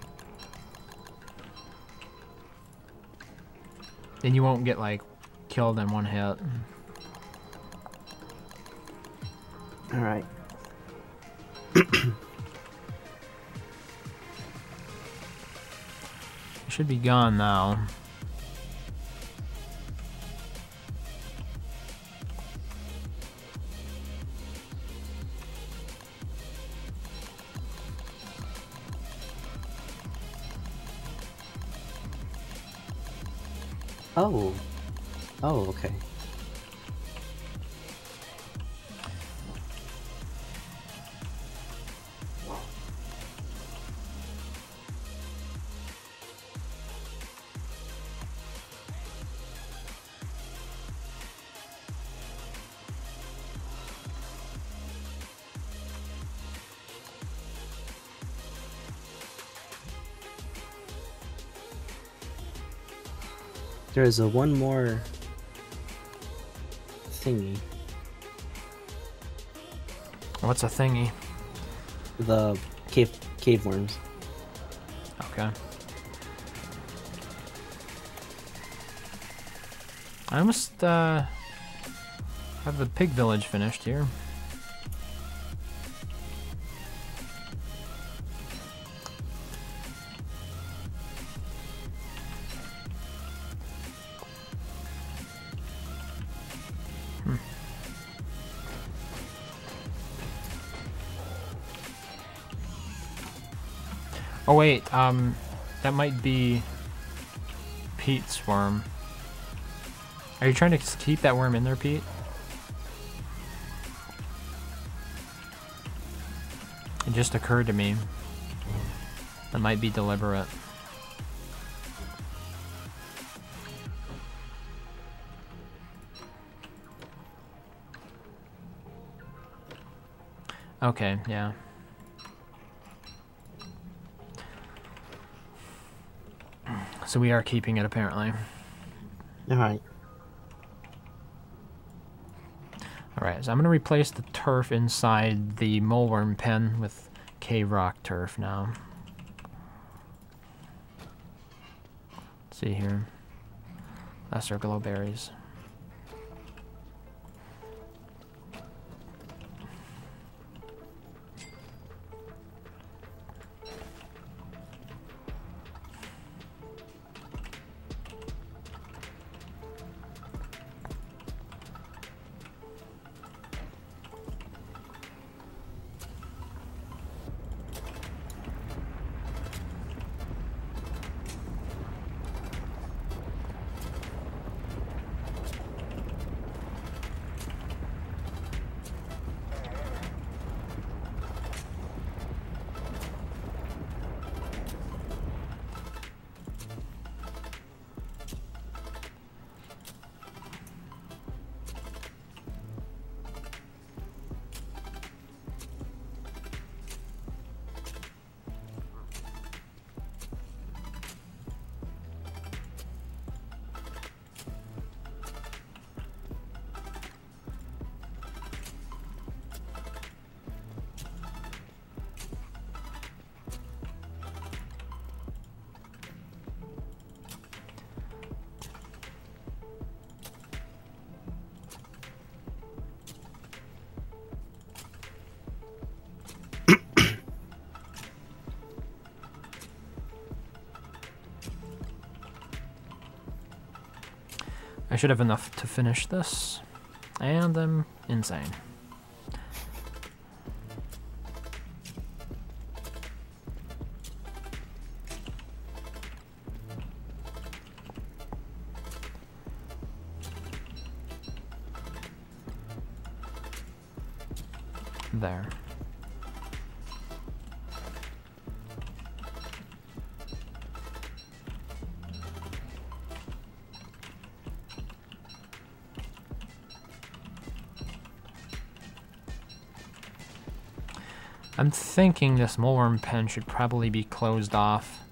Then you won't get, like, killed in one hit. Alright. You should be gone now. Oh. Oh, okay. There is a one more thingy. What's a thingy? The cave worms. Okay. I almost have the pig village finished here. Oh wait, that might be Pete's worm. Are you trying to keep that worm in there, Pete? It just occurred to me. That might be deliberate. Okay, yeah. So we are keeping it, apparently. Alright. Alright, so I'm going to replace the turf inside the moleworm pen with cave rock turf now. Let's see here. Lesser glowberries. I should have enough to finish this, and I'm insane. There. I'm thinking this moleworm pen should probably be closed off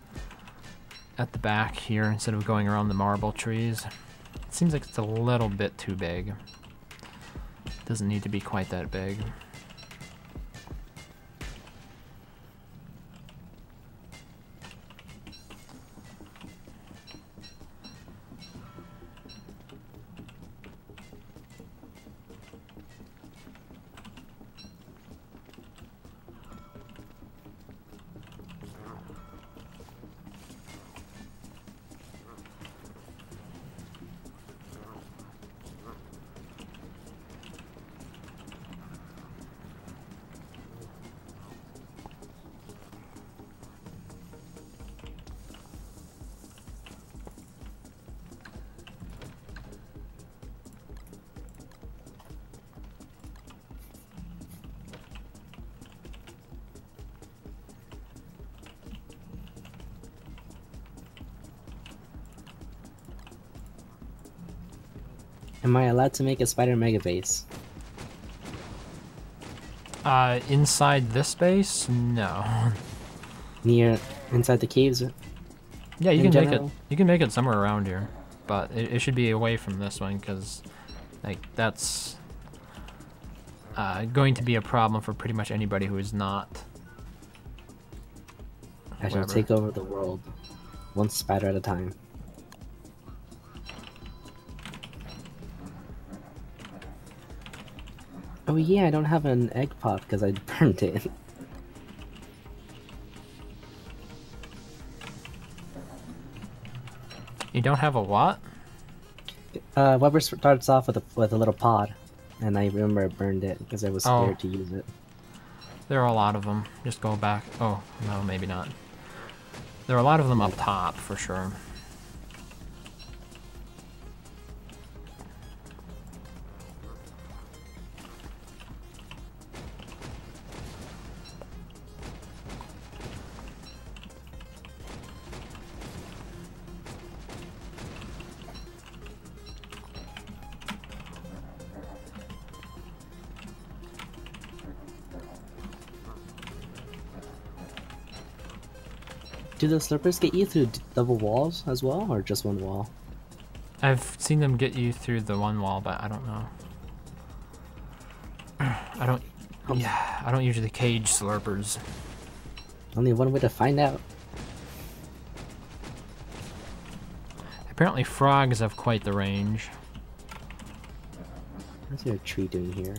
at the back here instead of going around the marble trees. It seems like it's a little bit too big. Doesn't need to be quite that big. Am I allowed to make a spider mega base? Inside this base? No. Inside the caves? Yeah, you In can make it. general? You can make it somewhere around here, but it should be away from this one because, like, that's going to be a problem for pretty much anybody who is not. I shall whoever. take over the world, one spider at a time. Oh yeah, I don't have an egg pot because I burnt it. You don't have a what? Weber starts off with a little pod, and I remember I burned it because I was Oh. scared to use it. There are a lot of them. Just go back. Oh, no, maybe not. There are a lot of them up top, for sure. Do the slurpers get you through double walls as well, or just one wall? I've seen them get you through the one wall, but I don't know. I don't... Yeah, I don't usually cage slurpers. Only one way to find out. Apparently frogs have quite the range. What's your tree doing here?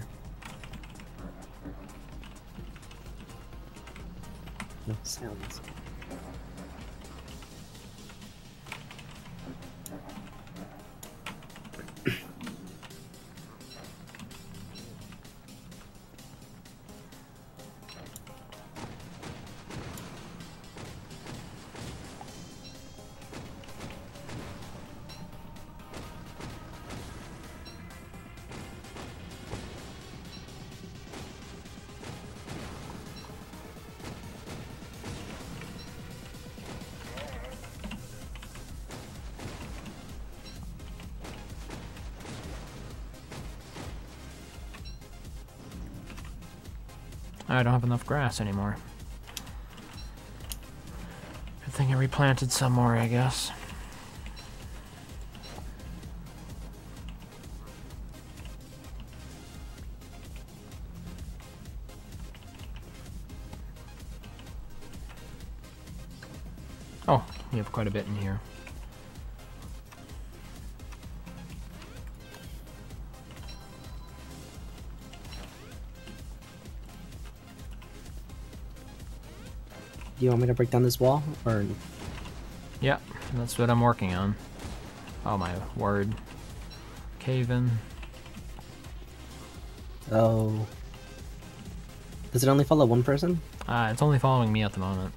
No sounds. I don't have enough grass anymore. Good thing I replanted some more, I guess. Oh, we have quite a bit in here. Do you want me to break down this wall, or? Yeah, that's what I'm working on. Oh my word. Cave in. Oh. Does it only follow one person? It's only following me at the moment.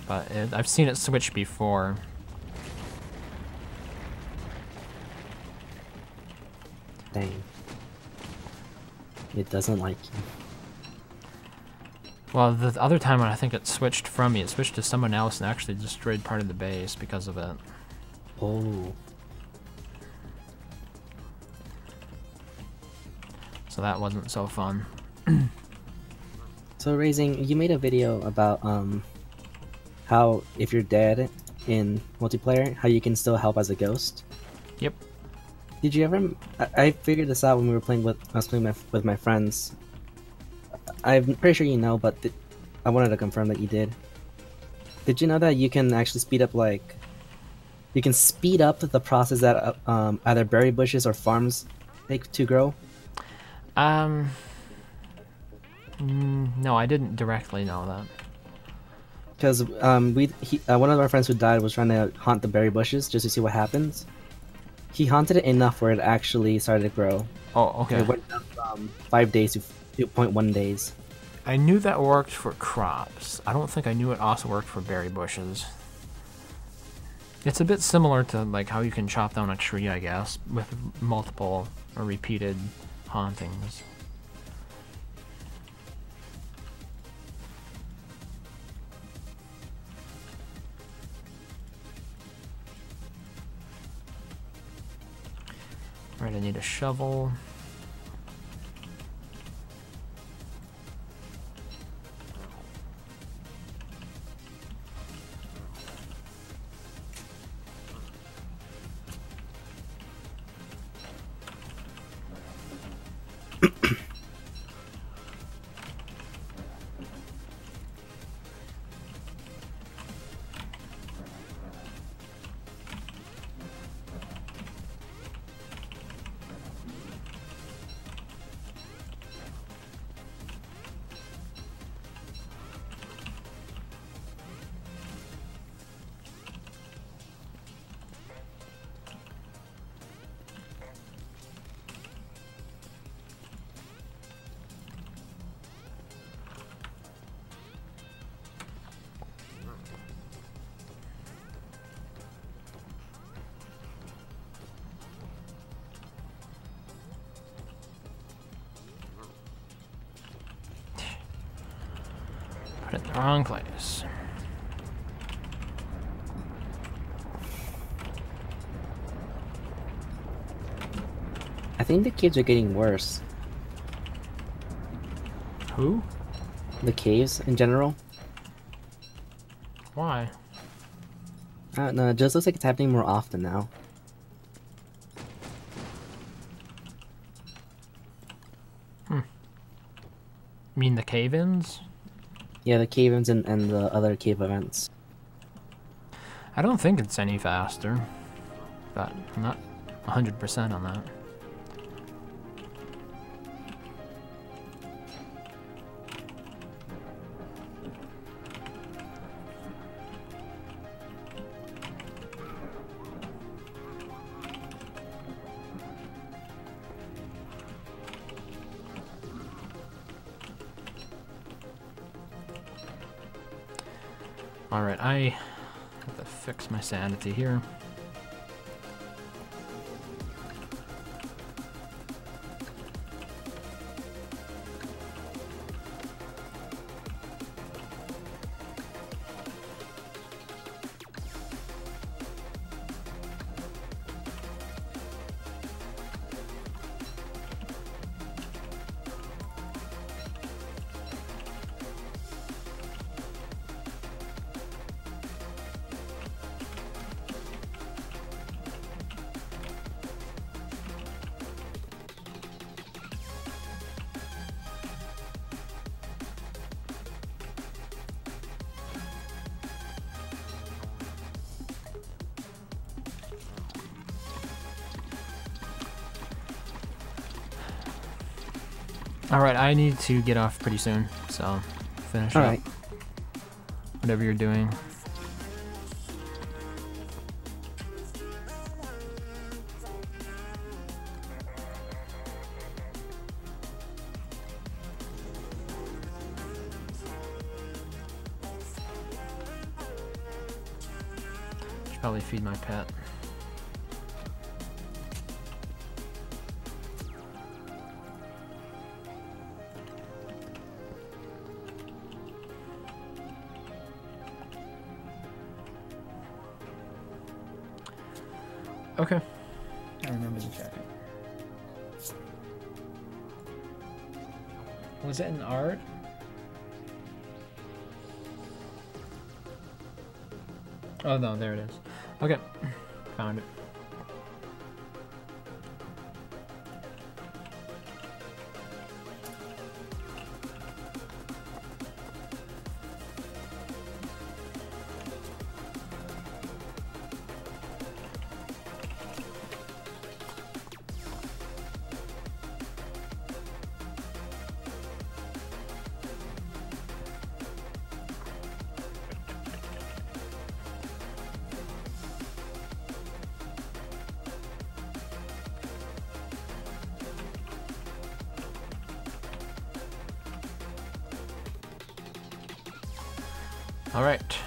But I've seen it switch before. Dang. It doesn't like you. Well, the other time when I think it switched from me, it switched to someone else and actually destroyed part of the base because of it. Oh. So that wasn't so fun. So Raising, you made a video about how if you're dead in multiplayer, how you can still help as a ghost. Yep. Did you ever? I figured this out when we were playing with I was playing with my friends. I'm pretty sure you know, but I wanted to confirm that you did. Did you know that you can actually speed up you can speed up the process that either berry bushes or farms take to grow? No, I didn't directly know that. Because one of our friends who died was trying to haunt the berry bushes just to see what happens. He haunted it enough where it actually started to grow. Oh, okay. It went up from 5 days to 2.1 days. I knew that worked for crops. I don't think I knew it also worked for berry bushes. It's a bit similar to like how you can chop down a tree, I guess, with multiple or repeated hauntings. Right, I need a shovel. Put it in the wrong place. I think the caves are getting worse. Who? The caves in general. Why? I don't know, it just looks like it's happening more often now. You mean the cave-ins? Yeah, the cave-ins and the other cave events. I don't think it's any faster, but I'm not 100% on that. Alright, I have to fix my sanity here. Alright, I need to get off pretty soon, so finish up Alright. whatever you're doing. Should probably feed my pet. Okay. I remember the jacket. Was it in art? Oh no, there it is. Okay, found it. Alright.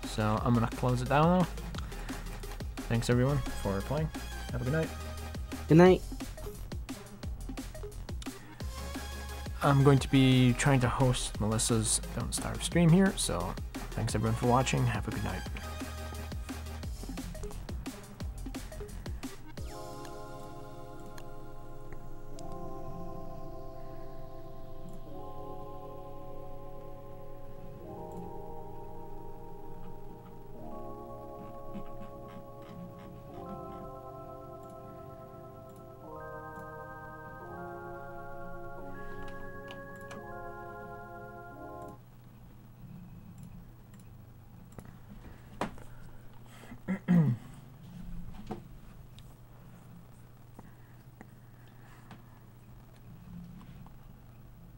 So I'm gonna close it down now. Thanks everyone for playing. Have a good night. Good night. I'm going to be trying to host Melissa's Don't Starve stream here, so thanks everyone for watching. Have a good night.